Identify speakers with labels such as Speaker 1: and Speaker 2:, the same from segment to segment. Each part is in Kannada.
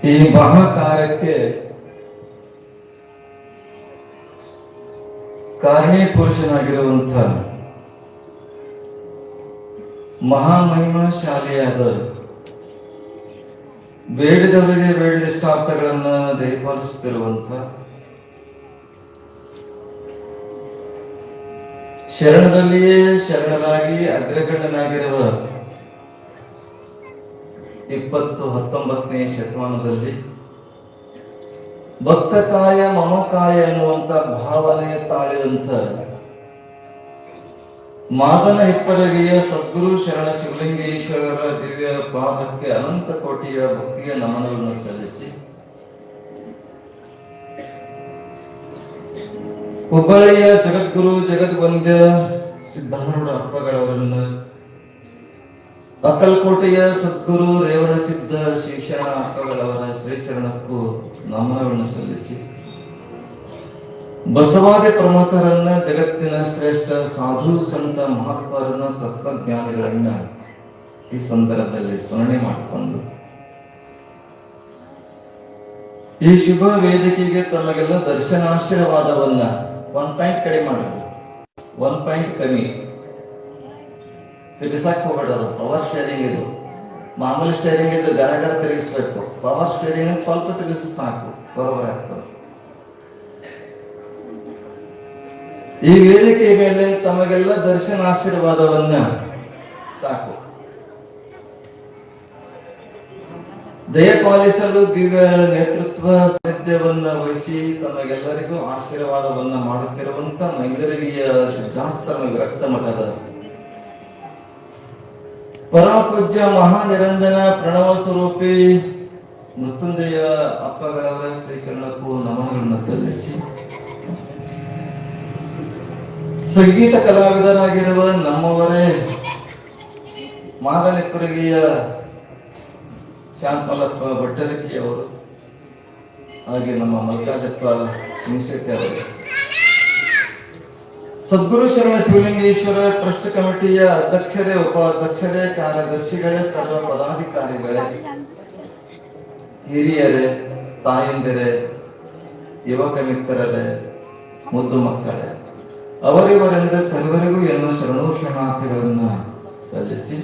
Speaker 1: ಈ ಮಹಾ ಕಾರ್ಯಕ್ಕೆ ಕಾರಣೀ ಪುರುಷನಾಗಿರುವಂಥ ಮಹಾಮಹಿಮಾಶಾಲಿಯಾದ ಬೇಡಿದವರಿಗೆ ಬೇಡಿದಷ್ಟಾರ್ಥಗಳನ್ನ ದಯಪಾಲಿಸುತ್ತಿರುವಂಥ ಶರಣರಲ್ಲಿಯೇ ಶರಣರಾಗಿ ಅಗ್ರಗಣ್ಯನಾಗಿರುವ 19ನೇ ಶತಮಾನದಲ್ಲಿ ಭಕ್ತಕಾಯ ಮಮಕಾಯ ಅನ್ನುವಂತ ಭಾವನೆ ತಾಳಿದಂಥ ಮಾದನ ಹಿಪ್ಪರಗಿಯ ಸದ್ಗುರು ಶರಣ ಶಿವಲಿಂಗೇಶ್ವರರ ದಿವ್ಯ ಪಾದಕ್ಕೆ ಅನಂತ ಕೋಟಿಯ ಭಕ್ತಿಯ ನಮನಗಳನ್ನು ಸಲ್ಲಿಸಿ ಹುಬ್ಬಳ್ಳಿಯ ಜಗದ್ಗುರು ಜಗದ್ವಂದ್ಯ ಸಿದ್ಧಾರೂಢ ಅಪ್ಪಗಳವರನ್ನು, ಅಕ್ಕಲಕೋಟೆಯ ಸದ್ಗುರು ರೇವಣಸಿದ್ಧ ಶಿಕ್ಷಣ ಅಪ್ಪಗಳವರ ಶ್ರೀಚರಣಕ್ಕೂ ನಮನಗಳನ್ನು ಸಲ್ಲಿಸಿ ಬಸವಾದಿ ಪ್ರಮುಖರನ್ನ, ಜಗತ್ತಿನ ಶ್ರೇಷ್ಠ ಸಾಧು ಸಂತ ಮಹಾತ್ಮರನ್ನ, ತತ್ವಜ್ಞಾನಿಗಳನ್ನ ಈ ಸಂದರ್ಭದಲ್ಲಿ ಸ್ಮರಣೆ ಮಾಡಿಕೊಂಡು ಈ ಶುಭ ವೇದಿಕೆಗೆ ತಮಗೆಲ್ಲ ದರ್ಶನಾಶೀರ್ವಾದವನ್ನ 1 ಪಾಯಿಂಟ್ ಕಡಿಮೆ ಮಾಡಿದ್ರು, 1 ಪಾಯಿಂಟ್ ಕಮ್ಮಿ ತಿರುಗಿಸಕ್ ಹೋಗ್ಬೇಡದು. ಪವರ್ ಸ್ಟೇರಿಂಗ್ ಇದು, ಮಾಮೂಲಿ ಸ್ಟೇರಿಂಗ್ ಇದ್ರೆ ಗರಗರ ತಿರುಗಿಸ್ಬೇಕು. ಪವರ್ ಸ್ಟೇರಿಂಗ್ ಸ್ವಲ್ಪ ತಿರುಗಿಸಿ ಸಾಕು, ಬರೋಬರ ಆಗ್ತದೆ. ಈ ವೇದಿಕೆ ಮೇಲೆ ತಮಗೆಲ್ಲ ದರ್ಶನಾಶೀರ್ವಾದವನ್ನ ಸಾಕು ದಯಪಾಲಿಸಲು ದಿವ್ಯ ನೇತೃತ್ವ ಸಾನ್ನಿಧ್ಯವನ್ನ ವಹಿಸಿ ತಮಗೆಲ್ಲರಿಗೂ ಆಶೀರ್ವಾದವನ್ನ ಮಾಡುತ್ತಿರುವಂತ ಮೈಂದರಗಿಯ ಸಿದ್ಧಾಶ್ರಮ ವಿರಕ್ತ ಮಠದ ಪರಮಪೂಜ್ಯ ಮಹಾನಿರಂಜನ ಪ್ರಣವ ಸ್ವರೂಪಿ ಮೃತ್ಯುಂಜಯ ಅಪ್ಪಗಳವರ ಶ್ರೀಚರಣಕ್ಕೂ ನಮನಗಳನ್ನು ಸಲ್ಲಿಸಿ ಸಂಗೀತ ಕಲಾವಿದರಾಗಿರುವ ನಮ್ಮವರೇ ಮಾದನಿಪ್ಪರಗಿಯ ಶಾಂತಮಲ್ಲಪ್ಪ ಭಟ್ಟರಕಿಯವರು, ಹಾಗೆ ನಮ್ಮ ಮಲ್ಲಿಕಾರ್ಜಪ್ಪ ಸಿಂಗಶೆಟ್ಟಿ ಅವರು, ಸದ್ಗುರು ಶರಣ ಶಿವಲಿಂಗೇಶ್ವರ ಟ್ರಸ್ಟ್ ಕಮಿಟಿಯ ಅಧ್ಯಕ್ಷರೇ, ಉಪಾಧ್ಯಕ್ಷರೇ, ಕಾರ್ಯದರ್ಶಿಗಳೇ, ಸರ್ವ ಪದಾಧಿಕಾರಿಗಳೇ, ಹಿರಿಯರೇ, ತಾಯಂದಿರೇ, ಯುವಕ ಮಿತ್ರರೇ, ಮುದ್ದು ಮಕ್ಕಳೇ, ಅವರಿವರಿಂದ ಸರ್ವರಿಗೂ ಎನ್ನುವ ಶರಣಾರ್ಥಿಗಳನ್ನ ಸಲ್ಲಿಸಿ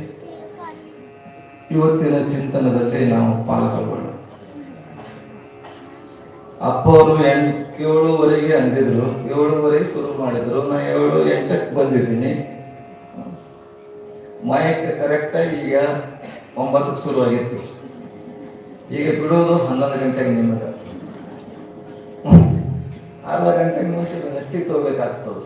Speaker 1: ಇವತ್ತಿನ ಚಿಂತನದಲ್ಲಿ ನಾವು ಪಾಲ್ಗೊಳ್ಳೋಣ. ಅಪ್ಪ ಅವರು 7:07 ಅಂದಿದ್ರು, 7:30 ಶುರು ಮಾಡಿದ್ರು. ನಾ 7:08 ಬಂದಿದ್ದೀನಿ. ಮೈಕ್ ಕರೆಕ್ಟಾಗಿ ಈಗ 9ಕ್ಕೆ ಶುರುವಾಗಿತ್ತು. ಈಗ ಬಿಡೋದು 11 ಗಂಟೆಗೆ. ನಿಮಗೆ ಅರ್ಧ ಗಂಟೆಗೆ ಮುಂಚೆ ಹೆಚ್ಚಿಗೆ ತಗೋಬೇಕಾಗ್ತದೆ.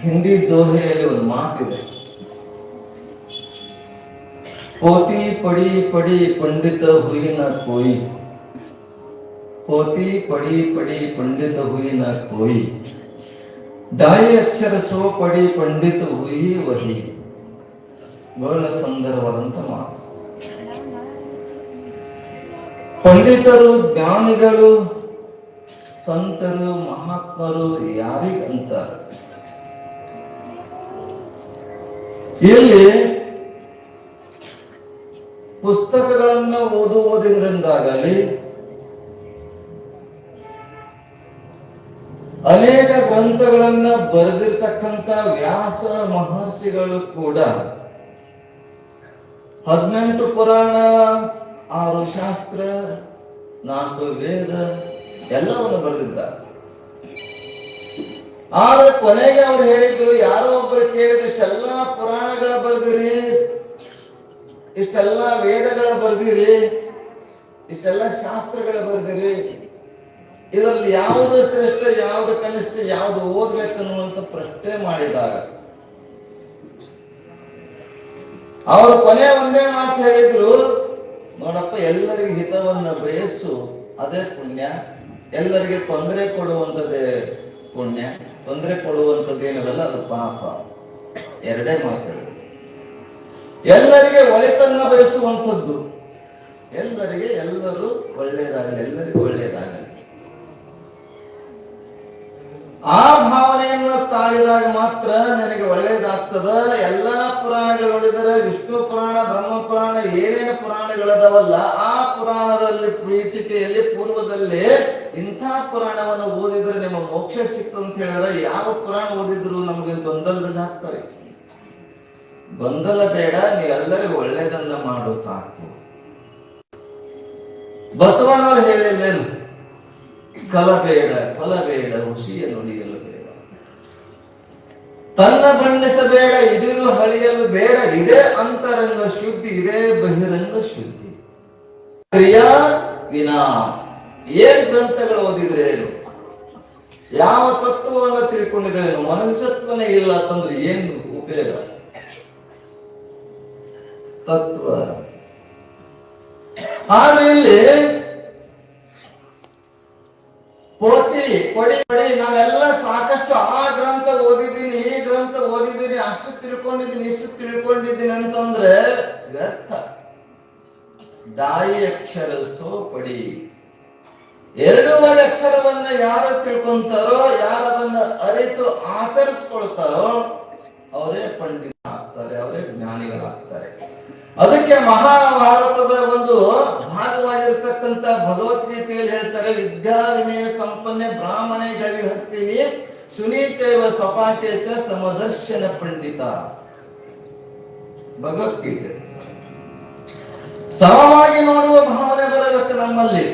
Speaker 1: ಹಿಂದಿ ದೋಹೆಯಲ್ಲಿ ಒಂದು ಮಾತಿದೆ, ಪೋತಿ ಪಡಿ ಪಡಿ ಪಂಡಿತ ಹುಯಿನ ಕೋಯಿ, ಪೋತಿ ಪಡಿ ಪಡಿ ಪಂಡಿತ ಹುಯಿನ ಕೋಯಿ, ಡಾಯಿ ಅಕ್ಷರ ಸೋ ಪಡಿ ಪಂಡಿತ ಹುಯಿ ವಹಿ. ಬಹಳ ಸುಂದರವಾದಂತ ಮಾತು. ಪಂಡಿತರು, ಜ್ಞಾನಿಗಳು, ಸಂತರು, ಮಹಾತ್ಮರು ಯಾರಿಗಂತ ಇಲ್ಲಿ ಪುಸ್ತಕಗಳನ್ನ ಓದುವುದರಿಂದಾಗಲಿ, ಅನೇಕ ಗ್ರಂಥಗಳನ್ನ ಬರೆದಿರ್ತಕ್ಕಂಥ ವ್ಯಾಸ ಮಹರ್ಷಿಗಳು ಕೂಡ 18 ಪುರಾಣ, 6 ಶಾಸ್ತ್ರ, 4 ವೇದ ಎಲ್ಲವನ್ನು ಬರೆದಿದ್ದಾರೆ. ಆದ್ರೆ ಕೊನೆಗೆ ಅವ್ರು ಹೇಳಿದ್ರು, ಯಾರೋ ಒಬ್ಬರು ಕೇಳಿದ್ರು, ಇಷ್ಟೆಲ್ಲಾ ಪುರಾಣಗಳ ಬರೆದಿರಿ, ಇಷ್ಟೆಲ್ಲ ವೇದಗಳ ಬರೆದಿರಿ, ಇಷ್ಟೆಲ್ಲ ಶಾಸ್ತ್ರಗಳ ಬರೆದಿರಿ, ಇದರಲ್ಲಿ ಯಾವುದು ಶ್ರೇಷ್ಠ, ಯಾವುದು ಕನಿಷ್ಠ, ಯಾವುದು ಓದ್ಬೇಕನ್ನುವಂತ ಪ್ರಶ್ನೆ ಮಾಡಿದಾಗ ಅವರು ಕೊನೆ ಒಂದೇ ಮಾತು ಹೇಳಿದ್ರು, ನೋಡಪ್ಪ, ಎಲ್ಲರಿಗೂ ಹಿತವನ್ನ ಬಯಸು, ಅದೇ ಪುಣ್ಯ. ಎಲ್ಲರಿಗೆ ತೊಂದರೆ ಕೊಡುವಂಥದ್ದೇ ಪುಣ್ಯ, ತೊಂದರೆ ಕೊಡುವಂಥದ್ದೇನದಲ್ಲ ಅದು ಪಾಪ. ಎರಡೇ ಮಾತುಗಳು. ಎಲ್ಲರಿಗೆ ಒಳಿತನ್ನ ಬಯಸುವಂಥದ್ದು, ಎಲ್ಲರಿಗೆ ಎಲ್ಲರೂ ಒಳ್ಳೆಯದಾಗಲಿ, ಎಲ್ಲರಿಗೂ ಒಳ್ಳೆಯದಾಗಲಿ, ಆ ಭಾವನೆಯನ್ನು ತಾಳಿದಾಗ ಮಾತ್ರ ನನಗೆ ಒಳ್ಳೇದಾಗ್ತದ. ಎಲ್ಲಾ ಪುರಾಣಗಳು ನೋಡಿದರೆ ವಿಷ್ಣು ಪುರಾಣ, ಬ್ರಹ್ಮ ಪುರಾಣ, ಏನೇನು ಪುರಾಣಗಳದವಲ್ಲ, ಆ ಪುರಾಣದಲ್ಲಿ ಪೀಠಿಕೆಯಲ್ಲಿ ಪೂರ್ವದಲ್ಲಿ ಇಂಥ ಪುರಾಣವನ್ನು ಓದಿದ್ರೆ ನಿಮ್ಮ ಮೋಕ್ಷ ಸಿಕ್ತು ಅಂತ ಹೇಳಿದ್ರೆ ಯಾವ ಪುರಾಣ ಓದಿದ್ರು ನಮಗೆ ಗೊಂದಲದಲ್ಲಿ ಹಾಕ್ತಾರೆ. ಗೊಂದಲ ಬೇಡ, ನೀವೆಲ್ಲರಿಗೂ ಒಳ್ಳೇದನ್ನ ಮಾಡು ಸಾಕು. ಬಸವಣ್ಣವ್ರು ಹೇಳಿಲ್ಲೇನು? ಕಲಬೇಡ ಕೊಲಬೇಡ ಹುಸಿಯ ನುಡಿಯಲು ಬೇಡ, ತನ್ನ ಬಣ್ಣಿಸಬೇಡ ಇದಿರು ಹಳಿಯಲು ಬೇಡ, ಇದೇ ಅಂತರಂಗ ಶುದ್ಧಿ, ಇದೇ ಬಹಿರಂಗ ಶುದ್ಧಿ. ಕ್ರಿಯಾ ವಿನಾ ಏನ್ ಗ್ರಂಥಗಳು ಓದಿದ್ರೆ ಏನು, ಯಾವ ತತ್ವವನ್ನು ತಿಳ್ಕೊಂಡಿದ್ರೆ ಮನುಷ್ಯತ್ವನೇ ಇಲ್ಲ ಅಂತಂದ್ರೆ ಏನು ಉಪಯೋಗ? ತತ್ವ. ಆದ್ರೆ ಇಲ್ಲಿ ಪೋತಿ ಕೊಡಿ ಕೊಡಿ ನಾವೆಲ್ಲ ಸಾಕಷ್ಟು ಆ ಗ್ರಂಥ ಓದಿದ್ದೀನಿ, ಈ ಗ್ರಂಥ ಓದಿದ್ದೀನಿ, ಅಷ್ಟು ತಿಳ್ಕೊಂಡಿದ್ದೀನಿ, ಇಷ್ಟು ತಿಳ್ಕೊಂಡಿದ್ದೀನಿ ಅಂತಂದ್ರೆ ವ್ಯರ್ಥ. ಡಾಯಿ ಅಕ್ಷರ ಸೋ ಪಡಿ. 2 ಅಕ್ಷರವನ್ನ ಯಾರು ತಿಳ್ಕೊಂತಾರೋ, ಯಾರದನ್ನ ಅರಿತು ಆಚರಿಸ್ಕೊಳ್ತಾರೋ ಅವರೇ ಪಂಡಿತ ಆಗ್ತಾರೆ, ಅವರೇ ಜ್ಞಾನಿಗಳಾಗ್ತಾರೆ. ಅದಕ್ಕೆ ಮಹಾಭಾರತದ ಒಂದು ಭಾಗವಾಗಿರ್ತಕ್ಕಂಥ ಭಗವದ್ಗೀತೆಯಲ್ಲಿ ಹೇಳ್ತಾರೆ, ವಿದ್ಯಾ ವಿನಯ ಸಂಪನ್ನೆ ಬ್ರಾಹ್ಮಣೆ ಗವಿ ಹಸ್ತಿನಿ ಸುನೀಚೈವ ಸಪಾಕೇಚ ಸಮದರ್ಶನ ಪಂಡಿತ. ಭಗವದ್ಗೀತೆ. ಸಮವಾಗಿ ನೋಡುವ ಭಾವನೆ ಬರಬೇಕು ನಮ್ಮಲ್ಲಿ.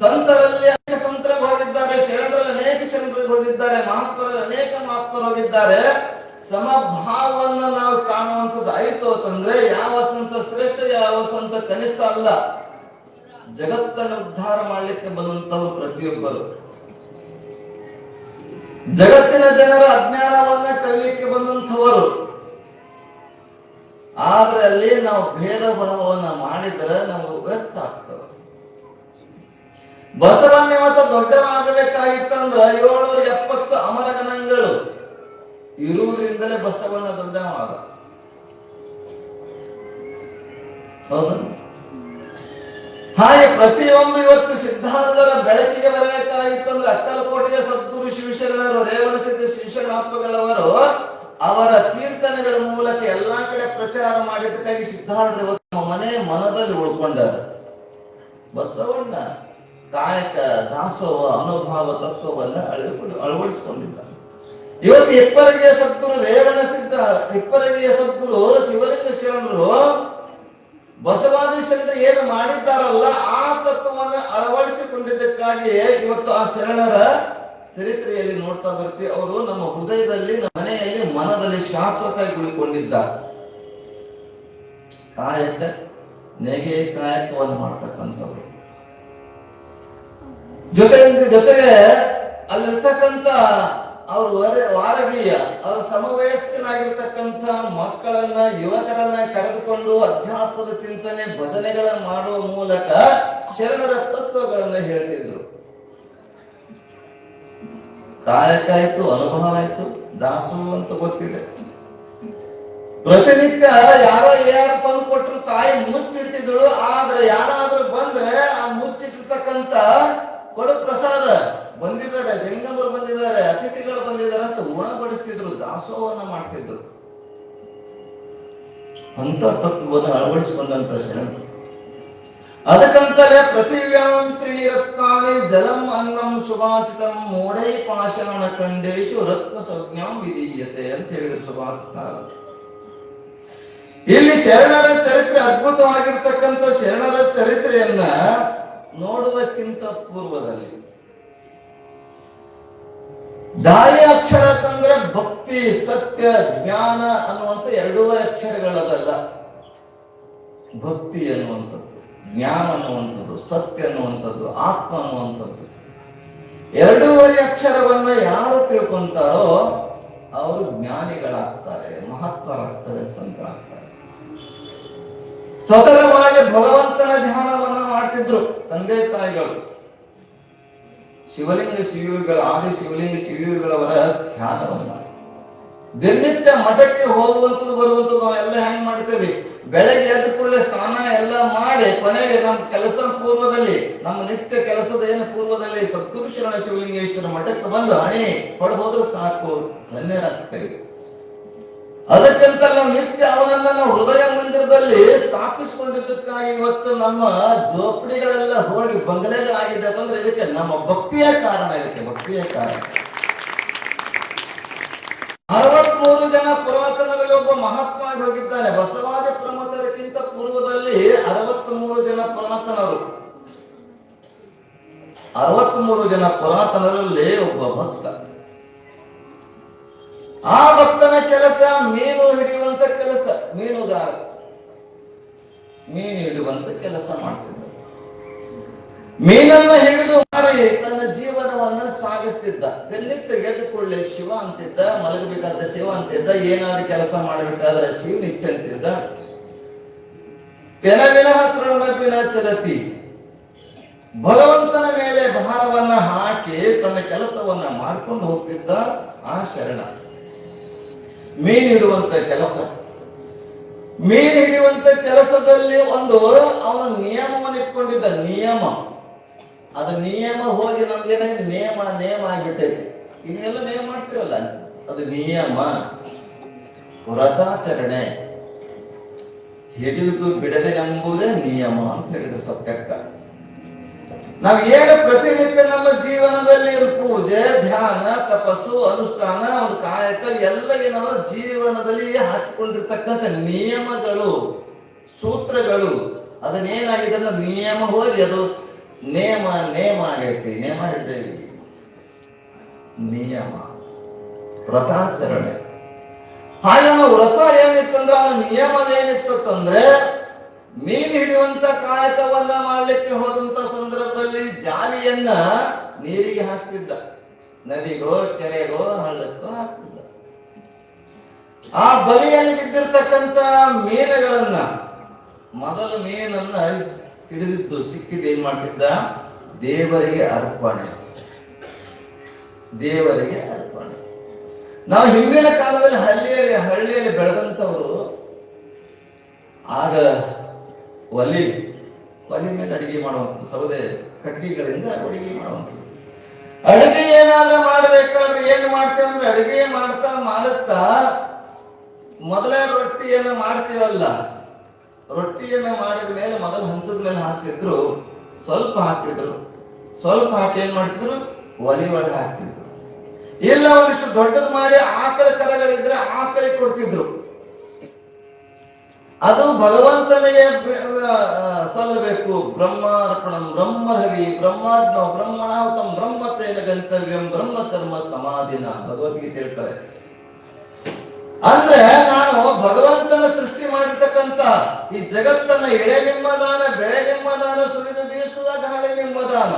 Speaker 1: ಸಂತರಲ್ಲಿ ಅನೇಕ ಸಂತರಿಗೆ ಹೋಗಿದ್ದಾರೆ, ಶರಣರಲ್ಲಿ ಅನೇಕ ಶರಣರಿಗೆ ಹೋಗಿದ್ದಾರೆ, ಮಹಾತ್ಮರಲ್ಲಿ ಅನೇಕ ಮಹಾತ್ಮರು ಹೋಗಿದ್ದಾರೆ. ಸಮಭಾವವನ್ನು ನಾವು ಕಾಣುವಂಥದ್ದು ಆಯ್ತು ಅಂತಂದ್ರೆ ಯಾವ ಸಂತ ಶ್ರೇಷ್ಠ, ಯಾವ ಸಂತ ಕನಿಷ್ಠ ಅಲ್ಲ. ಜಗತ್ತನ್ನು ಉದ್ಧಾರ ಮಾಡಲಿಕ್ಕೆ ಬಂದಂತವರು ಪ್ರತಿಯೊಬ್ಬರು, ಜಗತ್ತಿನ ಜನರ ಅಜ್ಞಾನವನ್ನ ಕಳಲಿಕ್ಕೆ ಬಂದಂಥವರು. ಆದ್ರೆ ಅಲ್ಲಿ ನಾವು ಭೇದ ಭಾವವನ್ನ ಮಾಡಿದ್ರೆ ನಮಗೆ ವ್ಯರ್ಥ ಆಗ್ತದೆ. ಬಸವಣ್ಣ ಮತ್ತು ದೊಡ್ಡವಾಗಬೇಕಾಗಿತ್ತಂದ್ರ 770 ಅಮರಗಣಗಳು ಇರುವುದರಿಂದಲೇ ಬಸವಣ್ಣ ದೊಡ್ಡವಾದ. ಹೌದು. ಹಾಗೆ ಪ್ರತಿಯೊಬ್ಬ ಇವತ್ತು ಸಿದ್ಧಾಂತರ ಬೆಳಕಿಗೆ ಬರಬೇಕಾಗಿತ್ತಂದ್ರೆ ಅಕ್ಕಲಕೋಟೆಯ ಸದ್ಗುರು ಶಿವಶರಣರು, ರೇವಣಸಿದ್ಧ ಶಿವಶರಣಪ್ಪಗಳವರು ಅವರ ಕೀರ್ತನೆಗಳ ಮೂಲಕ ಎಲ್ಲಾ ಕಡೆ ಪ್ರಚಾರ ಮಾಡಿದ್ದಕ್ಕಾಗಿ ಸಿದ್ಧಾಂತರು ಇವತ್ತು ಮನೆ ಮನದಲ್ಲಿ ಉಳ್ಕೊಂಡರು. ಬಸವಣ್ಣ ಕಾಯಕ ದಾಸೋಹ ಅನುಭವ ತತ್ವವನ್ನ ಅಳವಡಿಸಿಕೊಂಡಿದ್ದ. ಇವತ್ತು ಹಿಪ್ಪರಗಿಯ ಸದ್ಗುರು ರೇವಣಸಿದ್ಧ, ಹಿಪ್ಪರಗಿಯ ಸದ್ಗುರು ಶಿವಲಿಂಗ ಶರಣರು ಬಸವಾದಿ ಶರಣರು ಏನು ಮಾಡಿದ್ದಾರಲ್ಲ ಆ ತತ್ವವನ್ನು ಅಳವಡಿಸಿಕೊಂಡಿದ್ದಕ್ಕಾಗಿಯೇ ಇವತ್ತು ಆ ಶರಣರ ಚರಿತ್ರೆಯಲ್ಲಿ ನೋಡ್ತಾ ಬರ್ತೀವಿ. ಅವರು ನಮ್ಮ ಹೃದಯದಲ್ಲಿ, ನಮ್ಮ ಮನೆಯಲ್ಲಿ, ಮನದಲ್ಲಿ ಶಾಶ್ವತವಾಗಿ ಉಳಿಕೊಂಡಿದ್ದಾರೆ. ಕಾಯಕ ನೆಗೆ ಕಾಯಕವನ್ನು ಮಾಡ್ತಕ್ಕಂಥವ್ರು. ಜೊತೆಗೆ ಅಲ್ಲಿರ್ತಕ್ಕಂಥ ಅವರು ವಾರಗೀಯ ಅವರ ಸಮವಯಸ್ಕನಾಗಿರ್ತಕ್ಕಂಥ ಮಕ್ಕಳನ್ನ, ಯುವಕರನ್ನ ಕರೆದುಕೊಂಡು ಅಧ್ಯಾತ್ಮದ ಚಿಂತನೆ, ಭಜನೆಗಳ ಮಾಡುವ ಮೂಲಕ ಶರಣರ ತತ್ವಗಳನ್ನ ಹೇಳ್ತಿದ್ರು. ಕಾಯಕ ಆಯ್ತು, ಅನುಭವ ಆಯ್ತು, ದಾಸೋಹ ಅಂತ ಗೊತ್ತಿದೆ. ಪ್ರತಿನಿತ್ಯ ಯಾರೋ ತಂದು ಕೊಟ್ಟರು ತಾಯಿ ಮುಚ್ಚಿಡ್ತಿದ್ರು. ಆದ್ರೆ ಯಾರಾದ್ರೂ ಬಂದ್ರೆ ಆ ಮುಚ್ಚಿಟ್ಟಿರ್ತಕ್ಕಂಥ ಕೊಡು ಪ್ರಸಾದ, ಬಂದಿದ್ದಾರೆ ಜಂಗಮರು ಬಂದಿದ್ದಾರೆ, ಅತಿಥಿಗಳು ಬಂದಿದ್ದಾರೆ ಅಂತ ಗುಣಪಡಿಸ್ತಿದ್ರು, ದಾಸೋಹವನ್ನ ಮಾಡ್ತಿದ್ರು. ಅಂತ ತತ್ವವನ್ನು ಅಳವಡಿಸಿಕೊಂಡಂತ ಶರಣರು. ಅದಕ್ಕಂತಲೇ ಪ್ರತಿವ್ಯಾಂತ್ರಿಣಿ ರತ್ನಾನಿ ಜಲಂ ಅನ್ನಂ ಸುಭಾಷಿತಂ ಮೂಢೈ ಪಾಷಾಣ ಖಂಡೇಶು ರತ್ನ ಸಂಜ್ಞಾಂ ವಿಧೀಯತೆ ಅಂತ ಹೇಳಿದ್ರು ಸುಭಾಷಿತ. ಇಲ್ಲಿ ಶರಣರ ಚರಿತ್ರೆ, ಅದ್ಭುತವಾಗಿರ್ತಕ್ಕಂಥ ಶರಣರ ಚರಿತ್ರೆಯನ್ನ ನೋಡುವುದಕ್ಕಿಂತ ಪೂರ್ವದಲ್ಲಿ ದಾಯಿ ಅಕ್ಷರ ಅಂತಂದ್ರೆ ಭಕ್ತಿ, ಸತ್ಯ, ಜ್ಞಾನ ಅನ್ನುವಂಥ 2 ಅಕ್ಷರಗಳದಲ್ಲ. ಭಕ್ತಿ ಅನ್ನುವಂಥದ್ದು, ಜ್ಞಾನ ಅನ್ನುವಂಥದ್ದು, ಸತ್ಯ ಅನ್ನುವಂಥದ್ದು, ಆತ್ಮ ಅನ್ನುವಂಥದ್ದು 2 ಅಕ್ಷರವನ್ನ ಯಾರು ತಿಳ್ಕೊಂತಾರೋ ಅವರು ಜ್ಞಾನಿಗಳಾಗ್ತಾರೆ, ಮಹತ್ವರಾಗ್ತಾರೆ, ಸಂತರಾಗ್ತಾರೆ. ಸ್ವತಂತ್ರವಾಗಿ ಭಗವಂತನ ಧ್ಯಾನವನ್ನ ಮಾಡ್ತಿದ್ರು ತಂದೆ ತಾಯಿಗಳು. ಶಿವಲಿಂಗ ಶಿವಯುಗಳ, ಆದಿ ಶಿವಲಿಂಗ ಶಿವಯುಗಳವರ ಧ್ಯಾನವನ್ನ ದಿನನಿತ್ಯ ಮಠಕ್ಕೆ ಹೋಗುವಂಥದ್ದು ಬರುವಂಥದ್ದು ನಾವೆಲ್ಲ ಹೆಂಗ್ ಮಾಡ್ತೇವೆ, ಬೆಳಗ್ಗೆ ಎದ್ದ ಕೂಡಲೇ ಸ್ನಾನ ಎಲ್ಲ ಮಾಡಿ ಕೊನೆಗೆ ನಮ್ಮ ಕೆಲಸ ಪೂರ್ವದಲ್ಲಿ, ನಮ್ಮ ನಿತ್ಯ ಕೆಲಸದ ಏನು ಪೂರ್ವದಲ್ಲಿ ಸದ್ಗುರು ಶರಣ ಶಿವಲಿಂಗೇಶ್ವರ ಮಠಕ್ಕೆ ಬಂದು ಹಣಿ ಹೊಡೆದು ಹೋದ್ರೆ ಸಾಕು, ಧನ್ಯರಾಗ್ತೇವೆ. ಅದಕ್ಕಂತ ನಾವು ನಿತ್ಯ ಅವನನ್ನ ನಾವು ಹೃದಯ ಮಂದಿರದಲ್ಲಿ ಸ್ಥಾಪಿಸಿಕೊಂಡಿದ್ದಕ್ಕಾಗಿ ಇವತ್ತು ನಮ್ಮ ಜೋಪಡಿಗಳೆಲ್ಲ ಹೋಗಿ ಬಂಗಲೆಗಳಾಗಿದೆ ಅಂತಂದ್ರೆ ಇದಕ್ಕೆ ನಮ್ಮ ಭಕ್ತಿಯ ಕಾರಣ, ಇದಕ್ಕೆ ಭಕ್ತಿಯ ಕಾರಣ. 63 ಜನ ಪುರಾತನರಲ್ಲಿ ಒಬ್ಬ ಮಹಾತ್ಮ ಆಗಿ ಹೋಗಿದ್ದಾನೆ. ಬಸವಾದಿ ಪ್ರಮಥರಿಗಿಂತ ಪೂರ್ವದಲ್ಲಿ 63 ಜನ ಪುರಾತನರು, 63 ಜನ ಪುರಾತನರಲ್ಲಿ ಒಬ್ಬ ಭಕ್ತ. ಆ ಭಕ್ತನ ಕೆಲಸ ಮೀನು ಹಿಡಿಯುವಂತ ಕೆಲಸ, ಮೀನುಗಾರ ಮೀನು ಹಿಡಿಯುವಂತ ಕೆಲಸ ಮಾಡ್ತಿದ್ದ. ಮೀನನ್ನ ಹಿಡಿದು ಮಾರಿ ತನ್ನ ಜೀವನವನ್ನ ಸಾಗಿಸ್ತಿದ್ದ. ನಿತ್ಯ ಗೆದ್ದುಕೊಳ್ಳೆ ಶಿವ ಅಂತಿದ್ದ, ಮಲಗಬೇಕಾದ್ರೆ ಶಿವ ಅಂತಿದ್ದ, ಏನಾದ್ರು ಕೆಲಸ ಮಾಡಬೇಕಾದ್ರೆ ಶಿವನ ಇಚ್ಛೆ ಅಂತಿದ್ದ. ತೆನವಿನ ತೃಣವಿನ ಚಲತಿ, ಭಗವಂತನ ಮೇಲೆ ಭಾರವನ್ನ ಹಾಕಿ ತನ್ನ ಕೆಲಸವನ್ನ ಮಾಡ್ಕೊಂಡು ಹೋಗ್ತಿದ್ದ ಆ ಶರಣ. ಮೀನು ಹಿಡುವಂತ ಕೆಲಸ, ಮೀನು ಹಿಡಿಯುವಂತ ಕೆಲಸದಲ್ಲಿ ಒಂದು ಅವನ ನಿಯಮವನ್ನು ಇಟ್ಕೊಂಡಿದ್ದ. ನಿಯಮ, ಅದು ನಿಯಮ ಹೋಗಿ ನಮ್ಗೇನ ನೇಮ ನೇಮ ಆಗಿಬಿಟ್ಟೈತಿ. ಇವೆಲ್ಲ ನೇಮ ಮಾಡ್ತಿರಲ್ಲ, ಅದು ನಿಯಮ, ವ್ರತಾಚರಣೆ, ಹಿಡಿದು ಬಿಡದೆ ಎಂಬುದೇ ನಿಯಮ ಅಂತ ಹೇಳಿದ್ರು ಸತ್ಯಕ್ಕ. ನಾವ್ ಏನು ಪ್ರತಿನಿತ್ಯ ನಮ್ಮ ಜೀವನದಲ್ಲಿ ಪೂಜೆ, ಧ್ಯಾನ, ತಪಸ್ಸು, ಅನುಷ್ಠಾನ, ಒಂದು ಕಾಯಕ ಎಲ್ಲ ಏನೋ ಜೀವನದಲ್ಲಿ ಹಾಕಿಕೊಂಡಿರ್ತಕ್ಕಂಥ ನಿಯಮಗಳು, ಸೂತ್ರಗಳು, ಅದನ್ನೇನಾಗಿದೆ ಅಂದ್ರೆ ನಿಯಮ ಹೋಗಿ ಅದು ನೇಮ ನೇಮ ಆಗೈತಿ. ನೇಮ ಹಿಡ್ದೇವಿ, ನಿಯಮ, ವ್ರತಾಚರಣೆ. ಹಾಗೆ ನಾವು ವ್ರತ ಏನಿತ್ತಂದ್ರೆ ಅವನ ನಿಯಮವೇನಿತ್ತಂದ್ರೆ ಮೀನು ಹಿಡಿಯುವಂತ ಕಾಯಕವನ್ನ ಮಾಡ್ಲಿಕ್ಕೆ ಹೋದಂತ ಸಂದರ್ಭದಲ್ಲಿ ಜಾಲಿಯನ್ನ ನೀರಿಗೆ ಹಾಕ್ತಿದ್ದ. ನದಿಗೋ ಕೆರೆಗೋ ಹಳ್ಳಕ್ಕೋ ಹಾಕ್ತಿದ್ದ. ಆ ಬಲಿಯಲ್ಲಿ ಬಿದ್ದಿರ್ತಕ್ಕಂಥ ಮೀನುಗಳನ್ನ, ಮೊದಲ ಮೀನನ್ನ ಹಿಡಿದಿದ್ದು ಸಿಕ್ಕಿದ್ದು ಏನ್ ಮಾಡ್ತಿದ್ದ? ದೇವರಿಗೆ ಅರ್ಪಣೆ, ದೇವರಿಗೆ ಅರ್ಪಣೆ. ನಾವು ಹಿಂದಿನ ಕಾಲದಲ್ಲಿ ಹಳ್ಳಿಯಲ್ಲಿ ಬೆಳೆದಂತವರು ಆಗ ಒಲಿ ಮೇಲೆ ಅಡಿಗೆ ಮಾಡುವಂಥದ್ದು, ಸೌದೆ ಕಟ್ಟಿಗೆಗಳಿಂದ ಅಡಿಗೆ ಮಾಡುವಂಥದ್ದು. ಅಡಿಗೆ ಏನಾದ್ರೂ ಮಾಡ್ಬೇಕಾದ್ರೆ ಏನ್ ಮಾಡ್ತೇವೆ ಅಂದ್ರೆ ಅಡಿಗೆ ಮಾಡುತ್ತಾ ಮೊದಲೇ ರೊಟ್ಟಿಯನ್ನು ಮಾಡ್ತೀವಲ್ಲ, ರೊಟ್ಟಿಯನ್ನು ಮಾಡಿದ ಮೇಲೆ ಮೊದಲು ಹಂಚದ ಮೇಲೆ ಹಾಕ್ತಿದ್ರು, ಸ್ವಲ್ಪ ಹಾಕ್ತಿದ್ರು, ಸ್ವಲ್ಪ ಹಾಕಿ ಏನ್ ಮಾಡ್ತಿದ್ರು? ಒಲಿ ಒಳಗೆ ಹಾಕ್ತಿದ್ರು. ಇಲ್ಲ ಒಂದಿಷ್ಟು ದೊಡ್ಡದು ಮಾಡಿ ಆಕಳ ಕರಗಳಿದ್ರೆ ಆಕಳಿಗೆ ಕೊಡ್ತಿದ್ರು. ಅದು ಭಗವಂತನಿಗೆ ಸಲ್ಲಬೇಕು. ಬ್ರಹ್ಮಾರ್ಪಣಂ ಬ್ರಹ್ಮರವಿ ಬ್ರಹ್ಮಾಜ್ಞ ಬ್ರಹ್ಮಣಾವತಂ ಬ್ರಹ್ಮತೇನ ಗಂತವ್ಯಂ ಬ್ರಹ್ಮಕರ್ಮ ಸಮಾಧಿನ ಭಗವದ್ಗೀತೆ ಹೇಳ್ತಾರೆ. ಅಂದ್ರೆ ನಾನು ಭಗವಂತನ ಸೃಷ್ಟಿ ಮಾಡಿರ್ತಕ್ಕಂಥ ಈ ಜಗತ್ತನ್ನ ಎಳೆ ನಿಮ್ಮದಾನ, ಬೆಳೆ ನಿಮ್ಮದಾನ, ಸುರಿದು ಬೀಸುವ ಗಾಳಿ ನಿಮ್ಮದಾನ,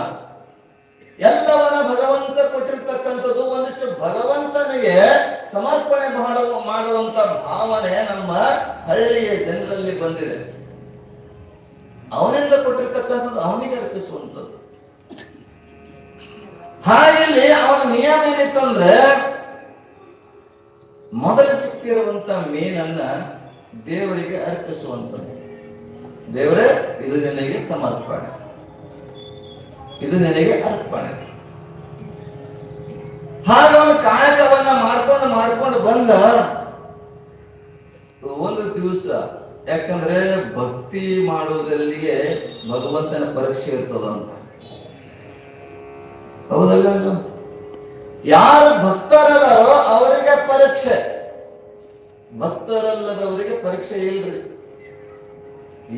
Speaker 1: ಎಲ್ಲವನ್ನ ಭಗವಂತ ಕೊಟ್ಟಿರ್ತಕ್ಕಂಥದ್ದು. ಒಂದಿಷ್ಟು ಭಗವಂತನಿಗೆ ಸಮರ್ಪಣೆ ಮಾಡುವಂತ ಭಾವನೆ ನಮ್ಮ ಹಳ್ಳಿಯ ಜನರಲ್ಲಿ ಬಂದಿದೆ. ಅವನಿಂದ ಕೊಟ್ಟಿರ್ತಕ್ಕಂಥದ್ದು ಅವನಿಗೆ ಅರ್ಪಿಸುವಂಥದ್ದು. ಹಾಗೆ ಅವನ ನಿಯಮ ಏನಿತ್ತಂದ್ರೆ ಮೊದಲು ಸಿಕ್ಕಿರುವಂತ ಮೀನನ್ನ ದೇವರಿಗೆ ಅರ್ಪಿಸುವಂಥದ್ದು. ದೇವರೇ, ಇದು ನಿನಗೆ ಸಮರ್ಪಣೆ, ಇದು ನಿನಗೆ ಅರ್ಪಣೆ. ಹಾಗೆ ಅವನು ಕಾಯಕವನ್ನ ಮಾಡ್ಕೊಂಡು ಬಂದ ಒಂದು ದಿವಸ. ಯಾಕಂದ್ರೆ ಭಕ್ತಿ ಮಾಡೋದ್ರಲ್ಲಿಗೆ ಭಗವಂತನ ಪರೀಕ್ಷೆ ಇರ್ತದಂತ, ಹೌದಲ್ಲ? ಯಾರು ಭಕ್ತರದಾರೋ ಅವರಿಗೆ ಪರೀಕ್ಷೆ, ಭಕ್ತರಲ್ಲದವರಿಗೆ ಪರೀಕ್ಷೆ ಇಲ್ರಿ.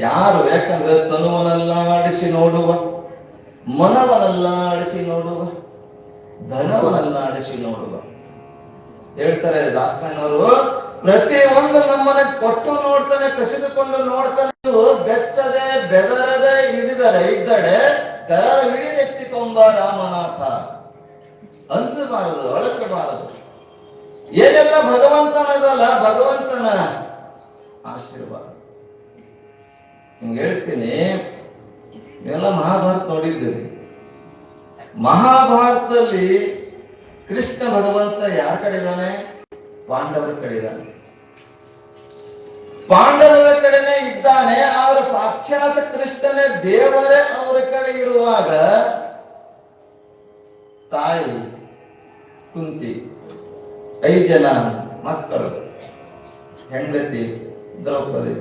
Speaker 1: ಯಾರು? ಯಾಕಂದ್ರೆ ತನುವನಲ್ಲಾಡಿಸಿ ನೋಡುವ, ಮನವನಲ್ಲಾಡಿಸಿ ನೋಡುವ, ಧನವನಲ್ಲಾಡಿಸಿ ನೋಡುವ. ಹೇಳ್ತಾರೆ ದಾಸಣ್ಣವರು, ಪ್ರತಿ ಒಂದು ನಮ್ಮನ್ನ ಕೊಟ್ಟು ನೋಡ್ತಾನೆ, ಕಸಿದುಕೊಂಡು ನೋಡ್ತಾನೆ. ಬೆಚ್ಚದೆ ಬೆದರದೆ ಇದ್ದಡೆ ಕರದ ಹಿಡಿದೆತ್ತಿಕೊಂಬ ರಾಮನಾಥ. ಅಂಜಬಾರದು, ಅಳಕಬಾರದು. ಏನೆಲ್ಲ ಭಗವಂತನದಲ್ಲ, ಭಗವಂತನ ಆಶೀರ್ವಾದ. ನಿಮ್ಗೆ ಹೇಳ್ತೀನಿ, ನೀವೆಲ್ಲ ಮಹಾಭಾರತ ನೋಡಿದ್ದೀರಿ. ಮಹಾಭಾರತದಲ್ಲಿ ಕೃಷ್ಣ ಭಗವಂತ ಯಾರ ಕಡೆ ಇದ್ದಾನೆ? ಪಾಂಡವರ ಕಡೆ ಇದ್ದಾನೆ. ಪಾಂಡವರ ಕಡೆನೆ ಇದ್ದಾನೆ. ಆದ್ರೆ ಸಾಕ್ಷಾತ್ ಕೃಷ್ಣನೇ ದೇವರೇ ಅವರ ಕಡೆ ಇರುವಾಗ ತಾಯಿ ಕುಂತಿ, 5 ಜನ ಮಕ್ಕಳು, ಹೆಂಡತಿ ದ್ರೌಪದಿ,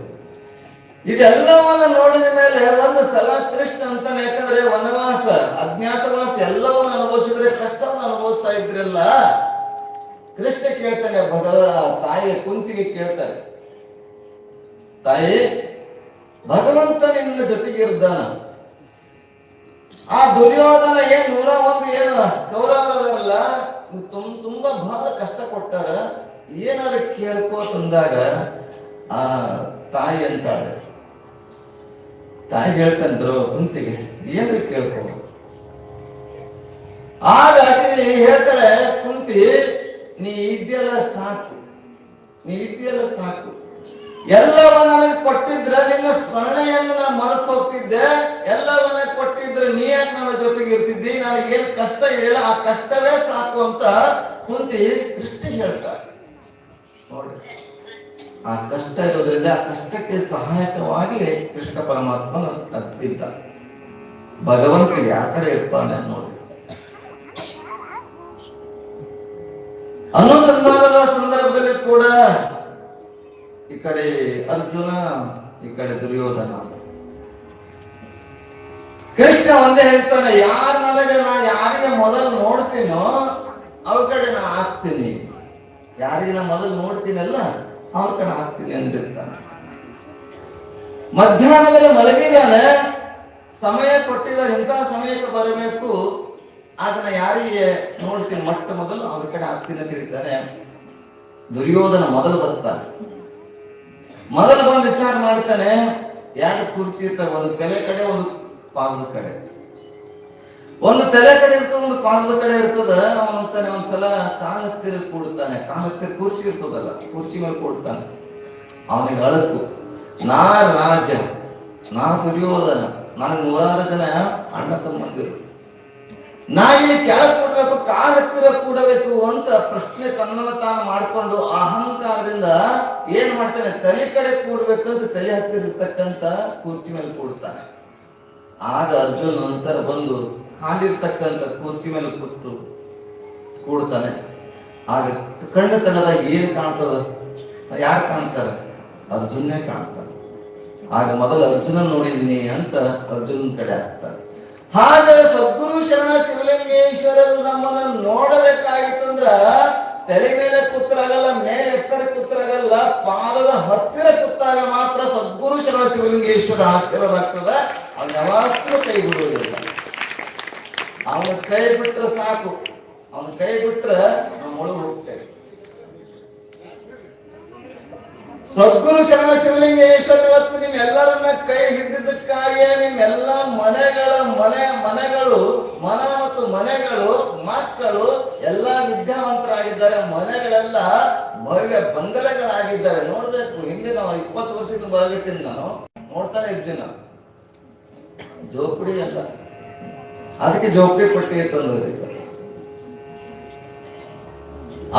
Speaker 1: ಇದೆಲ್ಲವನ್ನ ನೋಡಿದ ಮೇಲೆ ಒಂದು ಸಲ ಕೃಷ್ಣ ಅಂತಾನೆ, ಯಾಕಂದ್ರೆ ವನವಾಸ ಅಜ್ಞಾತವಾಸ ಎಲ್ಲವನ್ನು ಅನುಭವಿಸಿದ್ರೆ ಕಷ್ಟವನ್ನು ಅನುಭವಿಸ್ತಾ ಇದ್ರಲ್ಲ. ಕೃಷ್ಣ ಕೇಳ್ತಾನೆ, ತಾಯಿ ಕುಂತಿಗೆ ಕೇಳ್ತಾರೆ, ತಾಯಿ ಭಗವಂತ ನಿನ್ನ ಜೊತೆಗೆ ಇರ್ದಾನ, ಆ ದುರ್ಯೋಧನ 101 ಏನು ಕೌರವರಲ್ಲ ತುಂಬಾ ಬಹಳ ಕಷ್ಟ ಕೊಟ್ಟಾರ, ಏನಾರು ಕೇಳ್ಕೋ ತಂದಾಗ ಆ ತಾಯಿ ಅಂತಾಳೆ, ತಾಯಿ ಹೇಳ್ತಂದ್ರು ಕುಂತಿಗೆ ಏನ್ರಿ ಕೇಳ್ಕೊ. ಆಗ ಹೇಳ್ತಾಳೆ ಕುಂತಿ, ನೀ ಇದೆಲ್ಲ ಸಾಕು, ಎಲ್ಲವ ನನಗೆ ಕೊಟ್ಟಿದ್ರೆ ನಿನ್ನ ಸ್ಮರಣೆಯನ್ನು ನಾನು ಮರೆತು ಹೋಗ್ತಿದ್ದೆ, ಎಲ್ಲವನ್ನ ಕೊಟ್ಟಿದ್ರೆ ನೀ ಯಾಕೆ ನನ್ನ ಜೊತೆಗೆ ಇರ್ತಿದ್ದಿ, ನನಗೇನು ಕಷ್ಟ ಇಲ್ಲ, ಆ ಕಷ್ಟವೇ ಸಾಕು ಅಂತ ಕುಂತಿ ಕೃಷ್ಣ ಹೇಳ್ತಾಳೆ. ನೋಡ್ರಿ, ಆ ಕಷ್ಟ ಇರೋದ್ರಿಂದ ಆ ಕಷ್ಟಕ್ಕೆ ಸಹಾಯಕವಾಗಿ ಕೃಷ್ಣ ಪರಮಾತ್ಮ ಇದ್ದ. ಭಗವಂತ ಯಾವ ಕಡೆ ಇರ್ತಾನೆ ನೋಡಿ. ಅನುಸಂಧಾನದ ಸಂದರ್ಭದಲ್ಲಿ ಕೂಡ ಈ ಕಡೆ ಅರ್ಜುನ, ಈ ಕಡೆ ದುರ್ಯೋಧನ. ಕೃಷ್ಣ ಒಂದೇ ಹೇಳ್ತಾನೆ, ನಾನು ಯಾರಿಗೆ ಮೊದಲು ನೋಡ್ತೀನೋ ಅವ್ರ ಕಡೆ ನಾ ಆಗ್ತೀನಿ, ಯಾರಿಗೆ ನಾ ಮೊದಲು ನೋಡ್ತೀನಲ್ಲ ಅವ್ರ ಕಡೆ ಆಗ್ತೀನಿ ಅಂದಿರ್ತಾನೆ. ಮಧ್ಯಾಹ್ನದಲ್ಲಿ ಮಲಗಿದಾನೆ, ಸಮಯ ಕೊಟ್ಟಿದ್ದಾರೆ, ಇಂಥ ಸಮಯಕ್ಕೆ ಬರಬೇಕು, ಅದನ್ನ ಯಾರಿಗೆ ನೋಡ್ತೀನಿ ಮೊಟ್ಟ ಮೊದಲು ಅವ್ರ ಕಡೆ ಆಗ್ತೀನಿ ಅಂತ ಹೇಳ್ತಾನೆ. ದುರ್ಯೋಧನ ಮೊದಲು ಬರ್ತಾನೆ, ಮೊದಲು ಬಂದು ವಿಚಾರ ಮಾಡ್ತಾನೆ, 2 ಕುರ್ಚಿ ಇರ್ತಾವೆ, ಒಂದು ತಲೆ ಕಡೆ ಒಂದು ಪಾದದ ಕಡೆ, ಒಂದು ತಲೆ ಕಡೆ ಇರ್ತದ, ಒಂದು ಪಾದದ ಕಡೆ ಇರ್ತದ. ಅವನಂತಾನೆ ಒಂದ್ಸಲ ಕಾಲತ್ತಿರ ಕೂಡ್ತಾನೆ, ಕಾಲತ್ತಿರ ಕುರ್ಚಿ ಇರ್ತದಲ್ಲ, ಕುರ್ಚಿ ಮೇಲೆ ಕೂಡ್ತಾನೆ. ಅವನಿಗೆ ಅಳಕು, ನಾ ರಾಜ, ನಾ ದುರ್ಯೋಧನ, ನನಗೆ 106 ಜನ ಅಣ್ಣ ತಮ್ಮಂದಿರು, ನಾ ಇಲ್ಲಿ ಕೆಳಗೆ ಕೊಡ್ಬೇಕು, ಕಾಲ ಹತ್ತಿರ ಕೂಡಬೇಕು ಅಂತ ಪ್ರಶ್ನೆ ತನ್ನನ್ನು ತಾನು ಮಾಡಿಕೊಂಡು ಅಹಂಕಾರದಿಂದ ಏನ್ ಮಾಡ್ತಾನೆ, ತಲೆ ಕಡೆ ಕೂಡ್ಬೇಕಂತ ತಲೆ ಹತ್ತಿರ ಇರ್ತಕ್ಕಂತ ಕುರ್ಚಿ ಮೇಲೆ ಕೂಡ್ತಾನೆ. ಆಗ ಅರ್ಜುನ್ ನಂತರ ಬಂದು ಕಾಲಿರ್ತಕ್ಕಂಥ ಕುರ್ಚಿ ಮೇಲೆ ಕೂಡ್ತಾನೆ. ಆಗ ಕಣ್ಣು ತೆಗೆದಾಗ ಏನ್ ಕಾಣ್ತದ, ಯಾರು ಕಾಣ್ತಾರೆ, ಅರ್ಜುನೇ ಕಾಣ್ತಾರೆ. ಆಗ ಮೊದಲು ಅರ್ಜುನ ನೋಡಿದೀನಿ ಅಂತ ಅರ್ಜುನನ ಕಡೆ ಆಗ್ತಾರೆ. ಹಾಗೆ ಸದ್ಗುರು ಶರಣ ಶಿವಲಿಂಗೇಶ್ವರರು ನಮ್ಮನ್ನು ನೋಡಬೇಕಾಗಿತ್ತಂದ್ರ ತಲೆ ಮೇಲೆ ಕೂತರಾಗಲ್ಲ, ಮೇಲೆ ಎತ್ತರ ಕೂತರಾಗಲ್ಲ, ಪಾದದ ಹತ್ತಿರ ಕೂತಾಗ ಮಾತ್ರ ಸದ್ಗುರು ಶರಣ ಶಿವಲಿಂಗೇಶ್ವರ ಆಶೀರ್ವಾದ ಆಗ್ತದೆ. ಅವ್ನು ಯಾವತ್ತೂ ಕೈ ಬಿಡುವುದಿಲ್ಲ. ಅವನ ಕೈ ಬಿಟ್ರೆ ಸಾಕು, ಅವನ ಕೈ ಬಿಟ್ರೆ ನಾವು ಮುಳುಗಿ ಹೋಗ್ತೇವೆ. ಸದ್ಗುರು ಶರಣ ಶಿವಲಿಂಗೇಶ್ವರ ಇವತ್ತು ನಿಮ್ಮೆಲ್ಲರನ್ನ ಕೈ ಹಿಡಿದಿದ್ದಕ್ಕಾಗಿ ನಿಮ್ಮೆಲ್ಲ ಮನೆಗಳು ಮನ ಮತ್ತು ಮನೆಗಳು ಮಕ್ಕಳು ಎಲ್ಲ ವಿದ್ಯಾವಂತರಾಗಿದ್ದಾರೆ, ಮನೆಗಳೆಲ್ಲ ಭವ್ಯ ಬಂಗಲೆಗಳಾಗಿದ್ದಾರೆ. ನೋಡ್ಬೇಕು, ಹಿಂದಿನ 20 ವರ್ಷದಿಂದ ಬರಗತ್ತೀನಿ, ನಾನು ನೋಡ್ತಾನೆ ಇದ್ದೀನಿ. ನಾನು ಜೋಪಡಿ ಅಲ್ಲ, ಅದಕ್ಕೆ ಜೋಪಡಿ ಪಟ್ಟಿ ತಂದ್ರೆ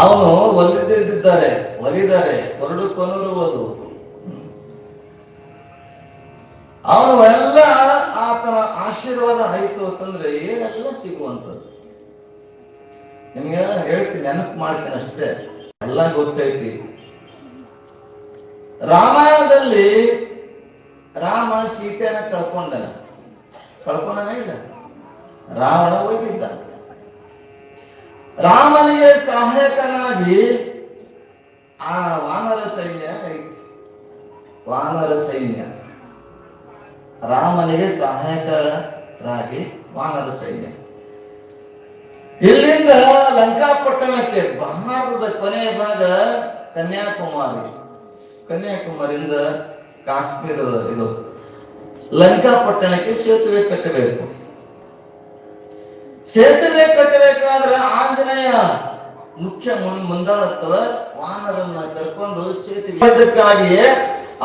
Speaker 1: ಅವನು ಒಲಿದ್ದಾರೆ ಕೊರಡು ಕೊನರುವುದು. ಅವನು ಎಲ್ಲ ಆತನ ಆಶೀರ್ವಾದ ಆಯ್ತು ಅಂತಂದ್ರೆ ಏನೆಲ್ಲ ಸಿಗುವಂಥದ್ದು. ನಿಮ್ಗೆ ಹೇಳ್ತೀನಿ, ನೆನಪು ಮಾಡ್ತೀನಿ ಅಷ್ಟೇ, ಎಲ್ಲ ಗೊತ್ತೈತಿ. ರಾಮಾಯಣದಲ್ಲಿ ರಾಮ ಸೀತೆಯನ್ನ ಕಳ್ಕೊಂಡನ ಇಲ್ಲ, ರಾವಣ ಹೋಗಿದ್ದ. ರಾಮನಿಗೆ ಸಹಾಯಕನಾಗಿ ಆ ವಾನರ ಸೈನ್ಯ ರಾಮನಿಗೆ ಸಹಾಯಕರಾಗಿ ವಾನರ ಸೈನ್ಯ ಇಲ್ಲಿಂದ ಲಂಕಾಪಟ್ಟಣಕ್ಕೆ, ಭಾರತದ ಕೊನೆಯ ಭಾಗ ಕನ್ಯಾಕುಮಾರಿಯಿಂದ ಕಾಶ್ಮೀರದ ಇದು ಲಂಕಾಪಟ್ಟಣಕ್ಕೆ ಸೇತುವೆ ಕಟ್ಟಬೇಕು. ಸೇತುವೆ ಕಟ್ಟಬೇಕಾದ್ರೆ ಆಂಜನೇಯ ಮುಖ್ಯ ಮುಂದಾಳತ್ವ ವಾನರನ್ನ ಕರ್ಕೊಂಡು ಸೇತುವೆಕ್ಕಾಗಿಯೇ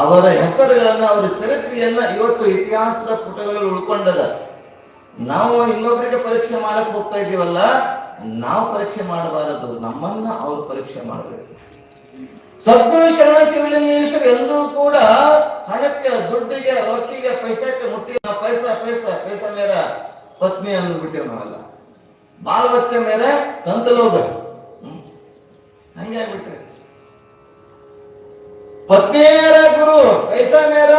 Speaker 1: ಅವರ ಹೆಸರುಗಳನ್ನ, ಅವರ ಚರಿತ್ರೆಯನ್ನ ಇವತ್ತು ಇತಿಹಾಸದ ಪುಟಗಳಲ್ಲಿ ಉಳ್ಕೊಂಡದ. ನಾವು ಇನ್ನೊಬ್ಬರಿಗೆ ಪರೀಕ್ಷೆ ಮಾಡಕ್ ಹೋಗ್ತಾ ಇದೀವಲ್ಲ, ನಾವು ಪರೀಕ್ಷೆ ಮಾಡಬಾರದು, ನಮ್ಮನ್ನ ಅವ್ರು ಪರೀಕ್ಷೆ ಮಾಡಬೇಕು. ಸದ್ಗುರು ಶರಣ ಶಿವಲಿಂಗೇಶ್ವರ ಎಂದೂ ಕೂಡ ಹಣಕ್ಕೆ, ದುಡ್ಡಿಗೆ, ರೊಕ್ಕಿಗೆ, ಪೈಸಕ್ಕೆ ಮುಟ್ಟಿಲ್ಲ. ಪೈಸಾ ಮೇರ ಪತ್ನಿ ಅಂದ್ಬಿಟ್ಟಿವ್ ನಾವೆಲ್ಲ. ಬಾಲ್ ಬಚ್ಚ ಮೇರ ಸಂತ ಲೋಗ ಹಂಗೆ ಆಗ್ಬಿಟ್ರೆ. ಪತ್ನಿ ಮೇರ ಗುರು, ಪೈಸಾ ಮೇರ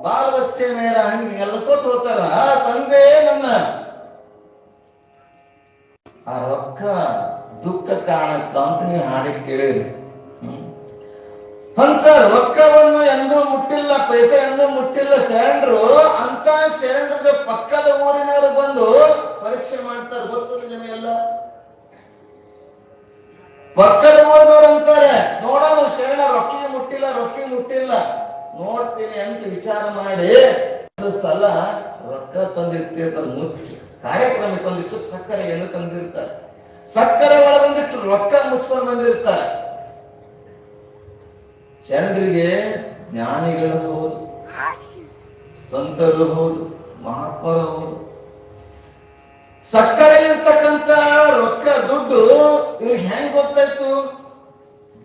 Speaker 1: ಬಾಲ್ ಬಚ್ಚೆ ಮೇರ, ಹಂಗೆ ಎಲ್ಕೋತ ಹೋಗ್ತಾರ. ತಂದೆ ನನ್ನ ಆ ರೊಕ್ಕ ದುಃಖ ಕಾರಣಕ್ಕ ಅಂತ ನೀವು ಹಾಡಿ ಕೇಳಿರಿ. ಅಂತ ರೊಕ್ಕವನ್ನು ಎಂದೂ ಮುಟ್ಟಿಲ್ಲ, ಪೈಸೆ ಎಂದೂ ಮುಟ್ಟಿಲ್ಲ ಶರಣರು. ಅಂತ ಶರಣರಿಗೆ ಪಕ್ಕದ ಊರಿನವರು ಬಂದು ಪರೀಕ್ಷೆ ಮಾಡ್ತಾರೆ. ಗೊತ್ತದ ನಿಮಗೆಲ್ಲ, ಪಕ್ಕದ ಊರಿನವ್ರು ಅಂತಾರೆ, ನೋಡೋದು ಶರಣ ರೊಕ್ಕಿಗೆ ಮುಟ್ಟಿಲ್ಲ ನೋಡ್ತೀನಿ ಅಂತ ವಿಚಾರ ಮಾಡಿ ಒಂದು ಸಲ ರೊಕ್ಕ ತಂದಿರ್ತಿರ್ತಾರೆ. ಮುಚ್ಚಿ ಕಾರ್ಯಕ್ರಮಕ್ಕೆ ಒಂದಿಟ್ಟು ಸಕ್ಕರೆಯನ್ನು ತಂದಿರ್ತಾರೆ. ಸಕ್ಕರೆ ಒಳಗೊಂದಿಟ್ಟು ರೊಕ್ಕ ಮುಚ್ಕೊಂಡು ಬಂದಿರ್ತಾರೆ. ಶರಣರಿಗೆ ಜ್ಞಾನಿಗಳು ಹೌದು, ಸಂತರು ಹೌದು, ಮಹಾತ್ಮರು ಹೌದು. ಸಕ್ಕರೆ ಇರ್ತಕ್ಕಂಥ ರೊಕ್ಕ ದುಡ್ಡು ಇವ್ರಿಗೆ ಹೆಂಗ್ ಗೊತ್ತಾಯ್ತು?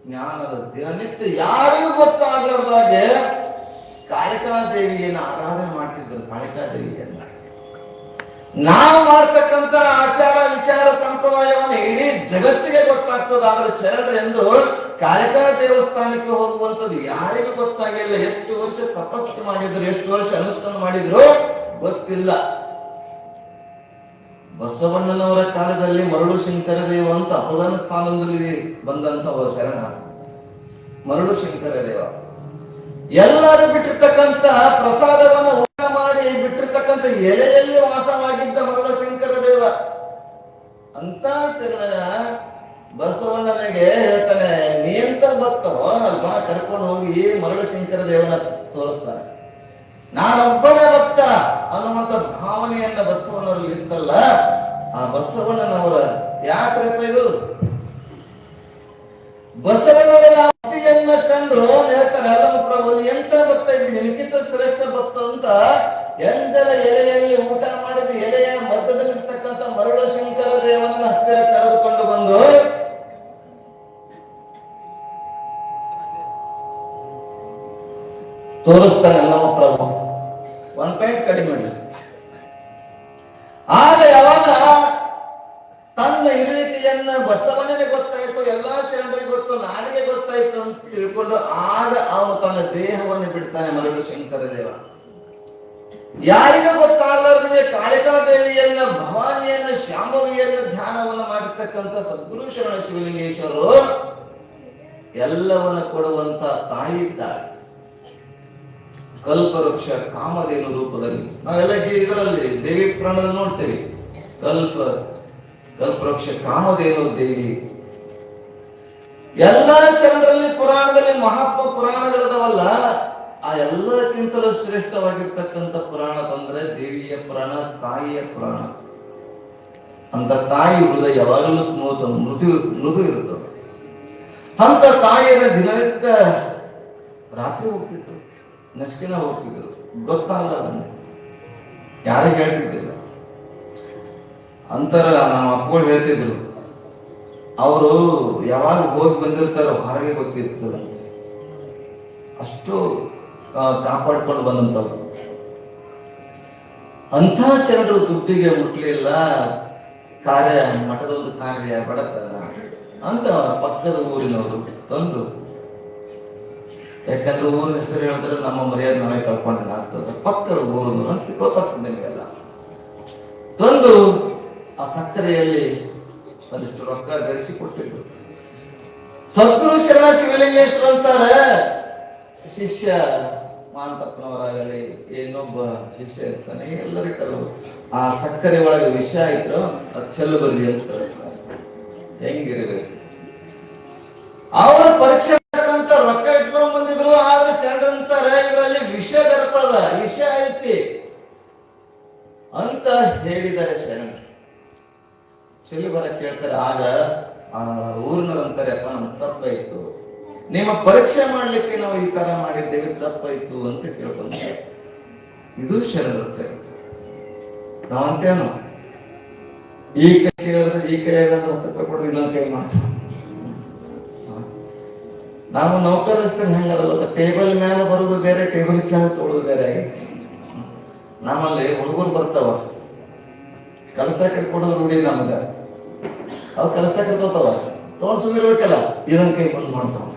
Speaker 1: ಜ್ಞಾನದ ದಿನನಿತ್ಯ ಯಾರಿಗೂ ಗೊತ್ತಾಗಲಾರ್ದಾಗೆ ಕಾಳಿಕಾದೇವಿಯನ್ನು ಆರಾಧನೆ ಮಾಡ್ತಿದ್ರು. ಕಾಳಿಕಾದೇವಿಯನ್ನ ನಾವು ಮಾಡ್ತಕ್ಕಂಥ ಆಚಾರ ವಿಚಾರ ಸಂಪ್ರದಾಯವನ್ನು ಇಡೀ ಜಗತ್ತಿಗೆ ಗೊತ್ತಾಗ್ತದೆ. ಆದ್ರೆ ಶರಣರು ಎಂದು ಕಾಳಿಕಾ ದೇವಸ್ಥಾನಕ್ಕೆ ಹೋಗುವಂಥದ್ದು ಯಾರಿಗೂ ಗೊತ್ತಾಗಿಲ್ಲ. ಎಷ್ಟು ವರ್ಷ ತಪಸ್ಸು ಮಾಡಿದ್ರು, ಎಷ್ಟು ವರ್ಷ ಅನುಷ್ಠಾನ ಮಾಡಿದ್ರು ಗೊತ್ತಿಲ್ಲ. ಬಸವಣ್ಣನವರ ಕಾಲದಲ್ಲಿ ಮರಳು ಶಂಕರ ದೇವ ಅಂತ ಅಫ್ಘಾನಿಸ್ತಾನದಲ್ಲಿ ಬಂದಂತ ಶರಣ ಮರಳು ಶಂಕರ ದೇವ. ಎಲ್ಲರೂ ಬಿಟ್ಟಿರ್ತಕ್ಕಂಥ ಪ್ರಸಾದವನ್ನು ಊಟ ಮಾಡಿ ಬಿಟ್ಟಿರ್ತಕ್ಕಂಥ ಎಲೆಯಲ್ಲಿ ವಾಸವಾಗಿದ್ದ ಮರಳು ಶಂಕರ ದೇವ. ಅಂತ ಶರಣ ಬಸವಣ್ಣನಿಗೆ ಹೇಳ್ತಾನೆ, ನೀ ಎಂತ ಬರ್ತಾವೋ ಅಲ್ವಾ, ಕರ್ಕೊಂಡು ಹೋಗಿ ಮರಳು ಶಂಕರ ದೇವನ ತೋರಿಸ್ತಾನೆ. ನಾನೊಬ್ಬನೇ ಭಕ್ತ ಅನ್ನುವಂತ ಭಾವನೆಯನ್ನ ಬಸವಣ್ಣರಲ್ಲಿ ಇತ್ತಲ್ಲ. ಆ ಬಸವಣ್ಣನವರ ಯಾಕ್ರಪ್ಪ ಇದು? ಬಸವಣ್ಣನ ಭಕ್ತಿಯನ್ನ ಕಂಡು ಹೇಳ್ತಾರೆ, ಅಲ್ಲ ಪ್ರಭು ಎಂತ ಭಕ್ತ ಇದ್ದೀನಿ, ನಿನಗಿಂತ ಶ್ರೇಷ್ಠ ಭಕ್ತ ಅಂತ. ಎಂಜಲ ಎಲೆಯಲ್ಲಿ ಊಟ ಮಾಡಿದ ಎಲೆಯ ಮಧ್ಯದಲ್ಲಿರ್ತಕ್ಕಂಥ ಮರಳು ಶಂಕರ ದೇವನ ಹತ್ತಿರ ಕರೆದುಕೊಂಡು ಬಂದು ತೋರಿಸ್ತಾನೆ ನಮ್ಮ ಪ್ರಭು. ಒಂದ್ ಪಾಯಿಂಟ್ ಕಡಿಮೆ ಮಾಡಿ. ಆಗ ಯಾವಾಗ ತನ್ನ ಇರುವಿಕೆಯನ್ನ ಬಸವನಿಗೆ ಗೊತ್ತಾಯ್ತು, ಎಲ್ಲಾ ಶರಣರಿಗೆ ಗೊತ್ತು, ನಾಡಿಗೆ ಗೊತ್ತಾಯ್ತು ಅಂತ ತಿಳ್ಕೊಂಡು ಆಗ ಅವನು ತನ್ನ ದೇಹವನ್ನು ಬಿಡ್ತಾನೆ ಮರಳು ಶಂಕರ ದೇವ. ಯಾರಿಗೂ ಗೊತ್ತಾಗಲಾರ್ದೆ ಕಾಳಿಕಾದೇವಿಯನ್ನ, ಭವಾನಿಯನ್ನ, ಶಾಂಭವಿಯನ್ನ ಧ್ಯಾನವನ್ನು ಮಾಡಿರ್ತಕ್ಕಂಥ ಸದ್ಗುರು ಶರಣ ಶಿವಲಿಂಗೇಶ್ವರರು ಎಲ್ಲವನ್ನ ಕೊಡುವಂತ ತಾಯಿ ಇದ್ದಾಳೆ. ಕಲ್ಪವೃಕ್ಷ ಕಾಮಧೇನು ರೂಪದಲ್ಲಿ ನಾವೆಲ್ಲ ಇದರಲ್ಲಿ ದೇವಿ ಪುರಾಣದಲ್ಲಿ ನೋಡ್ತೇವೆ. ಕಲ್ಪವೃಕ್ಷ ಕಾಮಧೇನು ದೇವಿ. ಎಲ್ಲಾ ಶರಣರಲ್ಲಿ ಪುರಾಣದಲ್ಲಿ ಮಹಾತ್ಮ ಪುರಾಣಗಳಿದಾವಲ್ಲ, ಆ ಎಲ್ಲಕ್ಕಿಂತಲೂ ಶ್ರೇಷ್ಠವಾಗಿರ್ತಕ್ಕಂಥ ಪುರಾಣ ತಂದ್ರೆ ದೇವಿಯ ಪುರಾಣ, ತಾಯಿಯ ಪುರಾಣ. ಅಂತ ತಾಯಿ ಹೃದಯ ಯಾವಾಗಲೂ ಮೃದು ಇರುತ್ತದೆ. ಅಂತ ತಾಯಿಯ ದಿನನಿತ್ಯ ರಾತ್ರಿ ಹೋಗ್ತಿತ್ತು, ನಸ್ಕಿನ ಹೋಗ್ತಿದ್ರು, ಗೊತ್ತಾಗಲ್ಲ ಅದನ್ನ ಯಾರಿಗೆ ಹೇಳ್ತಿದ್ದಿಲ್ಲ. ಅಂತರ ನಮ್ಮ ಅಪ್ಪಗಳು ಹೇಳ್ತಿದ್ರು, ಅವರು ಯಾವಾಗ ಹೋಗಿ ಬಂದಿರ್ತಾರೋ ಹೊರಗೆ ಗೊತ್ತಿರ್ತದೆ. ಅಷ್ಟು ಕಾಪಾಡ್ಕೊಂಡು ಬಂದಂತವ್ರು. ಅಂಥ ಶರಣರು ದುಡ್ಡಿಗೆ ಮುಟ್ಲಿಲ್ಲ. ಮಠದ ಒಂದು ಕಾರ್ಯ ಬಡತನ ಅಂತ ಪಕ್ಕದ ಊರಿನವರು ತಂದು, ಯಾಕಂದ್ರೆ ಊರ ಹೆಸರು ಹೇಳಿದ್ರೆ ನಮ್ಮ ಮರ್ಯಾದೆ ನಾವೇ ಕಳ್ಕೊಂಡಾಗ ಆಗ್ತದೆ. ಪಕ್ಕದ ಊರಿನವರು ಅಂತ ಗೊತ್ತಾಗ್ತದೆ ನಿಮಗೆಲ್ಲ. ತಂದು ಆ ಸಕ್ಕರೆಯಲ್ಲಿ ಒಂದಿಷ್ಟು ರೊಕ್ಕ ಗಳಿಸಿಕೊಟ್ಟಿದ್ರು. ಸದ್ಗುರು ಶರಣ ಶಿವಲಿಂಗೇಶ್ವರ ಅಂತಾರೆ, ಶಿಷ್ಯ ಮಾಂತಪ್ಪನವರಾಗಲಿ ಇನ್ನೊಬ್ಬ ಶಿಷ್ಯ ಇರ್ತಾನೆ, ಎಲ್ಲರಿಗೂ ಕರೆದು ಆ ಸಕ್ಕರೆ ಒಳಗೆ ವಿಷ ಇದ್ರು ಅದು ಚೆಲ್ಲು ಬರ್ಲಿ ಅಂತ ಕಳಿಸ್ತಾರೆ. ಹೆಂಗಿರಬೇಕು ಅವ್ರ ಪರೀಕ್ಷೆ ಅಂತ ರೊಕ್ಕ ಇಟ್ಕೊಂಡ್ ಬಂದಿದ್ರು. ಆದ್ರೆ ಶರಣರಂತಾರೆ ಇದರಲ್ಲಿ ವಿಷ ಬರ್ತದ, ವಿಷ ಐತಿ ಅಂತ ಹೇಳಿದ್ದಾರೆ ಶರಣ. ಚೆಲ್ಲಿ ಬರ ಕೇಳ್ತಾರೆ. ಆಗ ಆ ಊರಿನವ್ರಂತಾರೆ, ಅಪ್ಪ ನಮ್ಗೆ ತಪ್ಪಾಯ್ತು, ನಿಮ್ಮ ಪರೀಕ್ಷೆ ಮಾಡ್ಲಿಕ್ಕೆ ನಾವು ಈ ತರ ಮಾಡಿದ್ದೇವೆ, ತಪ್ಪಾಯ್ತು ಅಂತ ಕೇಳ್ಕೊಂತಾರೆ. ಇದು ಶರಣರ ಚರಿತ್ರೆ. ನಾವಂತೇನು ಈ ಕೈ ಕೇಳಿದ್ರೆ ಈ ಕೈ 10 ರೂಪಾಯಿ ಕೊಡು, ಇನ್ನೊಂದು ಕೈ ಮಾತು. ನಾವು ನೌಕರಸ್ಥರು ಹೆಂಗದಲ್ಲ, ಟೇಬಲ್ ಮೇಲೆ ಬರೋದು ಬೇರೆ, ಟೇಬಲ್ ಕೆಳಗೆ ತೊಗೊಳೋದು ಬೇರೆ ಆಗೈತಿ. ನಮ್ಮಲ್ಲಿ ಹುಡುಗರು ಬರ್ತಾವ, ಕೆಲಸಕ್ಕೆ ಕೊಡೋದು ರೂಢಿ ನಮ್ಗ. ಅವು ಕೆಲಸಕ್ಕೆ ತೋತಾವ, ತೊಗೊಂಡು ಸುಮ್ಮಿರ್ಬೇಕಲ್ಲ, ಇದನ್ನ ಕೈ ಬಂದ್ ಮಾಡ್ತಾವ.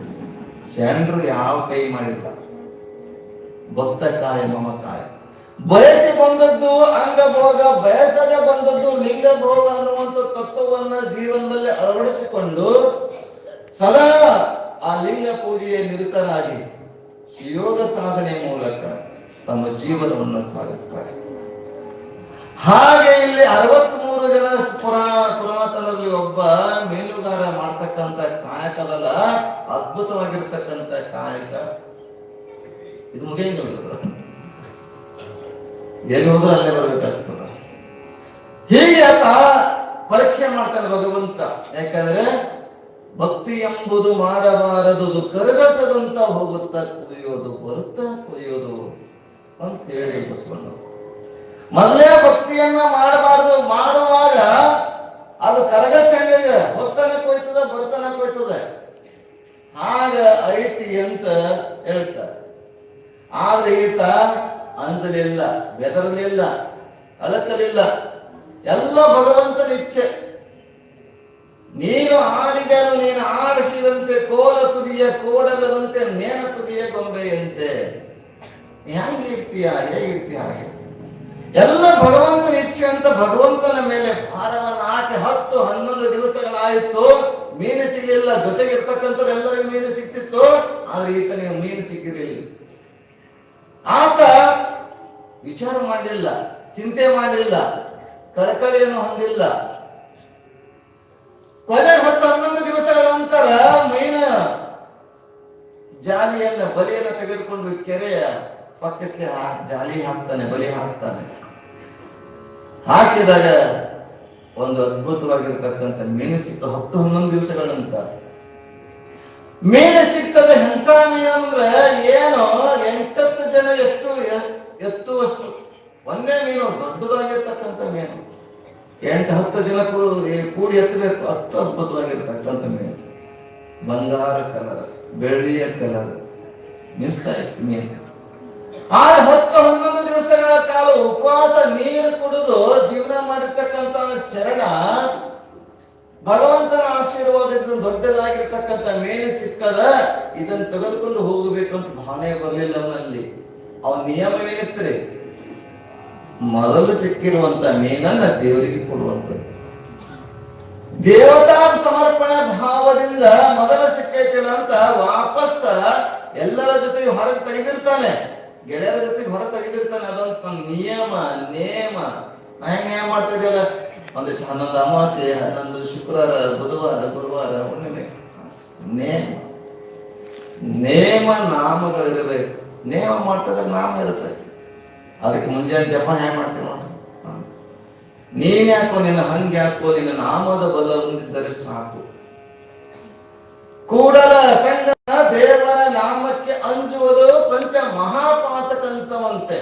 Speaker 1: ಶರಣರು ಯಾವ ಕೈ ಮಾಡಿಲ್ಲ. ಭಕ್ತ ಕಾಯ ಮಮ ಕಾಯ. ಬಯಸಿ ಬಂದದ್ದು ಅಂಗಭೋಗ, ಬಯಸದೆ ಬಂದದ್ದು ಲಿಂಗ ಭೋಗ ಅನ್ನುವಂಥ ತತ್ವವನ್ನ ಜೀವನದಲ್ಲಿ ಅಳವಡಿಸಿಕೊಂಡು ಸದಾ ಆ ಲಿಂಗ ಪೂಜೆಯ ನಿರತರಾಗಿ ಯೋಗ ಸಾಧನೆ ಮೂಲಕ ತಮ್ಮ ಜೀವನವನ್ನು ಸಾಗಿಸ್ತಾರೆ. ಹಾಗೆ ಇಲ್ಲಿ 63 ಜನ ಪುರಾತನಲ್ಲಿ ಒಬ್ಬ ಮೀನುಗಾರ ಮಾಡ್ತಕ್ಕಂಥ ಕಾಯಕದಲ್ಲ, ಅದ್ಭುತವಾಗಿರ್ತಕ್ಕಂಥ ಕಾಯಕ. ಇದು ಮುಗಿಯಂಗಿಲ್ಲ, ಎಲ್ಲಿ ಹೋದ್ರೆ ಅಲ್ಲೇ ಬರ್ಬೇಕಾಗ್ತದ. ಹೀಗೆ ಆತ ಪರೀಕ್ಷೆ ಮಾಡ್ತಾನೆ ಭಗವಂತ. ಯಾಕಂದ್ರೆ ಭಕ್ತಿ ಎಂಬುದು ಮಾಡಬಾರದು, ಕರಗಸದಂತ ಹೋಗುತ್ತಾ ಕುಯ್ಯೋದು, ಬರುತ್ತಾ ಕುಯ್ಯೋದು ಅಂತ ಹೇಳಿ ಬಸವಣ್ಣ. ಮೊದಲೇ ಭಕ್ತಿಯನ್ನ ಮಾಡಬಾರದು, ಮಾಡುವಾಗ ಅದು ಕರಗಸಂಗ ಹೊತ್ತನ ಕೊಯ್ತದ, ಬರ್ತನ ಕೊಯ್ತದ, ಹಾಗ ಐತಿ ಅಂತ ಹೇಳ್ತಾರೆ. ಆದ್ರೆ ಈತ ಅಂಜಲಿಲ್ಲ, ಬೆದರಲಿಲ್ಲ, ಅಳಕಲಿಲ್ಲ. ಎಲ್ಲ ಭಗವಂತನ ಇಚ್ಛೆ. ನೀನು ಆಡಿದನು, ನೀನು ಆಡಿಸಿದಂತೆ ಕೋಲ ತುದಿಯ ಕೋಡಲದಂತೆ ನೇನ ತುದಿಯ ಗೊಂಬೆಯಂತೆ. ಹೇಗೆ ಇಡ್ತೀಯ, ಹಾಗೆ ಎಲ್ಲ ಭಗವಂತನ ಇಚ್ಛೆ ಅಂತ ಭಗವಂತನ ಮೇಲೆ ಭಾರವನ್ನು ಹಾಕಿ 10-11 ದಿವಸಗಳಾಯಿತು. ಮೀನು ಸಿಗಲಿಲ್ಲ. ಜೊತೆಗಿರ್ತಕ್ಕಂಥವ್ರೆಲ್ಲರಿಗೂ ಮೀನು ಸಿಕ್ತಿತ್ತು, ಆದ್ರೆ ಈತನಿಗೆ ಮೀನು ಸಿಕ್ಕಿರಲಿಲ್ಲ. ಆತ ವಿಚಾರ ಮಾಡಲಿಲ್ಲ, ಚಿಂತೆ ಮಾಡಲಿಲ್ಲ, ಕಳಕಳಿಯನ್ನು ಹೊಂದಿಲ್ಲ. ಕೊನೆ 10-11 ದಿವಸಗಳ ನಂತರ ಮೀನ ಜಾಲಿಯನ್ನ, ಬಲಿಯನ್ನು ತೆಗೆದುಕೊಂಡು ಕೆರೆಯ ಪಕ್ಕಕ್ಕೆ ಜಾಲಿ ಹಾಕ್ತಾನೆ, ಬಲಿ ಹಾಕ್ತಾನೆ. ಹಾಕಿದಾಗ ಒಂದು ಅದ್ಭುತವಾಗಿರ್ತಕ್ಕಂಥ ಮೀನು ಸಿಕ್ತು. 10-11 ದಿವಸಗಳ ನಂತರ ಮೀನು ಸಿಗ್ತದೆ. ಎಂಥ ಮೀನು ಅಂದ್ರೆ ಏನು, 8 ಜನ ಎತ್ತುವಷ್ಟು ಒಂದೇ ಮೀನು, ದೊಡ್ಡದಾಗಿರ್ತಕ್ಕಂಥ ಮೀನು. 8-10 ಜನ ಕೂಡಿ ಎತ್ತಬೇಕು, ಅಷ್ಟು ಅದ್ಭುತವಾಗಿರ್ತಕ್ಕಂಥ ಮೀನು. ಬಂಗಾರ ಕಲರ್, ಬೆಳ್ಳಿಯ ಕಲರ್ ಮಿಸ್ತಾ ಇತ್ತು ಮೀನು. ಆ 10-11 ದಿವಸಗಳ ಕಾಲ ಉಪವಾಸ ನೀರು ಕುಡಿದು ಜೀವನ ಮಾಡಿರ್ತಕ್ಕಂಥ ಶರಣ ಭಗವಂತನ ಆಶೀರ್ವಾದದಿಂದ ದೊಡ್ಡದಾಗಿರ್ತಕ್ಕಂಥ ಮೀನು ಸಿಕ್ಕದ, ಇದನ್ನು ತೆಗೆದುಕೊಂಡು ಹೋಗಬೇಕಂತ ಭಾವನೆ ಬರಲಿಲ್ಲ ಅವನಲ್ಲಿ. ಅವನ ನಿಯಮವೇನಿತ್ರಿ, ಮೊದಲು ಸಿಕ್ಕಿರುವಂತ ಮೀನನ್ನ ದೇವರಿಗೆ ಕೊಡುವಂಥದ್ದು. ದೇವತಾ ಸಮರ್ಪಣೆ ಭಾವದಿಂದ ಮೊದಲು ಸಿಕ್ಕೈತಿಲ್ಲ ಅಂತ ವಾಪಸ್ ಎಲ್ಲರ ಜೊತೆಗೆ ಹೊರಗೆ ತೆಗೆದಿರ್ತಾನೆ, ಗೆಳೆಯರ ಜೊತೆಗೆ ಹೊರಗೆ ತೆಗೆದಿರ್ತಾನೆ. ಅದಂತ ನಿಯಮ ನೇಮ. ನಾ ಹೆಂಗ್ ನೇಮ ಮಾಡ್ತಾ ಇದ್ದೇವಲ್ಲ, ಒಂದಿಷ್ಟು 11 ಅಮಾವಾಸ್ಯೆ, 11 ಶುಕ್ರವಾರ, ಬುಧವಾರ, ಗುರುವಾರ, ಹುಣ್ಣಿಮೆ. ನೇಮ ನಾಮಗಳಿರಬೇಕು. ನೇಮ ಮಾಡ್ತಿದಾಗ ನಾಮ ಇರುತ್ತೆ. ಅದಕ್ಕೆ ಮುಂಜಾನೆ ಜಪ ಹ್ಯಾ ಮಾಡ್ತೀವಿ ನೋಡಿ. ನೀನ್ ಯಾಕೋ, ನಿನ್ನ ಹಂಗೆ ಯಾಕೋ, ನಿನ್ನ ನಾಮದ ಬಲ ಹೊಂದಿದ್ದರೆ ಸಾಕು. ಕೂಡಲ ಸಂಗಮ ದೇವರ ನಾಮಕ್ಕೆ ಅಂಜುವುದು ಪಂಚ ಮಹಾಪಾತಕಂತವಂತೆ.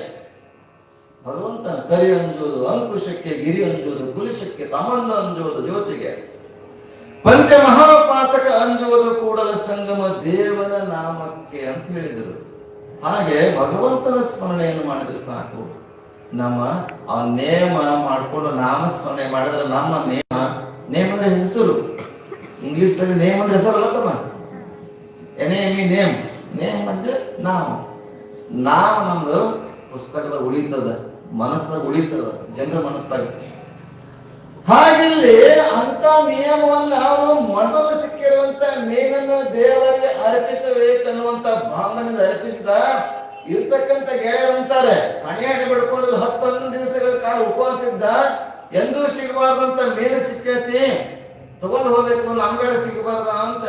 Speaker 1: ಭಗವಂತನ ಕರಿ ಅಂಜುವುದು, ಅಂಕುಶಕ್ಕೆ ಗಿರಿ ಅಂಜುವುದು, ಕುಲಿಶಕ್ಕೆ ತಮನ್ನ ಅಂಜುವುದು, ಜ್ಯೋತಿಗೆ ಪಂಚ ಮಹಾಪಾತಕ ಅಂಜುವುದು ಕೂಡಲ ಸಂಗಮ ದೇವರ ನಾಮಕ್ಕೆ ಅಂತ ಹೇಳಿದರು. ಹಾಗೆ ಭಗವಂತನ ಸ್ಮರಣೆಯನ್ನು ಮಾಡಿದ್ರೆ ಸಾಕು. ನಮ್ಮ ಆ ನೇಮ ಮಾಡಿಕೊಂಡು ನಾಮಸ್ಮರಣೆ ಮಾಡಿದ್ರೆ ನಮ್ಮ ನೇಮ ಅಂದ್ರೆ ಹೆಸರು. ಇಂಗ್ಲಿಷ್ ನಲ್ಲಿ ನೇಮ್ ಅಂದ್ರೆ ಹೆಸರು ಅಲ್ಲತ್ತಮ್ಮ. ನೇಮ್ ಅಂದ್ರೆ ನಾವು ನಮ್ದು ಪುಸ್ತಕದ ಉಳಿತದ, ಮನಸ್ಸಾಗ ಉಳಿತದ, ಜನರ ಮನಸ್ಸಾಗ. ಹಾಗಿಲ್ಲಿ ಅಂತ ನಿಯಮವನ್ನು ನಾವು ಮೊದಲು ಸಿಕ್ಕಿರುವಂತ ಮೀನನ್ನು ದೇವರಿಗೆ ಅರ್ಪಿಸಬೇಕನ್ನುವಂತ ಭಾವನೆಯಿಂದ ಅರ್ಪಿಸಿದ ಇರ್ತಕ್ಕಂಥ ಗೆಳೆಯರಂತಾರೆ, ಕಣಿಯಾಡಿ ಬಿಡ್ಕೊಂಡು 10-11 ದಿವಸಗಳ ಕಾಲ ಉಪವಾಸ ಇದ್ದ. ಎಂದೂ ಸಿಗಬಾರ್ದಂತ ಮೀನು ಸಿಕ್ಕೈತಿ, ತಗೊಂಡು ಹೋಗ್ಬೇಕು, ನಮ್ಗಾರ ಸಿಗಬಾರ್ದ ಅಂತ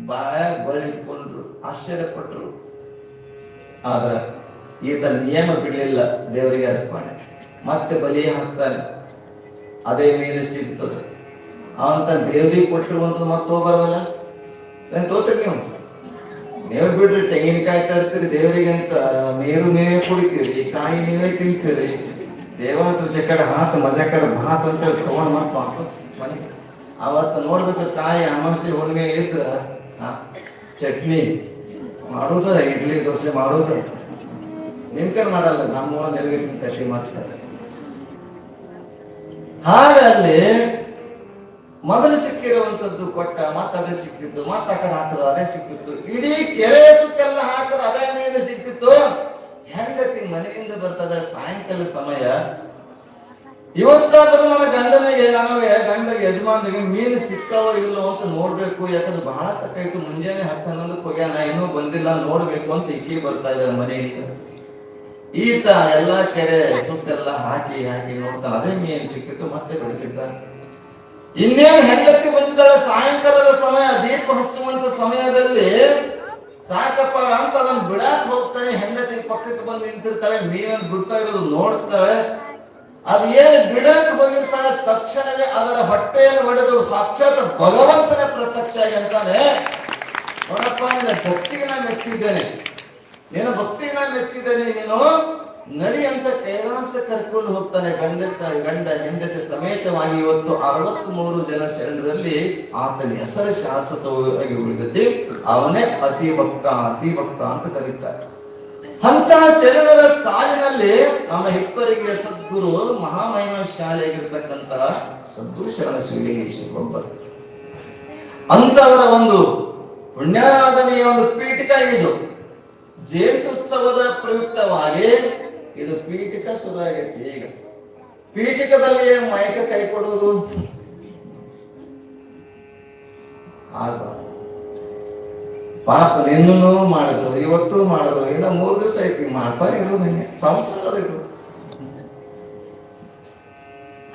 Speaker 1: ಬಾಯಾಗ ಬಳಿಟ್ಕೊಂಡ್ರು, ಆಶ್ಚರ್ಯಪಟ್ರು. ಆದ್ರೆ ಈತ ನಿಯಮ ಬಿಡಲಿಲ್ಲ, ದೇವರಿಗೆ ಅರ್ಪಣೆ. ಮತ್ತೆ ಬಲಿ ಹಾಕ್ತಾನೆ, ಅದೇ ಮೀನು ಸಿಗ್ತದೆ. ಅವಂತ ದೇವ್ರಿಗೆ ಕೊಟ್ಟಿರುವಂತ ಮತ್ತೆ ಹೋಗ್ಬಾರ್ದಲ್ಲ. ತೋತ್ರಿ ನೀವು ಬಿಡ್ರಿ, ತೆಂಗಿನಕಾಯಿ ತರ್ತೀರಿ ದೇವರಿಗೆ ಅಂತ, ನೀರು ನೀವೇ ಕುಡಿತೀರಿ, ಕಾಯಿ ನೀವೇ ತಿಂತೀರಿ. ದೇವರ ತುಜೆ ಕಡೆ ಹಾತ್ ಮಜಾ ಕಡೆ ಭಾತ್ ಅಂತ ತಗೊಂಡ್ ಮತ್ತೆ ವಾಪಸ್ ಮನೆ. ಅವತ್ತು ನೋಡ್ಬೇಕು ಕಾಯಿ ಅಮಾಸೆ ಹುಣ್ಣಿಮೆ ಇದ್ರ ಚಟ್ನಿ ಮಾಡೋದ, ಇಡ್ಲಿ ದೋಸೆ ಮಾಡೋದ. ನಿಮ್ ಕಡೆ ಮಾಡಲ್ಲ, ನಮ್ಮ ನೆಲಗಿ ಕಟ್ಟಿ ಮಾಡ್ತಾರೆ. ಹಾಗಲ್ಲಿ ಮೊದಲು ಸಿಕ್ಕಿರುವಂತದ್ದು ಕೊಟ್ಟ, ಮತ್ತ ಅದೇ ಸಿಕ್ಕಿತ್ತು, ಮತ್ತ ಆ ಕಡೆ ಹಾಕದ ಅದೇ ಸಿಕ್ಕಿತ್ತು, ಇಡೀ ಕೆರೆ ಸುತ್ತೆಲ್ಲ ಹಾಕದ ಅದೇ ಮೀನು ಸಿಕ್ಕಿತ್ತು. ಹೆಂಡತಿ ಮನೆಯಿಂದ ಬರ್ತದ ಸಾಯಂಕಾಲ ಸಮಯ, ಇವತ್ತಾದ್ರೂ ನನ್ನ ಗಂಡನಿಗೆ ಗಂಡಗೆ ಯಜಮಾನಿಗೆ ಮೀನು ಸಿಕ್ಕವೋ ಇಲ್ಲೋ ಅಂತ ನೋಡ್ಬೇಕು. ಯಾಕಂದ್ರೆ ಬಹಳ ತಕ್ಕಾಯ್ತು, ಮುಂಜಾನೆ 10-11 ಹೋಗ್ಯಾನ, ಇನ್ನೂ ಬಂದಿಲ್ಲ, ನೋಡ್ಬೇಕು ಅಂತ ಇಕ್ಕಿ ಬರ್ತಾ ಇದ್ದಾರೆ ಮನೆಯಿಂದ. ಈತ ಎಲ್ಲಾ ಕೆರೆ ಸುತ್ತೆಲ್ಲ ಹಾಕಿ ನೋಡ್ತಾನೆ, ಅದೇ ಮೀನು ಸಿಕ್ಕಿತ್ತು, ಮತ್ತೆ ಬಿಡ್ತಿದ್ದ. ಇನ್ನೇನು ಹೆಂಡತಿ ಬಂದಿದ್ದಾಳೆ, ಸಾಯಂಕಾಲದ ಸಮಯ, ದೀಪ ಹಚ್ಚುವಂತ ಸಮಯದಲ್ಲಿ ಸಾಕಪ್ಪ ಅಂತ ಅದನ್ನ ಬಿಡಾಕ್ ಹೋಗ್ತಾನೆ. ಹೆಂಡತಿ ಪಕ್ಕಕ್ಕೆ ಬಂದು ನಿಂತಿರ್ತಾಳೆ, ಮೀನನ್ನು ಬಿಡ್ತಾ ಇರೋದು ನೋಡ್ತಾಳೆ. ಅದು ಏನು ಬಿಡಾಕ್ ಹೋಗಿರ್ತಾಳೆ, ತಕ್ಷಣವೇ ಅದರ ಹೊಟ್ಟೆಯನ್ನು ಹೊಡೆದು ಸಾಕ್ಷಾತ್ ಭಗವಂತನ ಪ್ರತ್ಯಕ್ಷ ಅಂತಾನೆ, ನೋಡಪ್ಪ ನಿನ್ನ ಭಕ್ತಿಗೆ ನಾನು ಮೆಚ್ಚಿದ್ದೇನೆ, ನೀನು ನಡಿ ಅಂತ ಕೈಲಾಸ ಕರ್ಕೊಂಡು ಹೋಗ್ತಾನೆ. ಗಂಡ ಹೆಂಡತಿ ಸಮೇತವಾಗಿ ಇವತ್ತು 63 ಜನ ಶರಣರಲ್ಲಿ ಆತನ ಹೆಸರು ಶಾಶ್ವತವಾಗಿ ಉಳಿದದ್ದು. ಅವನೇ ಅತಿ ಭಕ್ತ ಅಂತ ಕರೀತಾರೆ. ಅಂತ ಶರಣರ ಸಾಲಿನಲ್ಲಿ ನಮ್ಮ ಹಿಪ್ಪರಿಗೆ ಸದ್ಗುರು ಮಹಾಮಹಿಮಶಾಲಿಯಾಗಿರ್ತಕ್ಕಂತಹ ಸದ್ಗುರು ಶರಣ ಶಿವಲಿಂಗೇಶ್ವರ ಒಬ್ಬರು. ಅಂತವರ ಒಂದು ಪುಣ್ಯಾರಾಧನೆಯ ಒಂದು ಪೀಠಿಕ ಇದು. ಜಯಂತ್ಯುತ್ಸವದ ಪ್ರಯುಕ್ತವಾಗಿ ಇದು ಪೀಠಿಕ ಶುರು ಆಗೈತಿ. ಈಗ ಪೀಠಿಕದಲ್ಲಿ ಮೈಕ ಕೈ ಕೊಡುವುದು ಆಗ ಪಾಪ ನಿನ್ನೂ ಮಾಡಿದ್ರು, ಇವತ್ತು ಮಾಡಿದ್ರು, ಇನ್ನ 3 ದಿವಸ ಐತಿ ಮಾಡ್ತಾ ಇರೋದು. ನಂಗೆ ಸಂಸಾರ ಇದು.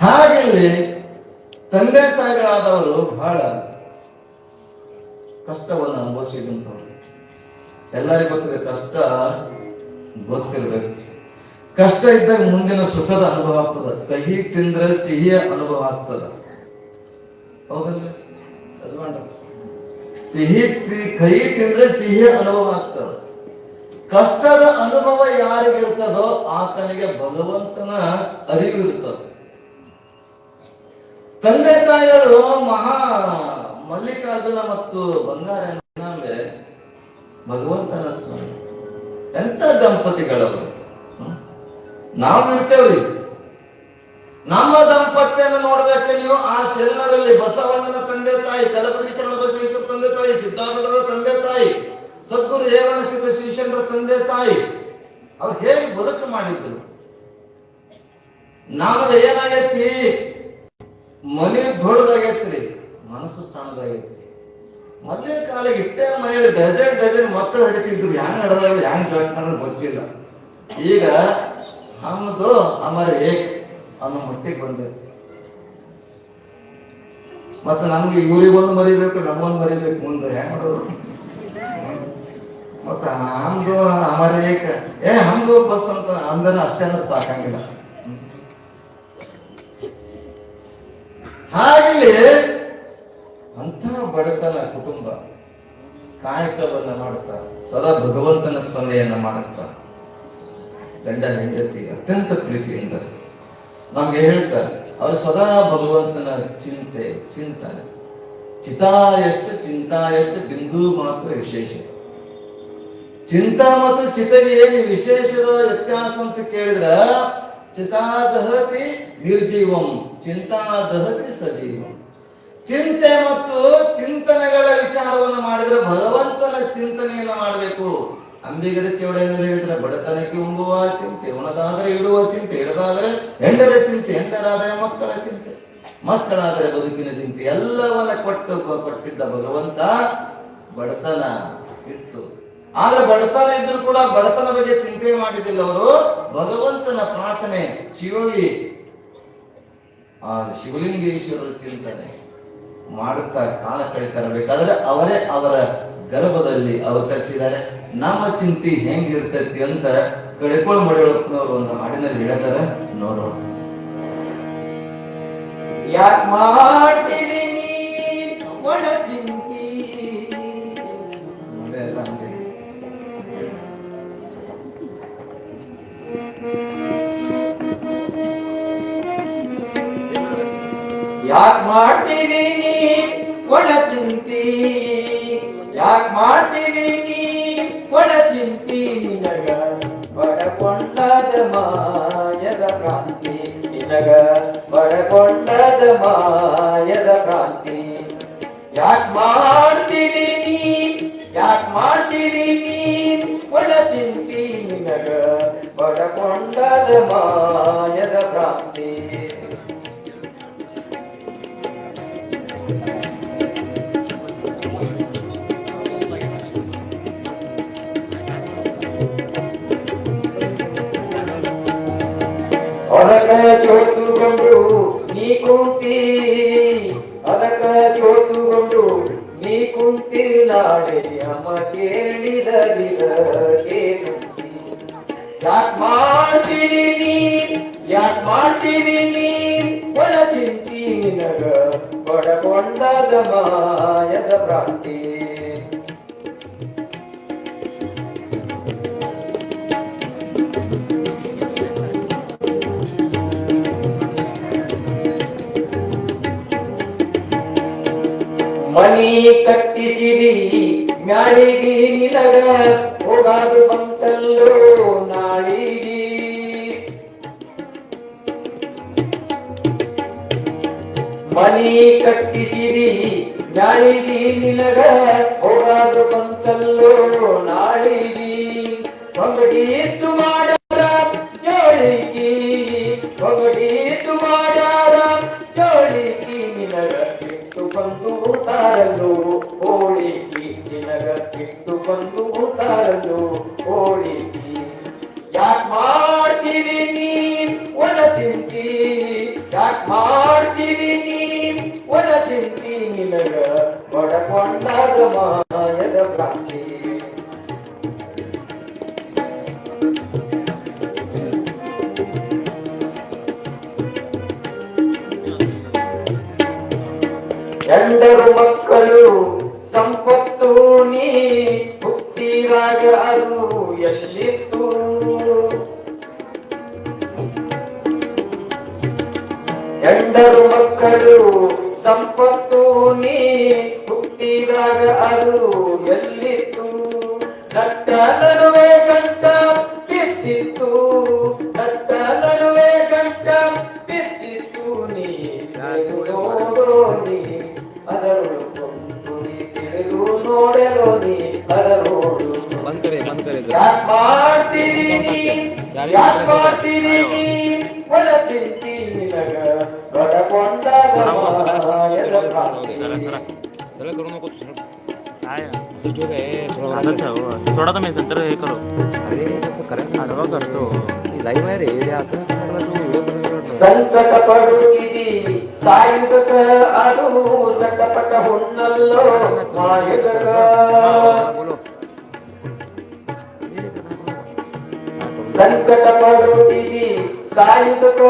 Speaker 1: ಹಾಗೆಲ್ಲಿ ತಂದೆ ತಾಯಿಗಳಾದವರು ಬಹಳ ಕಷ್ಟವನ್ನು ಅನುಭವಿಸಿದಂಥವ್ರು. ಎಲ್ಲರಿಗೂ ಗೊತ್ತಿದೆ, ಕಷ್ಟ ಗೊತ್ತಿರ್ಬೇಕು. ಕಷ್ಟ ಇದ್ದಾಗ ಮುಂದಿನ ಸುಖದ ಅನುಭವ ಆಗ್ತದ, ಕಹಿ ತಿಂದ್ರೆ ಸಿಹಿಯ ಅನುಭವ ಆಗ್ತದ. ಹೌದಲ್ಲ? ಕಹಿ ತಿಂದ್ರೆ ಸಿಹಿಯ ಅನುಭವ ಆಗ್ತದ. ಕಷ್ಟದ ಅನುಭವ ಯಾರಿಗಿರ್ತದೋ ಆತನಿಗೆ ಭಗವಂತನ ಅರಿವು ಇರ್ತದೆ. ತಂದೆ ತಾಯಿಗಳು ಮಲ್ಲಿಕಾರ್ಜುನ ಮತ್ತು ಬಂಗಾರ ಭಗವಂತನ ಸ್ವಾಮಿ ಎಂತ ದಂಪತಿಗಳವರು. ನಾವು ಇರ್ತೇವ್ರಿ, ನಮ್ಮ ದಾಂಪತ್ಯನ ನೋಡ್ಬೇಕು ನೀವು. ಆ ಶರಣರಲ್ಲಿ ಬಸವಣ್ಣನ ತಂದೆ ತಾಯಿ, ಕಲಬುರಗಿ ಶರಣ ಬಸವೇಶ್ವರ ತಂದೆ ತಾಯಿ, ಸಿದ್ದಾರೂಢರ ತಂದೆ ತಾಯಿ, ಸದ್ಗುರು ರೇವಣ ಸಿದ್ಧ ಶ್ರೀಶಂಕರ ತಂದೆ ತಾಯಿ, ಅವ್ರು ಹೇಗೆ ಬದುಕು ಮಾಡಿದ್ರು. ನಮಗೆ ಏನಾಗೈತಿ, ಮನೆ ದೊಡ್ಡದಾಗೈತ್ರಿ, ಮನಸ್ಸು ಸಣ್ಣದಾಗೈತಿ. ಮೊದಲಿನ ಕಾಲಿಗೆ ಇಟ್ಟೆ ಮನೆಯಲ್ಲಿ ಡಜನ್ ಮಕ್ಕಳು ಹಿಡಿತಿದ್ರು. ಹ್ಯಾಂಗ್ ನಡೆದಾಗ ಹ್ಯಾಂಗ್ ಜಾಯಿಂಟ್ ಮಾಡೋದು ಗೊತ್ತಿಲ್ಲ. ಈಗ ನಮ್ದು ಅಮರ ಏಕ್ ಅನ್ನೋ ಮಟ್ಟಿಗೆ ಬಂದೈತಿ. ಮತ್ತೆ ನಮ್ಗೆ ಇವ್ರಿಗೊಂದು ಮರಿಬೇಕು, ನಮ್ಮೊಂದು ಮರಿಬೇಕು, ಮುಂದೆ ಹೆಂಗ್ ಮಾಡೋದು. ಮತ್ತೆ ನಮ್ದು ಅಮರ ಏಕ್ ಹಮ್ದು ಬಸ್ ಅಂತ ಅಂದ್ರೆ ಅಷ್ಟೇ ಅಂದ್ರೆ ಸಾಕಂಗಿಲ್ಲ. ಹಾಗೆ ಅಂತ ಬಡತನ ಕುಟುಂಬ ಕಾಯಕವನ್ನ ಮಾಡುತ್ತಾ ಸದಾ ಭಗವಂತನ ಸ್ಮರಣೆಯನ್ನ ಮಾಡುತ್ತಾ ಗಂಡ ಹೆಂಡತಿ ಅತ್ಯಂತ ಪ್ರೀತಿಯಿಂದ ನಮ್ಗೆ ಹೇಳ್ತಾರೆ. ಅವರು ಸದಾ ಭಗವಂತನ ಚಿಂತನೆ ಚಿತಾಯಸ್ಸ ಚಿಂತಾಯಸ್ಸ ಬಿಂದು ಮಾತ್ರ ವಿಶೇಷ. ಚಿಂತಾ ಮತ್ತು ಚಿತೆಗೆ ಏನು ವಿಶೇಷದ ವ್ಯತ್ಯಾಸ ಅಂತ ಕೇಳಿದ್ರ, ಚಿತಾದಹತಿ ನಿರ್ಜೀವಂ, ಚಿಂತಾದಹತಿ ಸಜೀವಂ. ಚಿಂತೆ ಮತ್ತು ಚಿಂತನೆಗಳ ವಿಚಾರವನ್ನು ಮಾಡಿದ್ರೆ ಭಗವಂತನ ಚಿಂತನೆಯನ್ನು ಮಾಡಬೇಕು. ಅಂಬಿಗರ ಚೌಡೆಯನ್ನು ಹೇಳಿದ್ರೆ ಬಡತನಕ್ಕೆ ಉಂಬುವ ಚಿಂತೆ, ಉಣದಾದರೆ ಇಡುವ ಚಿಂತೆ, ಇಡದಾದರೆ ಹೆಂಡರ ಚಿಂತೆ, ಹೆಂಡರಾದರೆ ಮಕ್ಕಳ ಚಿಂತೆ, ಮಕ್ಕಳಾದರೆ ಬದುಕಿನ ಚಿಂತೆ. ಎಲ್ಲವನ್ನ ಕೊಟ್ಟಿದ್ದ ಭಗವಂತ. ಬಡತನ ಇತ್ತು, ಆದ್ರೆ ಬಡತನ ಇದ್ರು ಕೂಡ ಬಡತನ ಬಗ್ಗೆ ಚಿಂತೆ ಮಾಡಿದಿಲ್ಲ ಅವರು. ಭಗವಂತನ ಪ್ರಾರ್ಥನೆ, ಶಿವಲಿಂಗೇಶ್ವರರ ಚಿಂತನೆ ಮಾಡುತ್ತಾ ಕಾಲ ಕಳಿತರಬೇಕಾದ್ರೆ ಅವರೇ ಅವರ ಗರ್ಭದಲ್ಲಿ ಅವತರಿಸಿದ್ದಾರೆ. ನಮ್ಮ ಚಿಂತೆ ಹೆಂಗಿರ್ತೈತಿ ಅಂತ ಕಡೆಕೋಳು ಮಡಿಯೊಳಪ್ಪನವರು ಒಂದು ಹಾಡಿನಲ್ಲಿ ಹೇಳಿದಾರೆ, ನೋಡೋಣ.
Speaker 2: ಯಾಕ್ ಮಾಡ್ತೀರಿ ನೀ ಒಣ ಚಿಂತಿ,
Speaker 1: ಅದೆಲ್ಲ ಹಂಗೆ.
Speaker 2: ಯಾಕ್ ಮಾಡ್ತೀರಿ ನೀ ಒಣ ಚಿಂತಿ, ಯಾಕ್ ಮಾಡ್ತೀನಿ ನೀ ಒಳ ಚಿಂತಿ ನಿನಗ ಬಡಕೊಂಡದ ಮಾಯದ ಕ್ರಾಂತಿ ನಿನಗ ಬಡಕೊಂಡದ ಮಾಯದ ಕ್ರಾಂತಿ ಯಾಕ್ ಮಾಡ್ತೀನಿ ನೀ ಯಾಕ್ ಮಾಡ್ತೀನಿ ನೀ ಒಳ ಚಿಂತಿ ನಿನಗ ಬಡಕೊಂಡದ ಮಾಯದ ಕ್ರಾಂತಿ ಅದಕ್ಕ ಜೋತುಗೊಂಡು ನೀ ಕುಂತಿ ಅದಕ್ಕ ಜೋತುಗೊಂಡು ನೀ ಕುಂತಿ ನಾಳೆ ಅಮ್ಮ ಕೇಳಿದರಿಗೇನು ಯಾಕ್ ಮಾಡ್ತೀನಿ ನೀ ಯಾಕ್ ಮಾಡ್ತೀನಿ ನೀ ಒಳ ಚಿಂತಿ ನಿನಗ ಬಡಕೊಂಡದ ಮಾಯದ ಭ್ರಾಂತಿ ಮನಿ ಕಟ್ಟಿಸಿಡಿ ಮ್ಯಾಳಿಗಿ ನಿನಗ ಹೋಗಾದು ಬಂತಲ್ಲೋ ನಾಳಿಗಿ ಮನಿ ಕಟ್ಟಿಸಿಡಿ ಮ್ಯಾಳಿಗಿ ನಿನಗ ಹೋಗಾದು ಬಂತಲ್ಲೋ ನಾಳಿಗಿ ಹೊಂಗಡಿತ್ತು ಮಾಡಾರ ಜೋಳಿಗಿ ಹೊಂಗಡಿತ್ತು ಮಾಡಾರ ಜೋಳಿಗಿ ನಿನಗ ಬಂದು ತಾರಲು ಹೋಳಿಗಿ ನಿನಗ ಬಿಟ್ಟು ಬಂದು ತಾರಲು ಹೋಳಿಗಿ ಯಾಕ್ ಮಾಡ್ತೀರಿ ನೀ ಒಳ ಚಿಂತಿ ಯಾಕ್ ಮಾಡ್ತೀರಿ ನೀ ಒಳ ಚಿಂತಿ ನಿನಗ ಬಡಕೊಂಡಾದ ಮಾಯದ ಭ್ರಾಂತಿ ಎಂದರು ಮಕ್ಕಳು ಸಂಪತ್ತು ನೀ ಹುಟ್ಟಿರಾಗ ಅದು ಎಲ್ಲಿತ್ತು ಎಂದರು ಮಕ್ಕಳು ಸಂಪತ್ತು ನೀ ಹುಟ್ಟಿರಾಗ ಅದು ಎಲ್ಲಿತ್ತು ನಟ್ಟ ನಡುವೆ ಗಂಟ ಬಿದ್ದಿತ್ತು ನಟ್ಟ ನಡುವೆ ಗಂಟ ಬಿದ್ದಿತ್ತು ನೀ ನೋಡೋ ನೀ ಅದರೊಳು ಕೊಂಡುನಿ ತಿಳಿದು ನೋಡಲು ನೀ ಅದರೋಡು ಯಾಕ್ ಮಾಡ್ತೀನಿ ನೀ ಯಾಕ್ ಮಾಡ್ತೀನಿ ನೀ ಒಳ ಚಿಂತಿ ನಿನಗ ಬಡಕೊಂಡದ ಮಾಯದ ಭ್ರಾಂತಿ
Speaker 3: सोडा तुम्ही नंतर हे करू
Speaker 4: अरे तसं करायला आडवा करतो लाईव्ह आहे रे हे असं मला तू व्हिडिओ
Speaker 2: ಸಂಕಟ ಪಡುತ್ತಿದಿ ಸಾಯುವುದಕ ಅದು ಸಂಕಟಪಟ್ಟ ಹುಣ್ಣಲ್ಲೋ ಮಾಯುದಕ
Speaker 4: बोलो
Speaker 2: ಸಂಕಟ ಪಡುತ್ತಿದಿ ಸಾಯುವುದಕ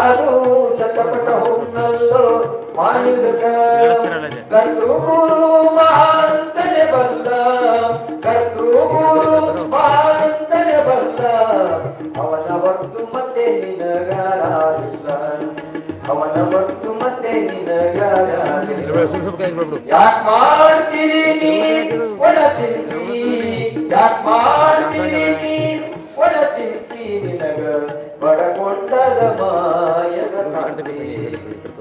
Speaker 2: ಅದು ಸಂಕಟಪಟ್ಟ ಹುಣ್ಣಲ್ಲೋ ಮಾಯುದಕ ಕರ್ತೃ ಗುರು ಮಾಂತನೆ ಬಂದ ಕರ್ತೃ ಗುರು ಮಾಂತನೆ ಬಂದ ಅವನ ಹೊರತು ಮತ್ತೆ ನಿನಗಾರಿಲ್ಲ ಅವನ ಹೊರತು ಮತ್ತೆ ನಿನಗಾರಿಲ್ಲ ಯಾಕ್ ಮಾಡ್ತೀರಿ ನೀ ಒಳ ಚಿಂತಿ ಯಾಕ್ ಮಾಡ್ತೀರಿ ನೀ ಒಳ ಚಿಂತಿ ನಿನಗ ಬಡಕೊಂಡದ ಮಾಯದ ಕ್ರಾಂತಿ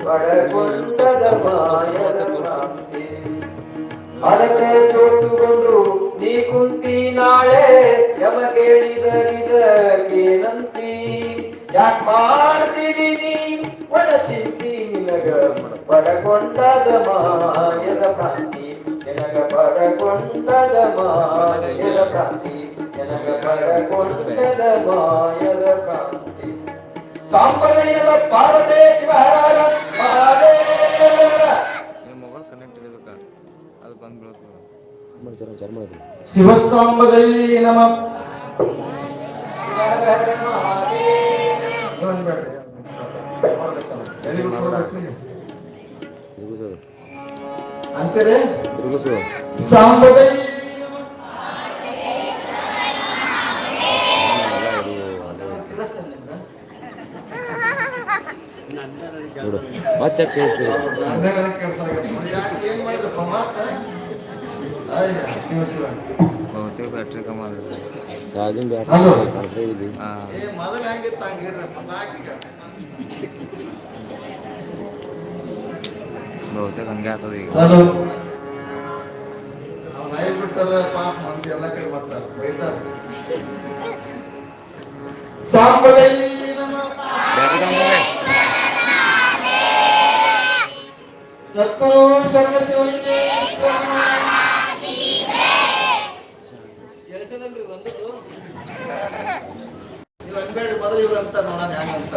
Speaker 2: ಬಡಕೊಂಡದ ಮಾಯದ ಕ್ರಾಂತಿ ಅದಕ್ಕೆ ಜೋಟುಗೊಂಡು ನೀ ಕುಂತಿ ನಾಳೆ ಯಮ ಕೇಳಿದರಿದಕ್ಕೇನಂತಿ ಯಾಕ್ ಮಾಡ್ತೀನಿ ನೀ ಒಳ ಚಿಂತಿ ನಿನಗ ಬಡಕೊಂಡದ ಮಾಯದ ಕ್ರಾಂತಿ ನಿನಗ ಬಡಕೊಂಡದ ಮಾಯದ ಕ್ರಾಂತಿ ನಿನಗ ಬಡಕೊಂಡದ ಮಾಯದ ಕ್ರಾಂತಿ ಸಾಂಬಯ್ಯನ ಪಾರ್ವತೇಶ್ವರ ಮಹಾದೇವ
Speaker 4: ಮೊಬೈಲ್ ಕನೆಕ್ಟ್ ಇರೋದಕ್ಕ ಅದು ಬಂದ್ಬಿಡುತ್ತೆ
Speaker 1: ಶಿವಸಾಂಬದೈ ನಮ ಅಂತಾರೆ
Speaker 4: ತಿರುಗಿಸು
Speaker 1: ಸಾಂಬದೈ
Speaker 4: ಮತ್ತೆ ಕೇಳಿಸಿ
Speaker 1: ಕೆಲಸ ಏನ್ ಮಾಡಿದ್ರಪ್ಪ ಮಾತ ಶಿವ ಶಿವ
Speaker 4: ಬಹುತೇಕ ಬ್ಯಾಟ್ರಿ ಕಮ್ಮ
Speaker 5: ಚಾರ್ಜಿಂಗ್
Speaker 1: ಹಲೋ.
Speaker 5: ಬ್ಯಾಟ್ರಿ ಇದೆ.
Speaker 1: ಮೊದಲು ಹೆಂಗಿತ್ತು ಹಂಗೆ ಇಡ್ರಪ್ಪ ಸಾಕೀಗ.
Speaker 4: ಬಹುತೇಕ ಹಂಗೆ ಆಗ್ತದೆ ಈಗ.
Speaker 1: ಹಲೋ ಅವ್ನು ಲೈವ್ ಬಿಟ್ಟಾರ ಪಾಪ ಮಂದಿ ಎಲ್ಲ ಕಡೆ ಬರ್ತಾರೆ ಬೈತಾರ. ಸಾಂಬಳೈ ನಮಃ
Speaker 4: ಬ್ಯಾಟ್ರಿ ಕಮ್ಮ
Speaker 1: ಸದ್ಗುರು ಶರಣ ಶಿವಲಿಂಗೇ ಎಳ್ಸೋದಲ್ರಿ ಒಂದದ್ದು ನೀವು ಅನ್ಬೇಡಿ ಮೊದಲು ಇವ್ರು ಅಂತ ನೋಡೋಣ ಹೆಂಗಂತ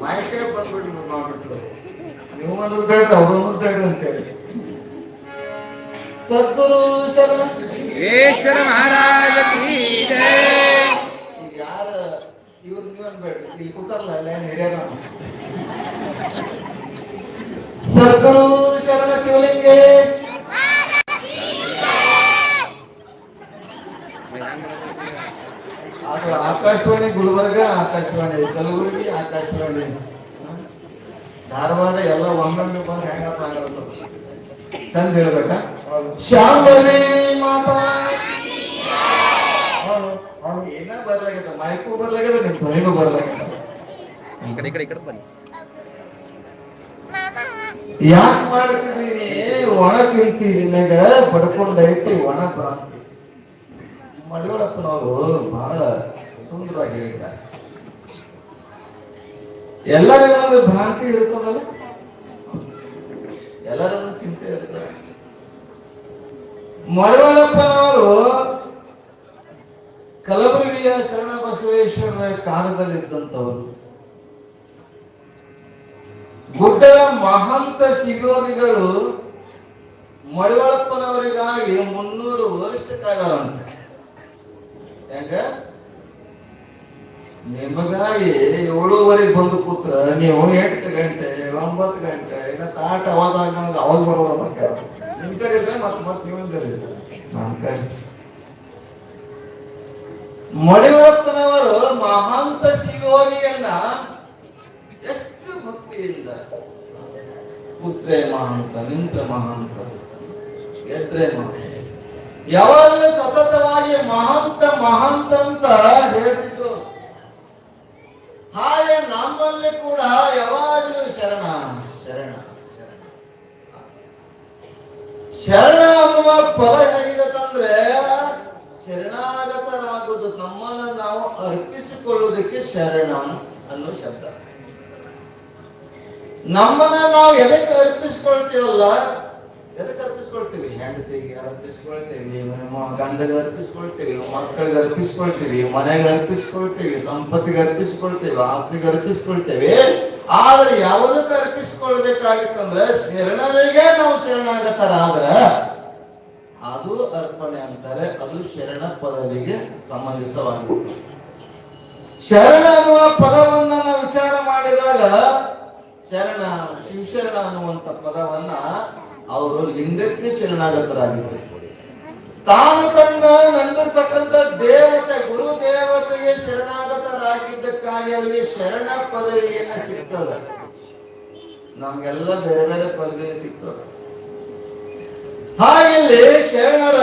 Speaker 1: ಮಾಯಕ್ಕೆ ಬಂದ್ಬಿಡಿ ಮಾಡ್ಬಿಟ್ಟು ನೀವು ಅನ್ನೋದು ಬೇಡ ಅವ್ರು ಅನ್ನೋದು ಬೇಡ ಅಂತ ಹೇಳಿ. ಸದ್ಗುರು ಶರಣ
Speaker 4: ಈಶ್ವರ ಮಹಾರಾಜ ಕೀ ಜೈ.
Speaker 1: ಈಗ ಯಾರ ಇವ್ರು ನೀವು ಅನ್ಬೇಡ್ರಿ ಇಲ್ಲಿ ಕೂತಾರಲ್ಲ ಅಲ್ಲ ಏನ್ ಹಿರಿಯರ ಸದ್ಗುರು ಶರಣ ಶಿವಲಿಂಗೇ ಆಕಾಶವಾಣಿ ಗುಲ್ಬರ್ಗ, ಆಕಾಶವಾಣಿ ಕಲಬುರಗಿ, ಆಕಾಶವಾಣಿ ಧಾರವಾಡ ಎಲ್ಲ ಒಮ್ಮೊಮ್ಮೆ ಬಂದು ಹೆಂಗ ಚಂದ ಹೇಳ್ಬೇಕಾ? ಶಾಂಭವಿ ಮಾತಾ ಏನ ಬರ್ಲಾಗತ್ತ, ಮೈಕು ಬರ್ಲಾಗದ, ನಿಮ್ ಧ್ವನಿನೂ ಬರ್ಲಾಗತ್ತ.
Speaker 4: ಈ ಕಡೆ ಈ ಕಡೆ ಈ ಕಡೆ ಬನ್ನಿ.
Speaker 1: ಯಾಕೆ ಮಾಡ್ತಿದೀನಿ ಒಣ ತಿಂತಿ ನಿನ್ನಗ ಪಡ್ಕೊಂಡೈತಿ ಒಣ ಭ್ರಾಂತಿ. ಮಡಿಯೊಳಪ್ಪನವರು ಬಹಳ ಸುಂದರವಾಗಿ ಹೇಳಿದ್ದಾರೆ. ಎಲ್ಲರಿಗೂ ಒಂದು ಭ್ರಾಂತಿ ಇರ್ತದಲ್ಲ, ಎಲ್ಲರನ್ನು ಚಿಂತೆ ಇರ್ತದೆ. ಮಡಿಯೊಳಪ್ಪನವರು ಕಲಬುರಗಿಯ ಶರಣ ಬಸವೇಶ್ವರರ ಕಾಲದಲ್ಲಿದ್ದಂಥವರು. ಗುಡ್ಡದ ಮಹಂತ ಶಿವಯೋಗಿಗಳು ಮಡಿವಾಳಪ್ಪನವರಿಗಾಗಿ 300 ವರ್ಷ ಕಾಯ್ದಾರಂತೆ. ಯಾಕ ನಿಮಗಾಗಿ 7:30 ಬಂದು ಕೂತ್ರ ನೀವು 8 ಗಂಟೆ 9 ಗಂಟೆ ಇನ್ನ ತಾಟ ಅವಾಗ ನಮ್ಗೆ ಅವಾಗ ಬರೋಲ್ಲ. ನಿಮ್ ಕಡೆ ಇದ್ರೆ ಮತ್ತೆ ನೀವಂದ್ರೆ ನಮ್ಮ ಕಡೆ. ಮಡಿವಾಳಪ್ಪನವರು ಮಹಾಂತ ಶಿವಯೋಗಿಯನ್ನ ಎಷ್ಟು ಭಕ್ತಿಯಿಂದ ಕೂತ್ರೆ ಮಹಾಂತ, ನಿಂತ್ರೆ ಮಹಾಂತ, ಎದ್ರೆ ಮಹಾಂತ, ಯಾವಾಗಲೂ ಸತತವಾಗಿ ಮಹಾಂತ ಮಹಾಂತ ಅಂತ ಹೇಳ್ತಿದ್ರು. ಹಾಗೆ ನಮ್ಮಲ್ಲಿ ಕೂಡ ಯಾವಾಗಲೂ ಶರಣ ಶರಣ ಶರಣ ಶರಣ ಅನ್ನುವ ಪದ ಹೇಗಿದತ್ತಂದ್ರೆ ಶರಣಾಗತರಾಗುವುದು, ನಮ್ಮನ್ನು ನಾವು ಅರ್ಪಿಸಿಕೊಳ್ಳುವುದಕ್ಕೆ ಶರಣ ಅನ್ನೋ ಶಬ್ದ. ನಮ್ಮನ್ನ ನಾವು ಎದಕ್ಕೆ ಅರ್ಪಿಸ್ಕೊಳ್ತೀವಲ್ಲ, ಎದಕ್ಕೆ ಅರ್ಪಿಸ್ಕೊಳ್ತೀವಿ? ಹೆಂಡತಿಗೆ ಅರ್ಪಿಸ್ಕೊಳ್ತೀವಿ, ಗಂಡಗೆ ಅರ್ಪಿಸ್ಕೊಳ್ತೀವಿ, ಮಕ್ಕಳಿಗೆ ಅರ್ಪಿಸ್ಕೊಳ್ತೀವಿ, ಮನೆಗೆ ಅರ್ಪಿಸ್ಕೊಳ್ತೀವಿ, ಸಂಪತ್ತಿಗೆ ಅರ್ಪಿಸ್ಕೊಳ್ತೀವಿ, ಆಸ್ತಿಗೆ ಅರ್ಪಿಸ್ಕೊಳ್ತೇವೆ. ಆದ್ರೆ ಯಾವುದಕ್ಕೆ ಅರ್ಪಿಸ್ಕೊಳ್ಬೇಕಾಗಿತ್ತಂದ್ರೆ ಶರಣರಿಗೆ ನಾವು ಶರಣಾಗತರಾದ್ರ ಅದು ಅರ್ಪಣೆ ಅಂತಾರೆ. ಅದು ಶರಣ ಪದವಿಗೆ ಸಂಬಂಧಿಸವಾಗಿದೆ. ಶರಣ ಅನ್ನುವ ಪದವನ್ನ ನಾವು ವಿಚಾರ ಮಾಡಿದಾಗ ಶರಣ, ಶಿವಶರಣ ಅನ್ನುವಂತ ಪದವನ್ನ ಅವರು ಲಿಂಗಕ್ಕೆ ಶರಣಾಗತರಾಗಿದ್ದರು. ತಾನು ತನ್ನ ನಂಬಿರ್ತಕ್ಕಂಥ ದೇವತೆ ಗುರು ದೇವತೆಗೆ ಶರಣಾಗತರಾಗಿದ್ದಕ್ಕಾಗಿ ಅವರಿಗೆ ಶರಣ ಪದವಿಯನ್ನ ಸಿಗ್ತದೆ. ನಮ್ಗೆಲ್ಲ ಬೇರೆ ಬೇರೆ ಪದವಿ ಸಿಗ್ತದೆ. ಹಾಗೆಲ್ಲಿ ಶರಣರ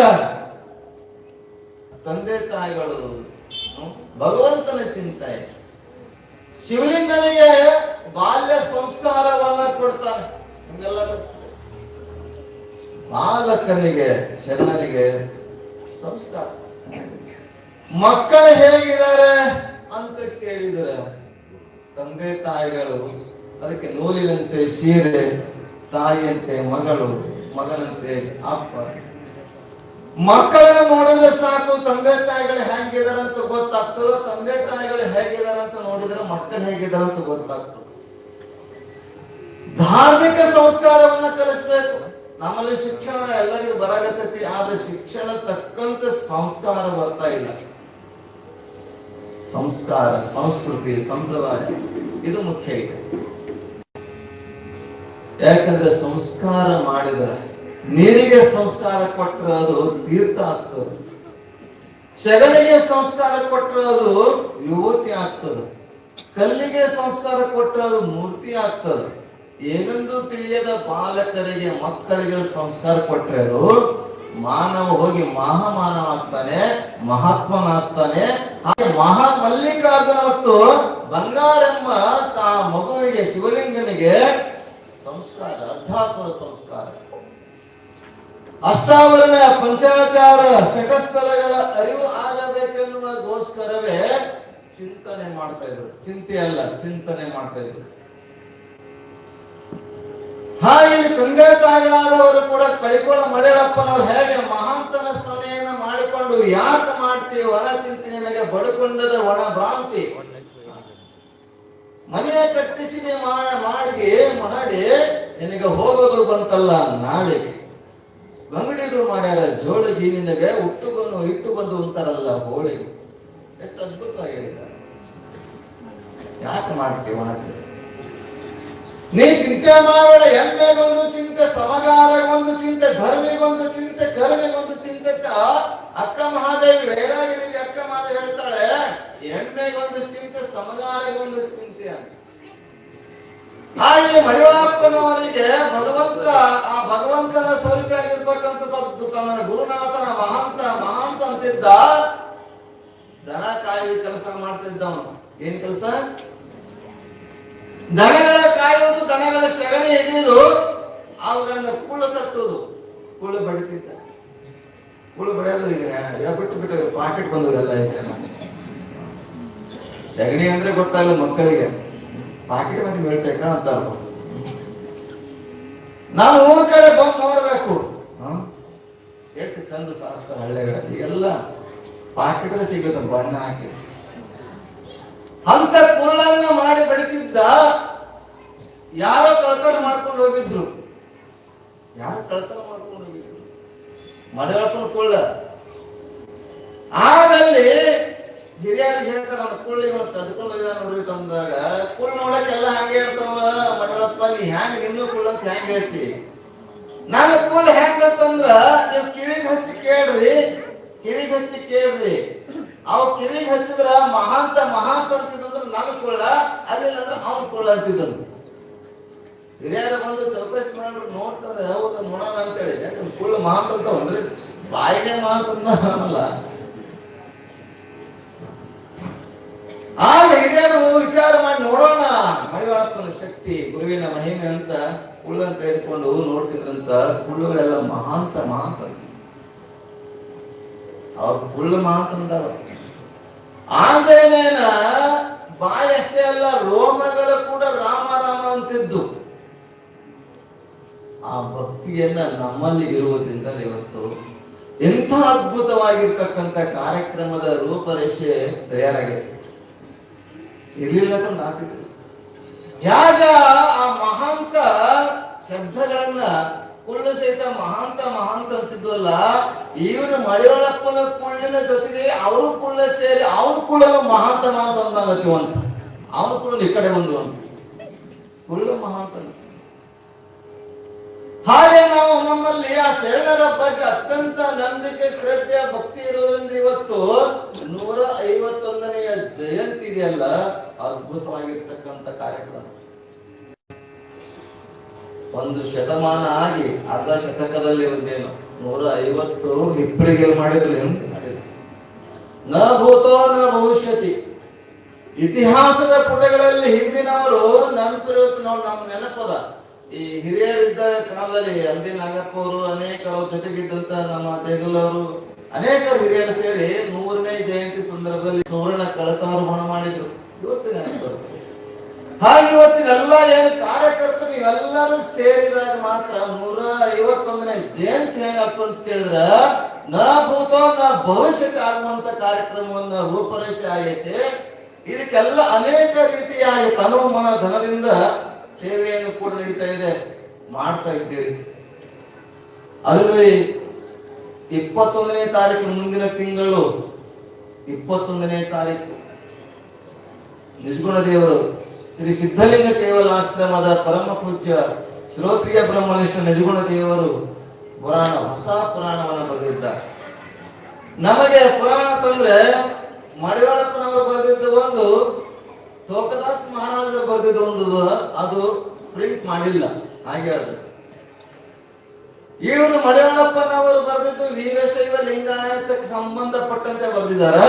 Speaker 1: ತಂದೆ ತಾಯಿಗಳು ಭಗವಂತನ ಚಿಂತೆ, ಶಿವಲಿಂಗನಿಗೆ ಬಾಲ್ಯ ಸಂಸ್ಕಾರವನ್ನ ಕೊಡ್ತಾನೆ. ನಿಮ್ಗೆಲ್ಲ ಬಾಲಕನಿಗೆ ಶರಣನಿಗೆ ಸಂಸ್ಕಾರ. ಮಕ್ಕಳು ಹೇಗಿದ್ದಾರೆ ಅಂತ ಕೇಳಿದರೆ ತಂದೆ ತಾಯಿಗಳು ಅದಕ್ಕೆ ನೂಲಿನಂತೆ ಸೀರೆ, ತಾಯಿಯಂತೆ ಮಗಳು, ಮಗನಂತೆ ಅಪ್ಪ. ಮಕ್ಕಳನ್ನು ನೋಡಿದ್ರೆ ಸಾಕು ತಂದೆ ತಾಯಿಗಳು ಹೇಗಿದಾರಂತ ಗೊತ್ತಾಗ್ತದ. ತಂದೆ ತಾಯಿಗಳು ಹೇಗಿದಾರಂತ ನೋಡಿದ್ರೆ ಮಕ್ಕಳು ಹೇಗಿದಾರಂತ ಗೊತ್ತಾಗ್ತದೆ. ಧಾರ್ಮಿಕ ಸಂಸ್ಕಾರವನ್ನ ಕಲಿಸ್ಬೇಕು. ನಮ್ಮಲ್ಲಿ ಶಿಕ್ಷಣ ಎಲ್ಲರಿಗೂ ಬರಾಗತ್ತೈತಿ, ಆದ್ರೆ ಶಿಕ್ಷಣ ತಕ್ಕಂತ ಸಂಸ್ಕಾರ ಬರ್ತಾ ಇಲ್ಲ. ಸಂಸ್ಕಾರ, ಸಂಸ್ಕೃತಿ, ಸಂಪ್ರದಾಯ ಇದು ಮುಖ್ಯ ಇದೆ. ಯಾಕಂದ್ರೆ ಸಂಸ್ಕಾರ ಮಾಡಿದ್ರೆ, ನೀರಿಗೆ ಸಂಸ್ಕಾರ ಕೊಟ್ಟರೆ ಅದು ತೀರ್ಥ ಆಗ್ತದೆ, ಸೆಗಣಿಗೆ ಸಂಸ್ಕಾರ ಕೊಟ್ಟರೆ ಅದು ವಿಭೂತಿ ಆಗ್ತದೆ, ಕಲ್ಲಿಗೆ ಸಂಸ್ಕಾರ ಕೊಟ್ಟರೆ ಅದು ಮೂರ್ತಿ ಆಗ್ತದೆ. ಏನೆಂದು ತಿಳಿಯದ ಬಾಲಕರಿಗೆ ಮಕ್ಕಳಿಗೆ ಸಂಸ್ಕಾರ ಕೊಟ್ರೆ ಅದು ಮಾನವ ಹೋಗಿ ಮಹಾಮಾನವ ಆಗ್ತಾನೆ, ಮಹಾತ್ಮನಾಗ್ತಾನೆ. ಹಾಗೆ ಮಹಾ ಮಲ್ಲಿಕಾರ್ಜುನ ಮತ್ತು ಬಂಗಾರಮ್ಮ ತಾ ಮಗುವಿಗೆ ಶಿವಲಿಂಗನಿಗೆ ಸಂಸ್ಕಾರ, ಅಧ್ಯಾತ್ಮದ ಸಂಸ್ಕಾರ, ಅಷ್ಟಾವರಣ ಪಂಚಾಚಾರ ಶಟಸ್ಥಲಗಳ ಅರಿವು ಆಗಬೇಕೆನ್ನುವಗೋಸ್ಕರವೇ ಚಿಂತನೆ ಮಾಡ್ತಾ ಇದ್ರು. ಚಿಂತೆ ಅಲ್ಲ, ಚಿಂತನೆ ಮಾಡ್ತಾ ಇದ್ರು. ಇಲ್ಲಿ ತಂದೆ ತಾಯಿಯಾದವರು ಕೂಡ ಕಡಿಕೋಳ ಮಡಿಯಳಪ್ಪನವರು ಹೇಗೆ ಮಹಾಂತನ ಸ್ಮರಣೆಯನ್ನ ಮಾಡಿಕೊಂಡು ಯಾಕೆ ಮಾಡ್ತೀವಿ ಒಣ ಚಿಂತೆ ನಿಮಗೆ ಬಡ್ಕೊಂಡದ ಒಣ ಭ್ರಾಂತಿ, ಮನೆಯ ಕಟ್ಟಿಸಿ ಮಾಡಿ ನಿನಗೆ ಹೋಗೋದು ಬಂತಲ್ಲ ನಾಳೆಗೆ, ಬಂಗಡಿದು ಮಾಡ್ಯಾರ ಜೋಳಿಗೆ ನಿನಗೆ ಇಟ್ಟು ಬಂದು ಅಂತಾರಲ್ಲ ಹೋಳಿಗೆ. ಎಷ್ಟು ಅದ್ಭುತವಾಗಿ ಹೇಳಿದ್ದಾರೆ. ಯಾಕೆ ಮಾಡ್ತೀವಿ ಒಣ ಚಿಂತೆ? ನೀ ಚಿಂತೆ ಮಾಡಬೇಡ. ಎಮ್ಮೆಗೊಂದು ಚಿಂತೆ, ಸಮಗಾರಗೊಂದು ಚಿಂತೆ, ಧರ್ಮಿಗೊಂದು ಚಿಂತೆ, ಕರ್ಮಿಗೊಂದು ಚಿಂತೆ. ಅಕ್ಕ ಮಹಾದೇವಿ ವೈರಾಗಿ ಅಕ್ಕ ಮಹಾದೇವಿ ಹೇಳ್ತಾಳೆ, ಎಮ್ಮೆಗೊಂದು ಚಿಂತೆ, ಸಮಗಾರಗೊಂದು ಚಿಂತೆ ಅಂತ. ಹಾಗೆ ಮಡಿವಾಳಪ್ಪನವರಿಗೆ ಭಗವಂತನ ಸ್ವರೂಪಿಯಾಗಿರ್ತಕ್ಕಂಥದ್ದು ತನ್ನ ಗುರುನಾಥನ ಮಹಾಂತ ಅಂತಿದ್ದ. ದನ ಕಾಯುವ ಕೆಲಸ ಮಾಡ್ತಿದ್ದವನು. ಏನ್ ಕೆಲಸ? ದನಗಳ ಕಾಯುವುದು, ದನಗಳ ಸಗಣಿ ಹಿಡಿಯುವುದು, ಅವುಗಳಿಂದ ಕುಳ್ಳು ಕಟ್ಟುವುದು. ಕುಳ್ಳು ಬಡಿತಿದ್ದ. ಕುಳ್ಳು ಬಡಿಯೋದು ಈಗ ಬಿಟ್ಟು ಪಾಕೆಟ್ ಬಂದವೆಲ್ಲ. ಈಗ ಸಗಣಿ ಅಂದ್ರೆ ಗೊತ್ತಾಗಲ್ಲ ಮಕ್ಕಳಿಗೆ, ಪಾಕೆಟ್ ಮಂದಿ ಹೇಳ್ತೇಕ ಅಂತ. ನಾವು ಊರ್ ಕಡೆ ಬಂದು ನೋಡ್ಬೇಕು, ಎಷ್ಟು ಚಂದ ಸಾಕ್ತಾರೆ ಹಳ್ಳಿಗಳಲ್ಲಿ. ಎಲ್ಲ ಪಾಕೆಟ್ ಸಿಗುತ್ತೆ ಬಣ್ಣ ಹಾಕಿ. ಅಂತ ಕುಳ್ಳನ್ನ ಮಾಡಿ ಬಡಿತಿದ್ದ. ಯಾರೋ ಕಳ್ತನ ಮಾಡ್ಕೊಂಡು ಹೋಗಿದ್ರು. ಮಡಿವಾಳಪ್ಪನ ಕುಳ್ಳ. ಆಗಲ್ಲಿ ಹಿರಿಯರಿಗೆ ಹೇಳ್ತಾರೆ, ಅವನ ಕುಳ್ಳಿಗೆ ಕದ್ಕೊಂಡು ಹೋಗಿದಾನ ನೋಡ್ರಿ ತಂದಾಗ. ಕುಳ್ಳು ನೋಡಕ್ಕೆಲ್ಲ ಹಂಗೆ ಇರ್ತಾವ. ಮಡಿವಾಳಪ್ಪ ನೀ ಹ್ಯಾಂಗ ನಿನ್ನೂ ಕುಳ್ಳ ಅಂತ ಹೆಂಗ್ ಹೇಳ್ತಿ? ನಾನು ಕುಳ್ಳ ಹೆಂಗಂತಂದ್ರ ನೀವು ಕಿವಿಗೆ ಹಚ್ಚಿ ಕೇಳ್ರಿ. ಅವ್ ಕಿವಿಗೆ ಹಚ್ಚಿದ್ರ ಮಹಾಂತ ಅಂತಿದ್ರು ನನ್ನ ಕುಳ್ಳ, ಅಲ್ಲಿಲ್ಲ ಅಂದ್ರೆ ಅವನ ಕುಳ್ಳ ಅಂತಿದ್ದನು. ಹಿರಿಯರು ಬಂದು ಚೌಕಾಸಿ ಮಾಡ್ಬಿಟ್ಟು ನೋಡ್ತಾರೆ, ಹೌದು ನೋಡೋಣ ಅಂತೇಳಿ. ಯಾಕಂದ್ರೆ ಕುಳ್ಳ ಮಹಾಂತ ಅಂತ ಅಂದ್ರೆ ಬಾಯಿಗೆ ಮಹಾಂತ ಅನ್ನಲ್ಲ. ಆಗ ಹಿರಿಯರು ವಿಚಾರ ಮಾಡಿ ನೋಡೋಣ ಮಡಿವಾಳಪ್ಪನ ಶಕ್ತಿ, ಗುರುವಿನ ಮಹಿಮೆ ಅಂತ ಕುಳ್ಳನ್ನು ತೆಗೆದುಕೊಂಡು ನೋಡ್ತಿದ್ರಂತ. ಕುಳ್ಳುಗಳೆಲ್ಲ ಮಹಾಂತ ಅವ್ರ ಕುಳ್ಳು ಮಹಾಂತಂದವ. ಆಂಜನೇಯನ ಬಾಯಿ ಅಷ್ಟೇ ಅಲ್ಲ, ರೋಮಗಳು ಕೂಡ ರಾಮ ಅಂತಿದ್ದು. ಆ ಭಕ್ತಿಯನ್ನ ನಮ್ಮಲ್ಲಿ ಇರುವುದರಿಂದ ಇವತ್ತು ಎಂಥ ಅದ್ಭುತವಾಗಿರ್ತಕ್ಕಂಥ ಕಾರ್ಯಕ್ರಮದ ರೂಪರೇಷೆ ತಯಾರಾಗಿದೆ. ಇರ್ಲಿಲ್ಲ ನಾತಿದ್ರು. ಯಾಗ ಆ ಮಹಾಂತ ಶಬ್ದಗಳನ್ನ ಕುಳ್ಳು ಸಹಿತ ಮಹಾಂತ ಅಂತಿದ್ವಲ್ಲ, ಇವನು ಮಡಿವಾಳಪ್ಪನ ಕುಳ್ಳಿನ ಜೊತೆಗೆ ಅವರು ಕುಳ್ಳ ಸೇರಿ ಅವನ ಕುಳ್ಳನು ಮಹಾಂತ ಅಂದಾಗತ್ತೀವ ಅಂತ. ಅವನ ಕುಳ್ಳ ಈ ಕಡೆ ಬಂದು ಅಂತ ಕುಳ್ಳ ಮಹಾಂತ. ಹಾಗೆ ನಾವು ನಮ್ಮಲ್ಲಿ ಆ ಶರಣರ ಬಗ್ಗೆ ಅತ್ಯಂತ ನಂಬಿಕೆ, ಶ್ರದ್ಧೆ, ಭಕ್ತಿ ಇರುವುದರಿಂದ ಇವತ್ತು 151ನೆಯ ಜಯಂತಿ ಇದೆಯಲ್ಲ, ಅದ್ಭುತವಾಗಿರ್ತಕ್ಕಂಥ ಕಾರ್ಯಕ್ರಮ. ಒಂದು ಶತಮಾನ ಆಗಿ ಅರ್ಧ ಶತಕದಲ್ಲಿ ಒಂದೇನು 150 ಹಿಪ್ಪಳಿಗೆ ಮಾಡಿದ್ರು. ನ ಭೂತೋ ನ ಭವಿಷ್ಯತಿ. ಇತಿಹಾಸದ ಪುಟಗಳಲ್ಲಿ ಹಿಂದಿನವರು ನೆನಪಿರುತ್ತ. ನಾವು ನಮ್ಮ ನೆನಪದ ಈ ಹಿರಿಯರಿದ್ದ ಕಾಲದಲ್ಲಿ ಅಂದಿ ನಾಗಪ್ಪ ಅವರು, ಅನೇಕರು ಜೊತೆಗಿದ್ದಂತ ನಮ್ಮ ದೇಗುಲವರು, ಅನೇಕ ಹಿರಿಯರು ಸೇರಿ 100ನೇ ಜಯಂತಿ ಸಂದರ್ಭದಲ್ಲಿ ಸುವರ್ಣ ಕಳಸಾರೋಹಣ ಮಾಡಿದ್ರು. ಇವತ್ತು ನೆನಪು. ಹಾಗೆ ಇವತ್ತಿನೆಲ್ಲ ಏನು ಕಾರ್ಯಕರ್ತರು ನೀವೆಲ್ಲರೂ ಸೇರಿದಾಗ ಮಾತ್ರ 151ನೇ ಜಯಂತಿ ಹೆಂಗಪ್ಪ ಅಂತ ಕೇಳಿದ್ರ ನ ಭೂತೋ ನ ಭವಿಷ್ಯಕ್ಕೆ ಆಗುವಂತ ಕಾರ್ಯಕ್ರಮವನ್ನ ರೂಪರೇಷೆ ಆಗೈತೆ. ಇದಕ್ಕೆಲ್ಲ ಅನೇಕ ರೀತಿಯಾಗಿ ತನು ಮನ ಧನದಿಂದ ಸೇವೆಯನ್ನು ಕೂಡ ನಡೀತಾ ಇದೆ, ಮಾಡ್ತಾ ಇದ್ದೀರಿ. ಅದರಲ್ಲಿ 21ನೇ ತಾರೀಕು, ಮುಂದಿನ ತಿಂಗಳು 21ನೇ ತಾರೀಕು ನಿಜಗುಣ ದೇವರು ಶ್ರೀ ಸಿದ್ಧಲಿಂಗ ಕೇವಲಾಶ್ರಮದ ಪರಮ ಪೂಜ್ಯ ಶ್ರೋತ್ರಿಯ ಬ್ರಹ್ಮನಿಷ್ಠ ನಿಜಗುಣ ದೇವರು ಹೊಸ ಪುರಾಣವನ್ನು ಬರೆದಿದ್ದಾರೆ. ನಮಗೆ ಪುರಾಣ ತಂದ್ರೆ ಮಡಿವಾಳಪ್ಪನವರು ಬರೆದಿದ್ದ ಒಂದು, ತೋಕದಾಸ್ ಮಹಾರಾಜರು ಬರೆದಿದ್ದ ಒಂದು, ಅದು ಪ್ರಿಂಟ್ ಮಾಡಿಲ್ಲ, ಹಾಗೆ ಅದು. ಇವರು ಮಲಯಣ್ಣಪ್ಪನವರು ಬರೆದಿದ್ದು ವೀರಶೈವ ಲಿಂಗಾಯತಕ್ಕೆ ಸಂಬಂಧಪಟ್ಟಂತೆ ಬರೆದಿದ್ದಾರೆ.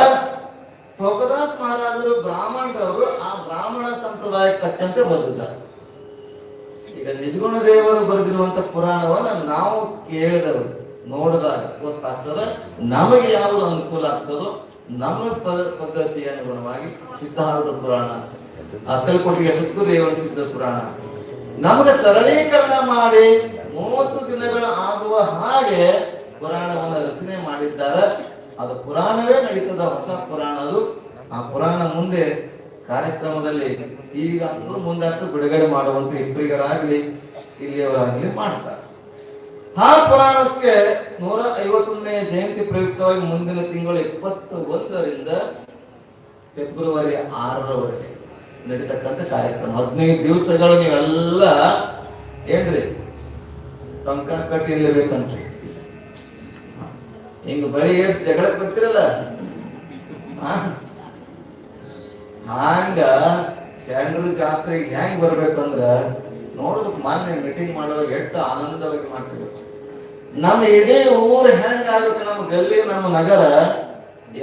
Speaker 1: ಟೋಕದಾಸ್ ಮಹಾರಾಜರು ಬ್ರಾಹ್ಮಣರವರು ಆ ಬ್ರಾಹ್ಮಣ ಸಂಪ್ರದಾಯಕ್ಕೆ ತಕ್ಕಂತೆ ಬರೆದಿದ್ದಾರೆ. ಈಗ ನಿಜಗುಣ ದೇವರು ಬರೆದಿರುವಂತ ಪುರಾಣವನ್ನ ನಾವು ಕೇಳಿದವರು ನೋಡಿದಾಗ ಗೊತ್ತಾಗ್ತದೆ ನಮಗೆ ಯಾವುದು ಅನುಕೂಲ ಆಗ್ತದೋ ನಮ್ಮ ಪದ್ಧತಿಯ ಅನುಗುಣವಾಗಿ ಸಿದ್ಧಾರೂಢ ಪುರಾಣ, ಅಕ್ಕಲಕೋಟೆಯ ಸುತ್ತೂರೇವಣ ಸಿದ್ಧ ಪುರಾಣ ನಮಗೆ ಸರಳೀಕರಣ ಮಾಡಿ 30 ದಿನಗಳು ಆಗುವ ಹಾಗೆ ಪುರಾಣವನ್ನು ರಚನೆ ಮಾಡಿದ್ದಾರೆ. ಅದು ಪುರಾಣವೇ ನಡೀತದ, ಹೊಸ ಪುರಾಣ ಅದು. ಆ ಪುರಾಣ ಮುಂದೆ ಕಾರ್ಯಕ್ರಮದಲ್ಲಿ ಈಗ ಮುಂದೆ ಬಿಡುಗಡೆ ಮಾಡುವಂತ ಇಬ್ಬರಿಗರಾಗ್ಲಿ ಇಲ್ಲಿಯವರಾಗ್ಲಿ ಮಾಡ್ತಾರೆ. ಆ ಪುರಾಣಕ್ಕೆ 151ನೇ ಜಯಂತಿ ಪ್ರಯುಕ್ತವಾಗಿ ಮುಂದಿನ ತಿಂಗಳು 21ರಿಂದ ಫೆಬ್ರವರಿ 6ರವರೆಗೆ ನಡೀತಕ್ಕಂಥ ಕಾರ್ಯಕ್ರಮ. 15 ದಿವಸಗಳು ನೀವೆಲ್ಲ ಏನ್ರಿ ಟೊಂಕ ಕಟ್ಟಿ ಇರ್ಲೇಬೇಕಂತ ಹಿಂಗ ಬಳಿ ಏರ್ಸಿ ಜಗಳಕ್ಕೆ ಬರ್ತಿರಲ್ಲ, ಹಂಗ ಶರಣರ ಜಾತ್ರೆಗೆ ಹೆಂಗ್ ಬರ್ಬೇಕಂದ್ರ ನೋಡ್ಬೇಕು. ಮಾನ್ಯ ಮೀಟಿಂಗ್ ಮಾಡುವಾಗ ಎಷ್ಟು ಆನಂದವಾಗಿ ಮಾಡ್ತಿರ್ಬೇಕು. ನಮ್ಮ ಇಡೀ ಊರ್ ಹೆಂಗ್ ಆಗ್ಬೇಕು, ನಮ್ಮ ಗಲ್ಲಿ ನಮ್ಮ ನಗರ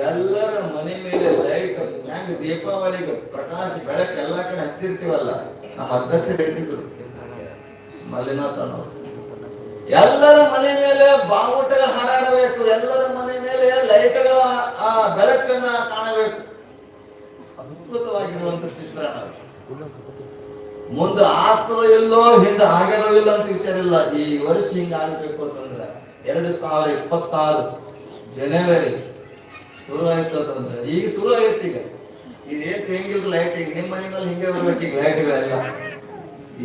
Speaker 1: ಎಲ್ಲರ ಮನೆ ಮೇಲೆ ಲೈಟ್ ಹೆಂಗ್ ದೀಪಾವಳಿಗೆ ಪ್ರಕಾಶ ಬೆಳಕು ಎಲ್ಲಾ ಕಡೆ ಹಚ್ಚಿರ್ತೀವಲ್ಲ. ನಮ್ಮ ಅಧ್ಯಕ್ಷರು ಹೇಳ್ತಿದ್ರು ಮಲ್ಲಿನಾಥ್ ಅನ್ನೋರು, ಎಲ್ಲರ ಮನೆ ಮೇಲೆ ಬಾವುಟಗಳು ಹಾರಾಡಬೇಕು, ಎಲ್ಲರ ಮನೆ ಮೇಲೆ ಲೈಟ್ಗಳ ಆ ಬೆಳಕನ್ನ ಕಾಣಬೇಕು. ಅದ್ಭುತವಾಗಿರುವಂತ ಚಿತ್ರಣ. ಮುಂದೆ ಆಗ್ತದೋ ಇಲ್ಲೋ, ಹಿಂದೆ ಆಗ್ಯಾರೋ ಇಲ್ಲ ಅಂತ ವಿಚಾರ ಇಲ್ಲ. ಈ ವರ್ಷ ಹಿಂಗ ಆಗ್ಬೇಕು ಅಂತಂದ್ರೆ 2026 ಜನವರಿ ಶುರು ಆಯ್ತು ಅಂತಂದ್ರೆ ಈಗ ಶುರು ಆಗೈತಿ. ಈಗ ಇದೇನ್ ಹೆಂಗಿಲ್ಲ ಲೈಟ್, ಈಗ ನಿಮ್ಮ ಮನೆ ಮೇಲೆ ಹಿಂಗೆ ಬರ್ಬೇಕು ಈಗ ಲೈಟ್ಗಳೆಲ್ಲ.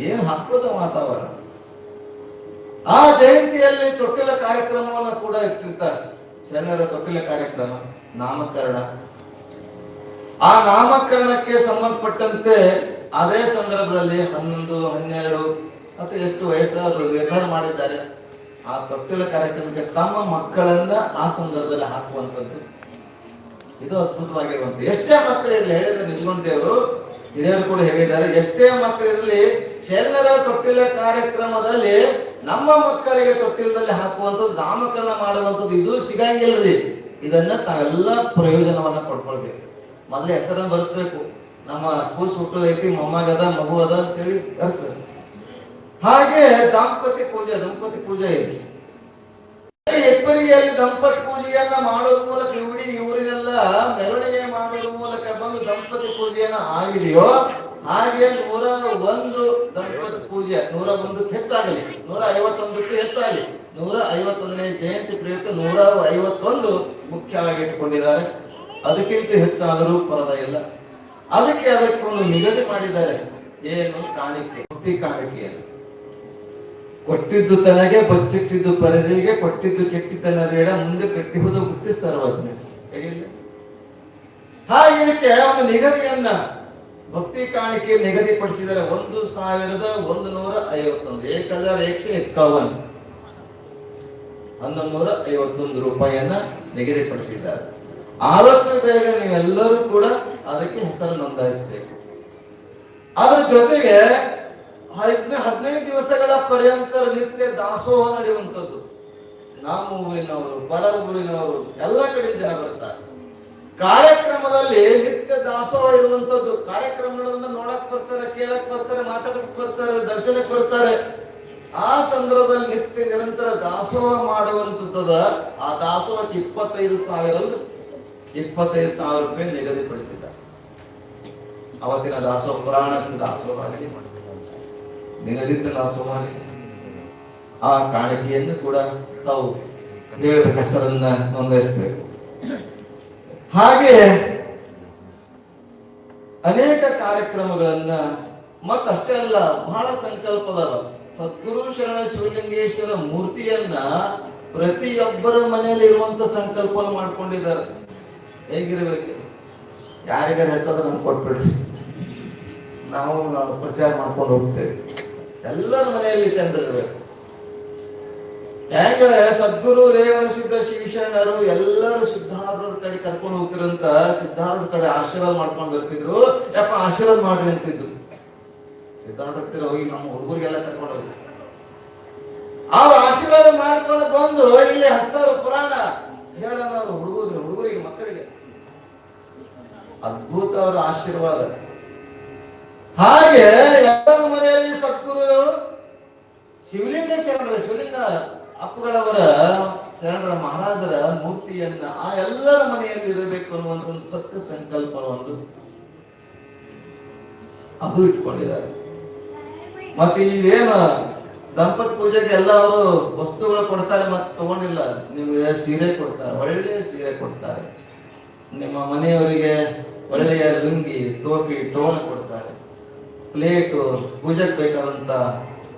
Speaker 1: ಏನ್ ಹಬ್ಬದ ವಾತಾವರಣ. ಆ ಜಯಂತಿಯಲ್ಲಿ ತೊಟ್ಟಿಲ ಕಾರ್ಯಕ್ರಮವನ್ನು ಕೂಡ ಇಟ್ಟಿರ್ತಾರೆ. ಶರಣರ ತೊಟ್ಟಿಲ ಕಾರ್ಯಕ್ರಮ, ನಾಮಕರಣ. ಆ ನಾಮಕರಣಕ್ಕೆ ಸಂಬಂಧಪಟ್ಟಂತೆ ಅದೇ ಸಂದರ್ಭದಲ್ಲಿ 11, 12 ಅಥವಾ ಎಷ್ಟು ವಯಸ್ಸಾದ್ರು ನಿರ್ಧಾರ ಮಾಡಿದ್ದಾರೆ. ಆ ತೊಟ್ಟಿಲ ಕಾರ್ಯಕ್ರಮಕ್ಕೆ ತಮ್ಮ ಮಕ್ಕಳನ್ನ ಆ ಸಂದರ್ಭದಲ್ಲಿ ಹಾಕುವಂಥದ್ದು ಇದು ಅದ್ಭುತವಾಗಿರುವಂತ. ಎಷ್ಟೇ ಮಕ್ಕಳಿರಲಿ, ಹೇಳಿದ ನಿಜಗುಣ ದೇವರು ಹಿರಿಯರು ಕೂಡ ಹೇಳಿದ್ದಾರೆ, ಎಷ್ಟೇ ಮಕ್ಕಳಿರಲಿ ಶರಣರ ತೊಟ್ಟಿಲ ಕಾರ್ಯಕ್ರಮದಲ್ಲಿ ನಮ್ಮ ಮಕ್ಕಳಿಗೆ ತೊಟ್ಟಿಲದಲ್ಲಿ ಹಾಕುವಂಥದ್ದು, ನಾಮಕರಣ ಮಾಡುವಂಥದ್ದು ಇದು ಸಿಗಂಗಿಲ್ಲರಿ. ಇದನ್ನ ತಾವೆಲ್ಲ ಪ್ರಯೋಜನವನ್ನ ಪಡ್ಕೊಳ್ಬೇಕು. ಮೊದಲೇ ಹೆಸರನ್ನು ಬರೆಸ್ಬೇಕು. ನಮ್ಮ ಕೂಸು ಹುಟ್ಟೋದೈತಿ, ಮೊಮ್ಮಗದ ಮಗು ಅದ ಅಂತೇಳಿ ಬರೆಸ್ಬೇಕು. ಹಾಗೆ ದಂಪತಿ ಪೂಜೆ ಇದೆ. ಹೆಬ್ಬರಿಗೆಯಲ್ಲಿ ದಂಪತಿ ಪೂಜೆಯನ್ನ ಮಾಡೋದ್ರ ಮೂಲಕ ಇಡೀ ಊರಿನೆಲ್ಲ ಮೆರವಣಿಗೆ ಮಾಡೋದ್ರ ಮೂಲಕ ಬಂದು ದಂಪತಿ ಪೂಜೆಯನ್ನ ಆಗಿದೆಯೋ ಹಾಗೆ 101 ದಂಪತಿ ಪೂಜೆ 101ಕ್ಕೆ ಹೆಚ್ಚಾಗಲಿ, 151ಕ್ಕೆ ಹೆಚ್ಚಾಗಲಿ. 151ನೇ ಜಯಂತಿ ಪ್ರಯುಕ್ತ 151 ಮುಖ್ಯವಾಗಿ ಇಟ್ಟುಕೊಂಡಿದ್ದಾರೆ. ಅದಕ್ಕಿಂತ ಹೆಚ್ಚಾದರೂ ಪರವಾಗಿಲ್ಲ. ಅದಕ್ಕೊಂದು ನಿಗದಿ ಮಾಡಿದ್ದಾರೆ. ಏನು? ಕಾಣಿಕೆ, ಭಕ್ತಿ ಕಾಣಿಕೆಯನ್ನು. ಕೊಟ್ಟಿದ್ದು ತನಗೆ ಬಚ್ಚಿಟ್ಟಿದ್ದು ಪರರಿಗೆ, ಕೊಟ್ಟಿದ್ದು ಕೆಟ್ಟಿತನ ಬೇಡ, ಮುಂದೆ ಕಟ್ಟಿಹುದು ಬುದ್ಧಿ ಸರ್ವಜ್ಞ. ಇದಕ್ಕೆ ಒಂದು ನಿಗದಿಯನ್ನ ಭಕ್ತಿ ಕಾಣಿಕೆ ನಿಗದಿಪಡಿಸಿದರೆ 1151 1151 1151 ರೂಪಾಯಿಯನ್ನ ನಿಗದಿಪಡಿಸಿದ್ದಾರೆ. ಆದಷ್ಟು ಬೇಗ ನೀವೆಲ್ಲರೂ ಕೂಡ ಅದಕ್ಕೆ ಹೆಸರು ನೋಂದಾಯಿಸಬೇಕು. ಅದರ ಜೊತೆಗೆ 15 ದಿವಸಗಳ ಪರ್ಯಂತ ನಿತ್ಯ ದಾಸೋಹ ನಡೆಯುವಂಥದ್ದು. ನಮ್ಮ ಊರಿನವರು, ಪರ ಊರಿನವರು ಎಲ್ಲ ಕಡೆ ಜನ ಬರ್ತಾರೆ. ಕಾರ್ಯಕ್ರಮದಲ್ಲಿ ನಿತ್ಯ ದಾಸೋಹ ಇರುವಂತದ್ದು. ಕಾರ್ಯಕ್ರಮಗಳನ್ನ ನೋಡಕ್ ಬರ್ತಾರೆ, ಕೇಳಕ್ ಬರ್ತಾರೆ, ಮಾತಾಡಕ್ ಬರ್ತಾರೆ, ದರ್ಶನಕ್ಕೆ ಬರ್ತಾರೆ. ಆ ಸಂದರ್ಭದಲ್ಲಿ ನಿತ್ಯ ನಿರಂತರ ದಾಸೋಹ ಮಾಡುವಂತದ. ಆ ದಾಸೋಹಕ್ಕೆ 25,000 ರೂಪಾಯಿ ನಿಗದಿಪಡಿಸಿದ್ದಾರೆ. ಅವತ್ತಿನ ದಾಸೋಹ ಪುರಾಣದ ದಾಸೋಹ ನಿಗದಿತ ದಾಸೋಹ. ಆ ಕಾಣಿಕೆಯನ್ನು ಕೂಡ ತಾವು ಹೇಳಬೇಕು, ಹೆಸರನ್ನ ನೋಂದಾಯಿಸಬೇಕು. ಹಾಗೆ ಅನೇಕ ಕಾರ್ಯಕ್ರಮಗಳನ್ನ ಮತ್ತಷ್ಟೇ ಅಲ್ಲ, ಬಹಳ ಸಂಕಲ್ಪದ ಸದ್ಗುರು ಶರಣ ಶಿವಲಿಂಗೇಶ್ವರ ಮೂರ್ತಿಯನ್ನ ಪ್ರತಿಯೊಬ್ಬರ ಮನೆಯಲ್ಲಿ ಇರುವಂತ ಸಂಕಲ್ಪ ಮಾಡ್ಕೊಂಡಿದ್ದಾರೆ. ಹೇಗಿರ್ಬೇಕು? ಯಾರಿಗಾರ ಹೆಚ್ಚಾದ್ರೆ ನಮ್ಗೆ ಕೊಟ್ಬಿಡ್ರಿ, ನಾವು ಪ್ರಚಾರ ಮಾಡ್ಕೊಂಡು ಹೋಗ್ತೇವೆ. ಎಲ್ಲರ ಮನೆಯಲ್ಲಿ ಚಂದ್ರಿರ್ಬೇಕು. ಹೇಗೆ ಸದ್ಗುರು ರೇವಣ ಸಿದ್ಧ ಶಿವಶರಣರು ಎಲ್ಲರೂ ಸಿದ್ಧಾರೂಢರ ಕಡೆ ಕರ್ಕೊಂಡು ಹೋಗ್ತಿರಂತ ಸಿದ್ಧಾರೂಢರ ಕಡೆ ಆಶೀರ್ವಾದ ಮಾಡ್ಕೊಂಡು ಬರ್ತಿದ್ರು. ಯಪ್ಪ ಆಶೀರ್ವಾದ ಮಾಡ್ರಿ ಅಂತಿದ್ರು. ಸಿದ್ಧಾರೂಢ ಹತ್ತಿರ ಹೋಗಿ ನಮ್ಮ ಹುಡುಗರಿಗೆಲ್ಲ ಕರ್ಕೊಂಡು ಹೋಗಿ ಅವ್ರ ಆಶೀರ್ವಾದ ಮಾಡ್ಕೊಂಡು ಬಂದು ಇಲ್ಲಿ ಹಸ್ತಾರು ಪುರಾಣ ಹೇಳೋಣ ಅವ್ರು ಹುಡುಗರಿಗೆ ಮಕ್ಕಳಿಗೆ ಅದ್ಭುತ ಅವರ ಆಶೀರ್ವಾದ. ಹಾಗೆ ಎಲ್ಲರ ಮನೆಯಲ್ಲಿ ಸದ್ಗುರು ಶಿವಲಿಂಗ ಅಪ್ಪುಗಳವರ ಶರಣರ ಮಹಾರಾಜರ ಮೂರ್ತಿಯನ್ನ ಆ ಎಲ್ಲರ ಮನೆಯಲ್ಲಿ ಇರಬೇಕು ಅನ್ನುವಂತ ಒಂದು ಸತ್ಯ ಸಂಕಲ್ಪ ಒಂದು ಅದು ಇಟ್ಕೊಂಡಿದ್ದಾರೆ. ಮತ್ತೆ ಇದೇನು ದಂಪತಿ ಪೂಜೆಗೆ ಎಲ್ಲ ಅವರು ವಸ್ತುಗಳು ಕೊಡ್ತಾರೆ, ಮತ್ತೆ ತಗೊಂಡಿಲ್ಲ. ನಿಮ್ಗೆ ಸೀರೆ ಕೊಡ್ತಾರೆ, ಒಳ್ಳೆಯ ಸೀರೆ ಕೊಡ್ತಾರೆ. ನಿಮ್ಮ ಮನೆಯವರಿಗೆ ಒಳ್ಳೆಯ ಲುಂಗಿ, ಟೋಪಿ, ಟೋಲ ಕೊಡ್ತಾರೆ. ಪ್ಲೇಟು, ಪೂಜೆಗೆ ಬೇಕಾದಂತ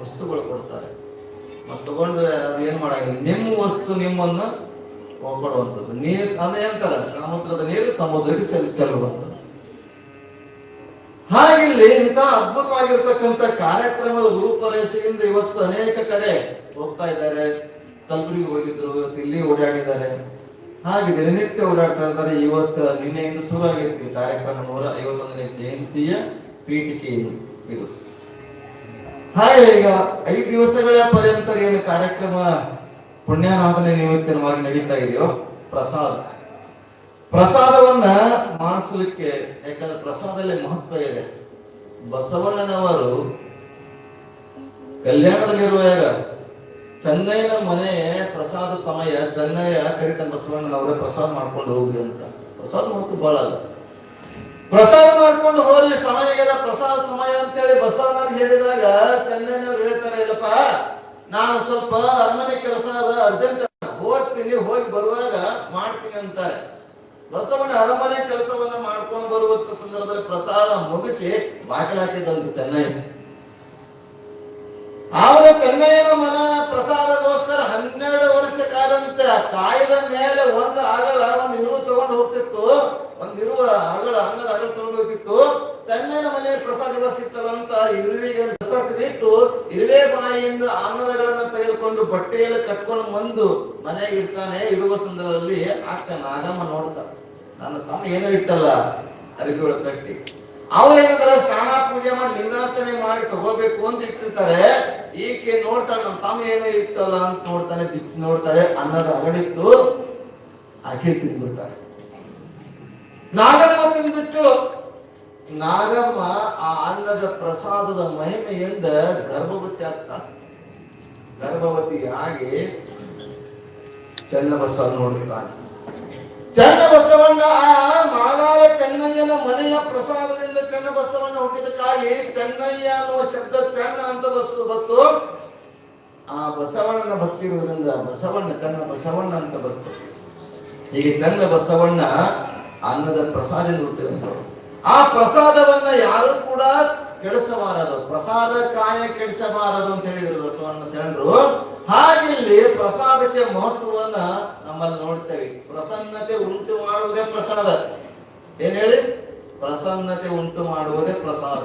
Speaker 1: ವಸ್ತುಗಳು ಕೊಡ್ತಾರೆ. ಮತ್ತೆ ತಗೊಂಡ್ರೆ ಅದೇನ್ ಮಾಡಂಗಿಲ್ಲ, ನಿಮ್ಮ ವಸ್ತು ನಿಮ್ಮನ್ನು ಹೋಗ್ಕೊಡುವಂಥದ್ದು. ನೀರು ಅದೇಂತಾರ ಸಮುದ್ರದ ನೀರು ಸಮುದ್ರಕ್ಕೆ ಚೆಲ್ಲುವಂಥದ್ದು. ಹಾಗಿಲ್ಲಿ ಇಂತಹ ಅದ್ಭುತವಾಗಿರ್ತಕ್ಕಂಥ ಕಾರ್ಯಕ್ರಮದ ರೂಪರೇಷೆಯಿಂದ ಇವತ್ತು ಅನೇಕ ಕಡೆ ಹೋಗ್ತಾ ಇದ್ದಾರೆ. ಕಲಬುರಗಿ ಹೋಗಿದ್ರು, ಇಲ್ಲಿ ಓಡಾಡಿದ್ದಾರೆ. ಹಾಗೆ ದಿನನಿತ್ಯ ಓಡಾಡ್ತಾ ಇದ್ದಾರೆ. ಇವತ್ತು ನಿನ್ನೆಯಿಂದ ಶುರು ಆಗಿರ್ತೀವಿ ಕಾರ್ಯಕ್ರಮ 151ನೇ ಜಯಂತಿಯ ಪೀಠಿಕೆ ಇದು. ಹಾಗೆ ಈಗ 5 ದಿವಸಗಳ ಪರ್ಯಂತ ಏನು ಕಾರ್ಯಕ್ರಮ ಪುಣ್ಯಾನಾಥನೆ ನಿಮಿತ್ತವಾಗಿ ನಡೀತಾ ಇದೆಯೋ, ಪ್ರಸಾದವನ್ನ ಮಾಡಿಸಲಿಕ್ಕೆ, ಯಾಕಂದ್ರೆ ಪ್ರಸಾದದಲ್ಲಿ ಮಹತ್ವ ಇದೆ. ಬಸವಣ್ಣನವರು ಕಲ್ಯಾಣದಲ್ಲಿರುವಾಗ ಚೆನ್ನೈನ ಮನೆ ಪ್ರಸಾದ ಸಮಯ, ಚೆನ್ನಯ್ಯ ಕರಿತಾನೆ ಬಸವಣ್ಣನವರೇ ಪ್ರಸಾದ ಮಾಡ್ಕೊಂಡು ಹೋಗ್ರಿ ಅಂತ. ಪ್ರಸಾದ ಮಹತ್ವ ಬಹಳ ಅದ. ಪ್ರಸಾದ ಮಾಡ್ಕೊಂಡು ಹೋಗ್ರಿ, ಸಮಯ ಇದೆ, ಪ್ರಸಾದ ಸಮಯ ಅಂತೇಳಿ ಬಸವಣ್ಣವ್ರಿಗೆ ಹೇಳಿದಾಗ ಚೆನ್ನೈನವ್ರು ಹೇಳ್ತಾರೆ, ಇಲ್ಲಪ್ಪ ನಾನು ಸ್ವಲ್ಪ ಅರಮನೆ ಕೆಲಸ ಅದ, ಅರ್ಜೆಂಟ್ ಹೋಗ್ತೀನಿ, ಹೋಗಿ ಬರುವಾಗ ಮಾಡ್ತೀನಿ ಅಂತಾರೆ. ಬಸವಣ್ಣ ಅರಮನೆ ಕೆಲಸವನ್ನ ಮಾಡ್ಕೊಂಡು ಬರುವಂತ ಸಂದರ್ಭದಲ್ಲಿ ಪ್ರಸಾದ ಮುಗಿಸಿ ಬಾಗಿಲು ಹಾಕಿದಂತೆ ಚೆನ್ನೈ. ಅವರ ಚೆನ್ನೈನ ಮನ ಪ್ರಸಾದಗೋಸ್ಕರ 12 ವರ್ಷ ಕಾದಂತೆ ಕಾಯ್ದ ಮೇಲೆ ಒಂದು ಇರುವ ತಗೊಂಡು ಹೋಗ್ತಿತ್ತು, ಒಂದು ಇರುವ ಅಂಗದ ತಗೊಂಡು ಹೋಗ್ತಿತ್ತು. ಚೆನ್ನೈನ ಮನೆ ಪ್ರಸಾದ ಸಿಗ್ತಲ್ಲ ಅಂತ ಇರುವಿಗೆ ಇಟ್ಟು ಇರುವೆ ಬಾಯಿಯಿಂದ ಅನ್ನದಗಳನ್ನ ತೆಗೆದುಕೊಂಡು ಬಟ್ಟೆಯಲ್ಲಿ ಕಟ್ಕೊಂಡು ಬಂದು ಮನೆಗೆ ಇಡ್ತಾನೆ. ಇಡುವ ಸಂದರ್ಭದಲ್ಲಿ ಅಕ್ಕ ನಾಗಮ್ಮ ನೋಡ್ತಾಳೆ, ನನ್ನ ತಮ್ಮ ಏನೋ ಇಟ್ಟಲ್ಲ ಅರಿಕೆಗಳು ಕಟ್ಟಿ. ಅವ್ರೇನಂದ್ರೆ ಸ್ನಾನ ಪೂಜೆ ಮಾಡಿ ಲಿಂಗಾರ್ಚನೆ ಮಾಡಿ ತಗೋಬೇಕು ಅಂತ ಇಟ್ಟಿರ್ತಾರೆ. ಈಕೆ ನೋಡ್ತಾಳೆ, ನಮ್ಮ ತಮ್ಮ ಏನೋ ಇಟ್ಟಲ್ಲ ಅಂತ ನೋಡ್ತಾನೆ, ಬಿಚ್ಚಿ ನೋಡ್ತಾಳೆ, ಅನ್ನದ ಅಗಡಿತ್ತು, ಆಕೆ ತಿಂದ್ಬಿಡ್ತಾಳೆ. ನಾಗಮ್ಮ ತಿಂದ್ಬಿಟ್ಟು ನಾಗಮ್ಮ ಆ ಅನ್ನದ ಪ್ರಸಾದದ ಮಹಿಮೆಯಿಂದ ಗರ್ಭವತಿ ಆಗ್ತಾಳೆ. ಗರ್ಭವತಿ ಆಗಿ ಚನ್ನಬಸವ ನೋಡುತ್ತಾನೆ. ಚನ್ನಬಸವಣ್ಣ ಆ ಮಾಲಾರ ಚೆನ್ನಯ್ಯನ ಮನೆಯ ಪ್ರಸಾದದಿಂದ ಚನ್ನಬಸವಣ್ಣ ಹುಟ್ಟಿದಕ್ಕಾಗಿ ಚೆನ್ನಯ್ಯ ಅನ್ನುವ ಶಬ್ದ ಚೆನ್ನ ಅಂತ ಬಂತು. ಆ ಬಸವಣ್ಣನ ಭಕ್ತಿ ಇರುವುದರಿಂದ ಚನ್ನ ಬಸವಣ್ಣ ಅಂತ ಬಂತು. ಹೀಗೆ ಚನ್ನ ಬಸವಣ್ಣ ಅನ್ನದ ಪ್ರಸಾದದಿಂದ ಹುಟ್ಟಿದಂಥವ್ರು. ಆ ಪ್ರಸಾದವನ್ನ ಯಾರು ಕೂಡ ಕೆಡಿಸಬಾರದು, ಪ್ರಸಾದ ಕಾಯ ಕೆಡಿಸಬಾರದು ಅಂತ ಹೇಳಿದ್ರು ಬಸವಣ್ಣ ಶರಣರು. ಹಾಗಿಲ್ಲಿ ಪ್ರಸಾದಕ್ಕೆ ಮಹತ್ವವನ್ನ ನಮ್ಮಲ್ಲಿ ನೋಡ್ತೇವೆ. ಪ್ರಸನ್ನತೆ ಉಂಟು ಮಾಡುವುದೇ ಪ್ರಸಾದ. ಏನ್ ಹೇಳಿ? ಪ್ರಸನ್ನತೆ ಉಂಟು ಮಾಡುವುದೇ ಪ್ರಸಾದ.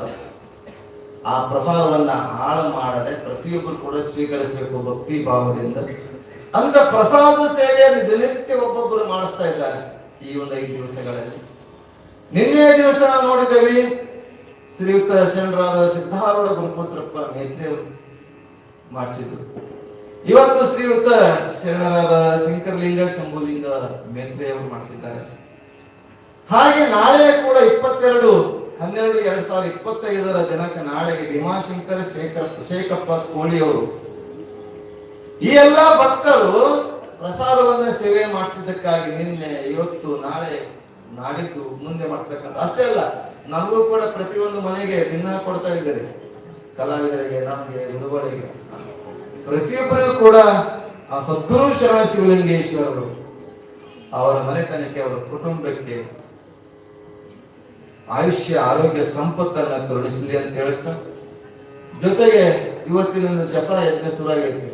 Speaker 1: ಆ ಪ್ರಸಾದವನ್ನ ಹಾಳು ಮಾಡದೆ ಪ್ರತಿಯೊಬ್ಬರು ಕೂಡ ಸ್ವೀಕರಿಸಬೇಕು ಭಕ್ತಿ ಭಾವದಿಂದ. ಅಂತ ಪ್ರಸಾದ ಸೇವೆಯನ್ನು ದಿನನಿತ್ಯ ಒಬ್ಬೊಬ್ಬರು ಮಾಡಿಸ್ತಾ ಇದ್ದಾರೆ ಈ ಒಂದು 5 ದಿವಸಗಳಲ್ಲಿ. ನಿನ್ನೆಯ ದಿವಸ ನಾವು ನೋಡಿದ್ದೇವೆ, ಶ್ರೀಯುತ ಶರಣರಾದ ಸಿದ್ಧಾರೂಢ ಗುರುಪುತ್ರಪ್ಪ ಮೇತ್ರೆಯವರು ಮಾಡಿಸಿದ್ರು. ಇವತ್ತು ಶ್ರೀಯುತ ಶರಣರಾದ ಶಂಕರಲಿಂಗ ಶಂಭುಲಿಂಗ ಮೇತ್ರೆಯವರು ಮಾಡಿಸಿದ್ದಾರೆ. ಹಾಗೆ ನಾಳೆ ಕೂಡ 22/12/2025 ದಿನಕ್ಕೆ ನಾಳೆಗೆ ಭೀಮಾಶಂಕರ ಶೇಖಪ್ಪ ಕೋಳಿಯವರು ಈ ಎಲ್ಲಾ ಭಕ್ತರು ಪ್ರಸಾದವನ್ನ ಸೇವೆ ಮಾಡಿಸಿದ್ದಕ್ಕಾಗಿ ನಿನ್ನೆ, ಇವತ್ತು, ನಾಳೆ, ನಾಡಿದ್ದು, ಮುಂದೆ ಮಾಡಿಸ್ತಕ್ಕಂಥ ಅಷ್ಟೇ ಅಲ್ಲ, ನಮಗೂ ಕೂಡ ಪ್ರತಿಯೊಂದು ಮನೆಗೆ ಭಿನ್ನ ಕೊಡ್ತಾ ಇದ್ದಾರೆ. ಕಲಾವಿದರಿಗೆ, ನಮಗೆ, ಗುರುಗಳಿಗೆ, ಪ್ರತಿಯೊಬ್ಬರಿಗೂ ಕೂಡ ಆ ಸದ್ಗುರು ಶರಣ ಶಿವಲಿಂಗೇಶ್ವರರು ಅವರ ಮನೆತನಕ್ಕೆ, ಅವರ ಕುಟುಂಬಕ್ಕೆ ಆಯುಷ್ಯ, ಆರೋಗ್ಯ, ಸಂಪತ್ತನ್ನ ಕರುಣಿಸಲಿ ಅಂತ ಹೇಳ್ತಾ, ಜೊತೆಗೆ ಇವತ್ತಿನ ಜಪ ಯಜ್ಞ ಶುರುವಾಗೈತೆ.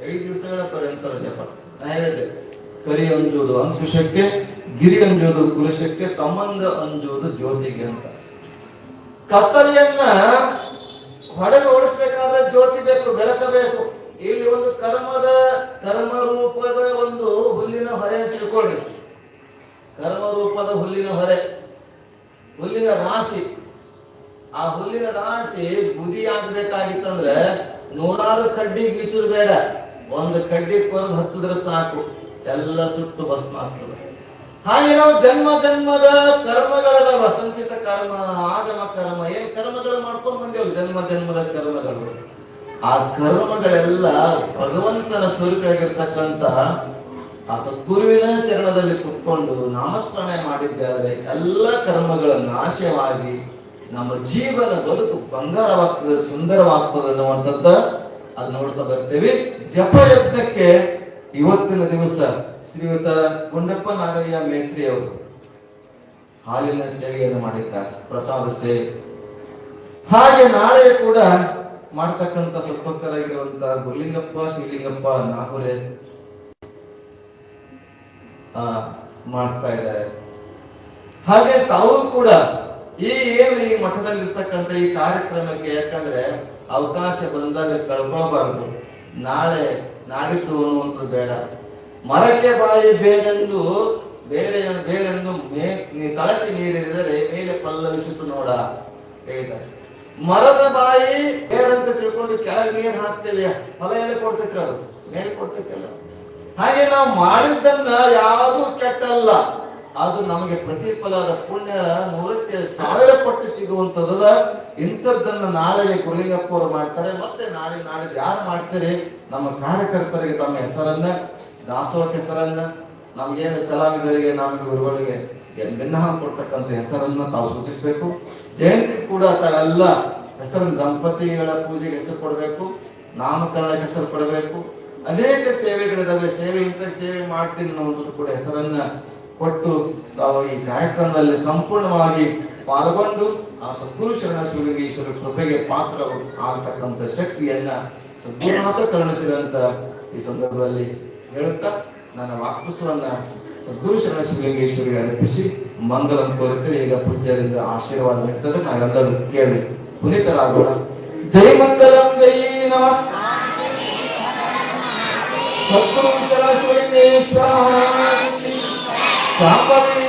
Speaker 1: 5 ದಿವಸಗಳ ಪರ್ಯಂತರ ಜಪ. ನಾ ಹೇಳಿದೆ, ಕರಿ ಅಂಜುವುದು ಅಂಕುಶಕ್ಕೆ, ಗಿರಿ ಅಂಜುವುದು ಕುಲಶಕ್ಕೆ, ತಮ್ಮಂದ ಅಂಜುವುದು ಜ್ಯೋತಿಗೆ ಅಂತ. ಕತ್ತಲೆಯನ್ನ ಹೊಡೆದು ಓಡಿಸ್ಬೇಕಾದ್ರೆ ಜ್ಯೋತಿ ಬೇಕು, ಬೆಳಕಬೇಕು. ಇಲ್ಲಿ ಒಂದು ಕರ್ಮ ರೂಪದ ಒಂದು ಹುಲ್ಲಿನ ಹೊರೆ ತಿಳ್ಕೊಳ್ಳಿ. ಕರ್ಮ ರೂಪದ ಹುಲ್ಲಿನ ಹೊರೆ, ಹುಲ್ಲಿನ ರಾಶಿ. ಆ ಹುಲ್ಲಿನ ರಾಶಿ ಬುದಿಯ ಕಡ್ಡಿ ಗೀಚುದು ಬೇಡ, ಒಂದು ಕಡ್ಡಿ ಕೊರೆದು ಹಚ್ಚಿದ್ರೆ ಸಾಕು, ಎಲ್ಲ ಸುಟ್ಟು ಭಸ್ಮ ಆಗ್ತದೆ. ಹಾಗೆ ನಾವು ಜನ್ಮ ಜನ್ಮದ ಕರ್ಮಗಳದವ, ಸಂಚಿತ ಕರ್ಮ, ಆಗಮ ಕರ್ಮ, ಏನ್ ಕರ್ಮಗಳು ಮಾಡ್ಕೊಂಡು ಬಂದೇವು, ಜನ್ಮ ಜನ್ಮದ ಕರ್ಮಗಳು. ಆ ಕರ್ಮಗಳೆಲ್ಲ ಭಗವಂತನ ಸ್ವರೂಪಿಯಾಗಿರ್ತಕ್ಕಂತ ಆ ಸದ್ಗುರುವಿನ ಚರಣದಲ್ಲಿ ಕುತ್ಕೊಂಡು ನಾಮಸ್ಮರಣೆ ಮಾಡಿದ್ದಾದ್ರೆ ಎಲ್ಲ ಕರ್ಮಗಳ ನಾಶವಾಗಿ ನಮ್ಮ ಜೀವನ ಬದುಕು ಬಂಗಾರವಾಗ್ತದೆ, ಸುಂದರವಾಗ್ತದೆ ಅನ್ನುವಂಥದ್ದು ಅದು ನೋಡ್ತಾ ಬರ್ತೇವೆ. ಜಪಯಜ್ಞಕ್ಕೆ ಇವತ್ತಿನ ದಿವಸ ಶ್ರೀಯುತ ಗುಂಡಪ್ಪ ನಾಗಯ್ಯ ಮೇತ್ರಿ ಅವರು ಹಾಲಿನ ಸೇವೆಯನ್ನು ಮಾಡಿದ್ದಾರೆ, ಪ್ರಸಾದ ಸೇವೆ. ಹಾಗೆ ನಾಳೆ ಕೂಡ ಮಾಡ್ತಕ್ಕಂಥ ಸದ್ಭಕ್ತರಾಗಿರುವಂತಹ ಗುರುಲಿಂಗಪ್ಪ ಶ್ರೀಲಿಂಗಪ್ಪ ನಾಗುರೆ ಮಾಡಿಸ್ತಾ ಇದ್ದಾರೆ. ಹಾಗೆ ತಾವು ಕೂಡ ಈ ಮಠದಲ್ಲಿ ಇರ್ತಕ್ಕಂಥ ಈ ಕಾರ್ಯಕ್ರಮಕ್ಕೆ, ಯಾಕಂದ್ರೆ ಅವಕಾಶ ಬಂದಾಗ ಕಳ್ಕೊಳ್ಬಾರ್ದು, ನಾಳೆ ನಾಡಿದ್ದು ಅನ್ನುವಂಥದ್ದು ಬೇಡ. ಮರಕ್ಕೆ ಬಾಯಿ ಬೇರೆಂದು ಬೇರೆಂದು ತಳಕ್ಕೆ ನೀರಿರಿದರೆ ಮೇಲೆ ಪಲ್ಲವಿಸಿತು ನೋಡ ಹೇಳಿದ್ದಾರೆ. ಮರದ ಬಾಯಿ ಬೇರಂತ ತಿಳ್ಕೊಂಡು ಕೆಳಗೆ ನೀರು ಹಾಕ್ತೇವೆ, ಫಲ ಎಲ್ಲ ಕೊಡ್ತೈತ್ರಿ, ಅದು ಮೇಲೆ ಕೊಡ್ತೈತಿಲ್ಲ. ಹಾಗೆ ನಾವು ಮಾಡಿದ್ದನ್ನ ಯಾವುದು ಕೆಟ್ಟಲ್ಲ, ಅದು ನಮಗೆ ಪ್ರತಿಫಲದ ಪುಣ್ಯ 100,000 ಪಟ್ಟು ಸಿಗುವಂತದ. ಇಂಥದ್ದನ್ನ ನಾಳೆ ಗುರುಲಿಂಗಪ್ಪ ಅವರು ಮಾಡ್ತಾರೆ. ಮತ್ತೆ ನಾಳೆ ಯಾರು ಮಾಡ್ತಾರೆ, ನಮ್ಮ ಕಾರ್ಯಕರ್ತರಿಗೆ ತಮ್ಮ ಹೆಸರನ್ನ, ದಾಸೋಹ ಹೆಸರನ್ನ, ನಮ್ಗೇನು ಕಲಾವಿದರಿಗೆ, ನಮಗೆ ಗುರುಗಳಿಗೆ ಭಿನ್ನ ಕೊಡ್ತಕ್ಕಂಥ ಹೆಸರನ್ನ ತಾವು ಸೂಚಿಸಬೇಕು. ಜಯಂತಿ ಕೂಡ ತಾವೆಲ್ಲ ಹೆಸರನ್ನ, ದಂಪತಿಗಳ ಪೂಜೆಗೆ ಹೆಸರು ಕೊಡಬೇಕು, ನಾಮಕರಣಕ್ಕೆ ಹೆಸರು ಕೊಡಬೇಕು. ಅನೇಕ ಸೇವೆಗಳಿದಾವೆ, ಸೇವೆ ಇಂಥ ಸೇವೆ ಮಾಡ್ತೀನಿ ಅನ್ನೋದು ಕೂಡ ಹೆಸರನ್ನ ಕೊಟ್ಟು ತಾವು ಈ ಕಾರ್ಯಕ್ರಮದಲ್ಲಿ ಸಂಪೂರ್ಣವಾಗಿ ಪಾಲ್ಗೊಂಡು ಆ ಸದ್ಗುರು ಶರಣ ಶಿವಲಿಂಗೇಶ್ವರ ಕೃಪೆಗೆ ಪಾತ್ರ ಆಗತಕ್ಕಂಥ ಶಕ್ತಿಯನ್ನ ಸದ್ಗುರುನಾಥ ಕರುಣಿಸಿದಂತ ಈ ಸಂದರ್ಭದಲ್ಲಿ ಹೇಳುತ್ತಾ ನನ್ನ ವಾಕ್ಪುಸ್ತವನ್ನ ಸದ್ಗುರು ಶರಣ ಶಿವಲಿಂಗೇಶ್ವರಿಗೆ ಅರ್ಪಿಸಿ ಮಂಗಲ ಕೋರುತ್ತೇನೆ. ಈಗ ಪೂಜ್ಯರಿಂದ ಆಶೀರ್ವಾದ ನೀಡ್ತದೆ, ನಾವೆಲ್ಲರೂ ಕೇಳಿ ಪುನೀತರಾಗೋಣ. ಜೈ ಮಂಗಲಂ, ಜೈ ನಮಃ. ಸದ್ಗುರು ಶರಣ ಶಿವಲಿಂಗೇಶ್ವರ ಶಾಂಭವಿ